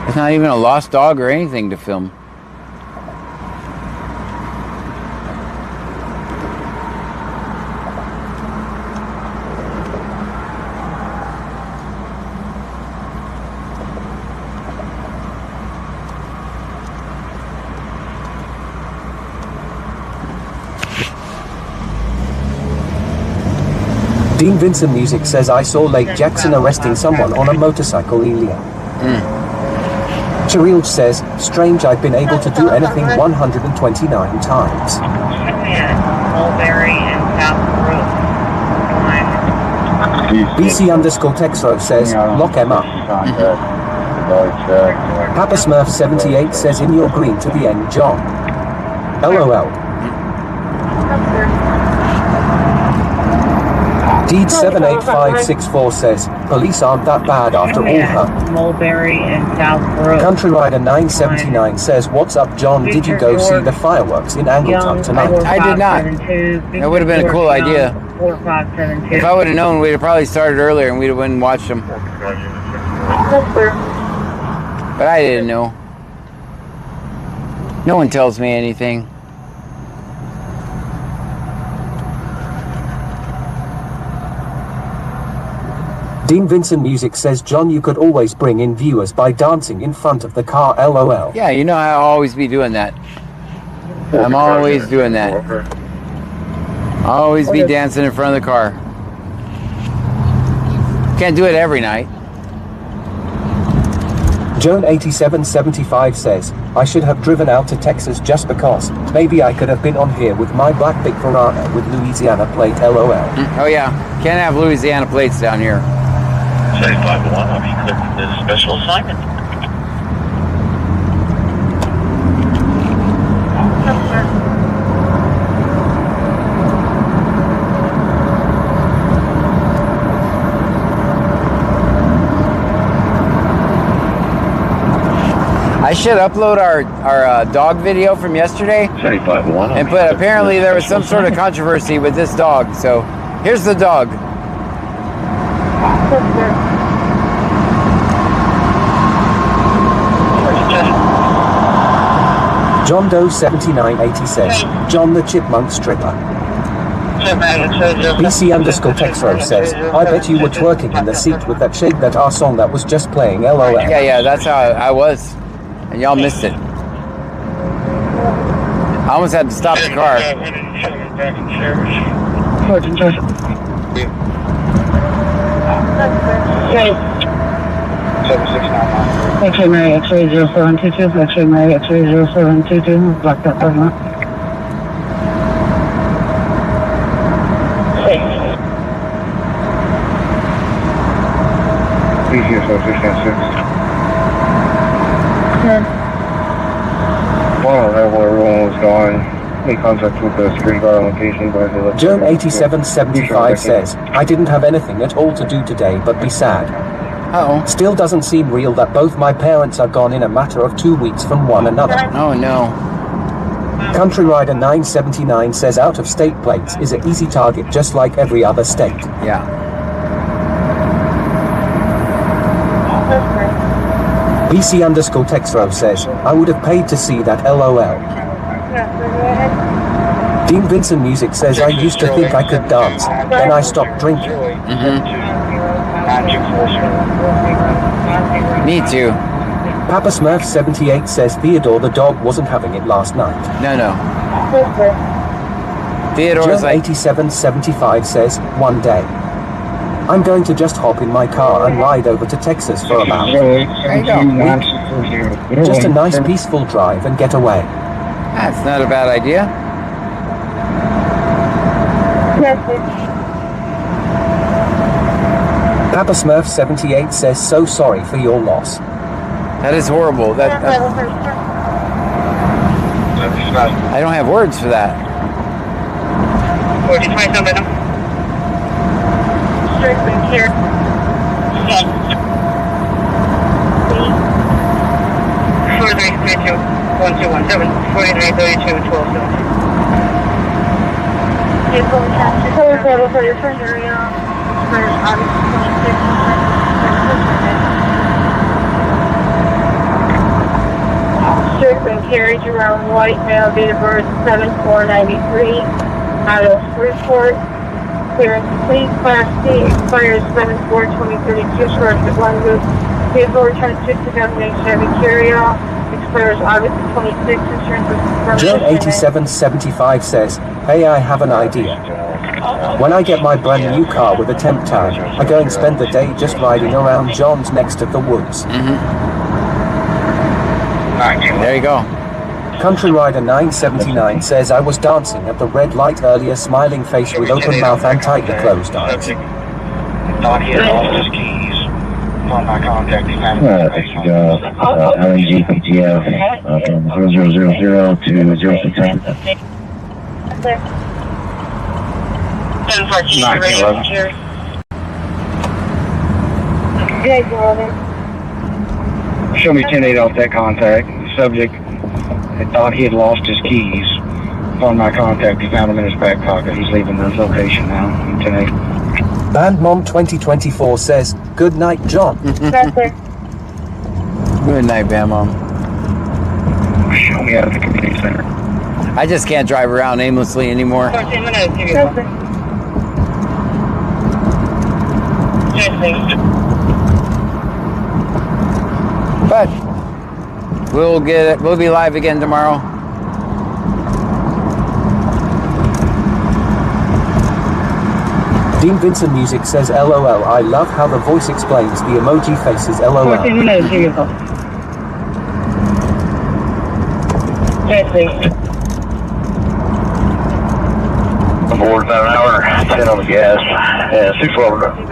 It's not even a lost dog or anything to film. Dean Vincent Music says I saw Lake Jackson arresting someone on a motorcycle earlier. Cherilge says, strange I've been able to do anything 129 times. Mulberry and South BC underscore Texro says, lock em up. Papa Smurf 78 says in your green to the end John. LOL. Deed 78564 says, police aren't that bad after all her. Mulberry and South Brook. Country Rider 979 says, what's up John, did you go see the fireworks in Angleton tonight? I did not. That would have been a cool idea. 4572. If I would have known, we'd have probably started earlier and we'd have went and watched them. But I didn't know. No one tells me anything. Dean Vincent Music says, John, you could always bring in viewers by dancing in front of the car, LOL. Yeah, you know I'll always be doing that. I'm always doing that. I'll always be dancing in front of the car. Can't do it every night. Joan 8775 says, I should have driven out to Texas just because. Maybe I could have been on here with my black big Ferrari with Louisiana plate, LOL. Oh yeah, can't have Louisiana plates down here. 75-1, I'll be clear for this special assignment. I should upload our dog video from yesterday. 75-1. And but apparently there was some sort of controversy with this dog. So here's the dog. John Doe 7980 says, John the Chipmunk Stripper. BC underscore Texro says, I bet you were twerking in the seat with that Shake That Our song that was just playing, LOL. Yeah, that's how I was. And y'all missed it. I almost had to stop the car. X-ray Mary, X-ray 0722, X-ray Mary, X-ray 0722, block that parking lot. Well, everyone was gone. Make contact with the security guard on location. Joan 8775 says, I didn't have anything at all to do today but be sad. Uh-oh. Still doesn't seem real that both my parents are gone in a matter of 2 weeks from one another. Oh no. Country Rider 979 says out of state plates is an easy target just like every other state. Yeah. BC underscore Texro says, I would have paid to see that, LOL. Dean Vincent Music says, I used to think I could dance, then I stopped drinking. Me too. Papa Smurf 78 says Theodore the dog wasn't having it last night. No. Theodore's Joe like... 8775 says, one day. I'm going to just hop in my car and ride over to Texas for about There you go. just a nice peaceful drive and get away. That's not a bad idea. Papa Smurf 78 says, so sorry for your loss. That is horrible. I don't have words for that. 4027 madam. Strickland here. 4332 1217 4332 Strickland carriage around white male, date of birth 7493, out of Freeport. Clearance complete, Class C, expires 7/4/2032, short of Glenwood. Vehicle returns to 2008 Chevy Carryout, expires August 26th, insurance was confirmed. Joe 8775 says, hey, I have an idea. When I get my brand new car with a temp tag, I go and spend the day just riding around John's next of the woods. There you go. Country Rider 979 says, I was dancing at the red light earlier, smiling face with open mouth and tightly closed eyes. Thought he had lost his keys. On my contact, he found LNG PTF from 0000 to 0610. 1911. Show me 10-8 off that contact. The subject had thought he had lost his keys. Upon my contact, he found them in his back pocket. He's leaving the location now. 10-8. Band Mom 2024 says, good night, John. Good night, Bam Mom. Show me out of the community center. I just can't drive around aimlessly anymore. 14 minutes, give you But we'll get it. We'll be live again tomorrow. Dean Vincent Music says, LOL, I love how the voice explains the emoji faces, LOL. 14 minutes, give you a call. Aboard about an hour, 10 on the gas, and 612.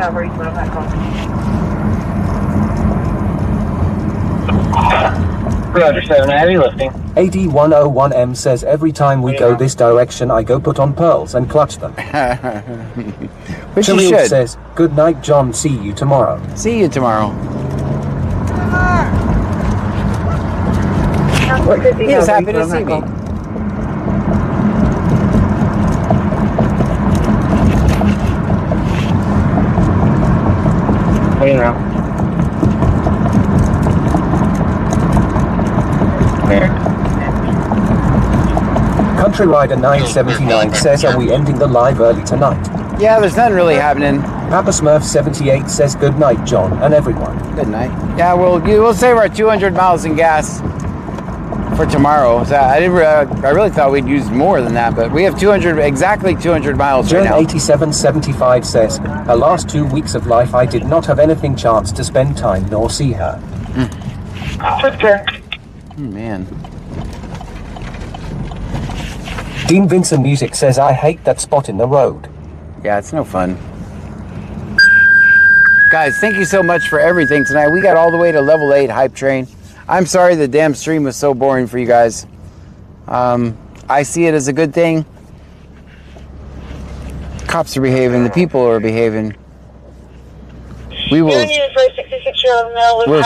Roger, 7 heavy lifting. AD101M says, every time we go this direction, I go put on pearls and clutch them. Which you Chalil should. says, good night, John, see you tomorrow. See you tomorrow. He is happy to see me. Hey now. Country Rider 979 says, are we ending the live early tonight? Yeah, there's nothing really happening. Papa Smurf 78 says, good night, John, and everyone. Good night. Yeah, we'll save our 200 miles in gas for tomorrow. So I really thought we'd use more than that, but we have exactly 200 miles right John now. 8775 says, her last 2 weeks of life, I did not have anything chance to spend time nor see her. Man. Dean Vincent Music says, I hate that spot in the road. Yeah, it's no fun. Guys, thank you so much for everything tonight. We got all the way to level 8 hype train. I'm sorry the damn stream was so boring for you guys. I see it as a good thing. Cops are behaving. The people are behaving. We'll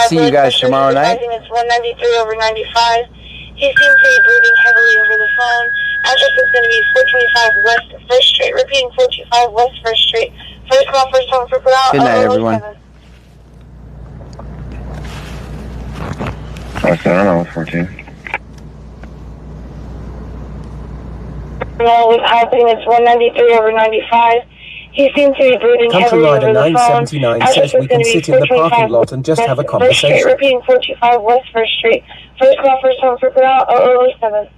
see you guys tomorrow night. It's 193/95. He seems to be brooding heavily over the phone. Address is going to be 425 West 1st Street. Repeating, 425 West 1st Street. First call, first home for put out. Good night, everyone. I don't know, 14. with high payments 193 over 95. He seems to be brooding Country heavily Rider over the phone. 979 says we can sit in the parking lot and just have a First Street, conversation. repeating 425 West 1st Street. First call, first home, for out, 007.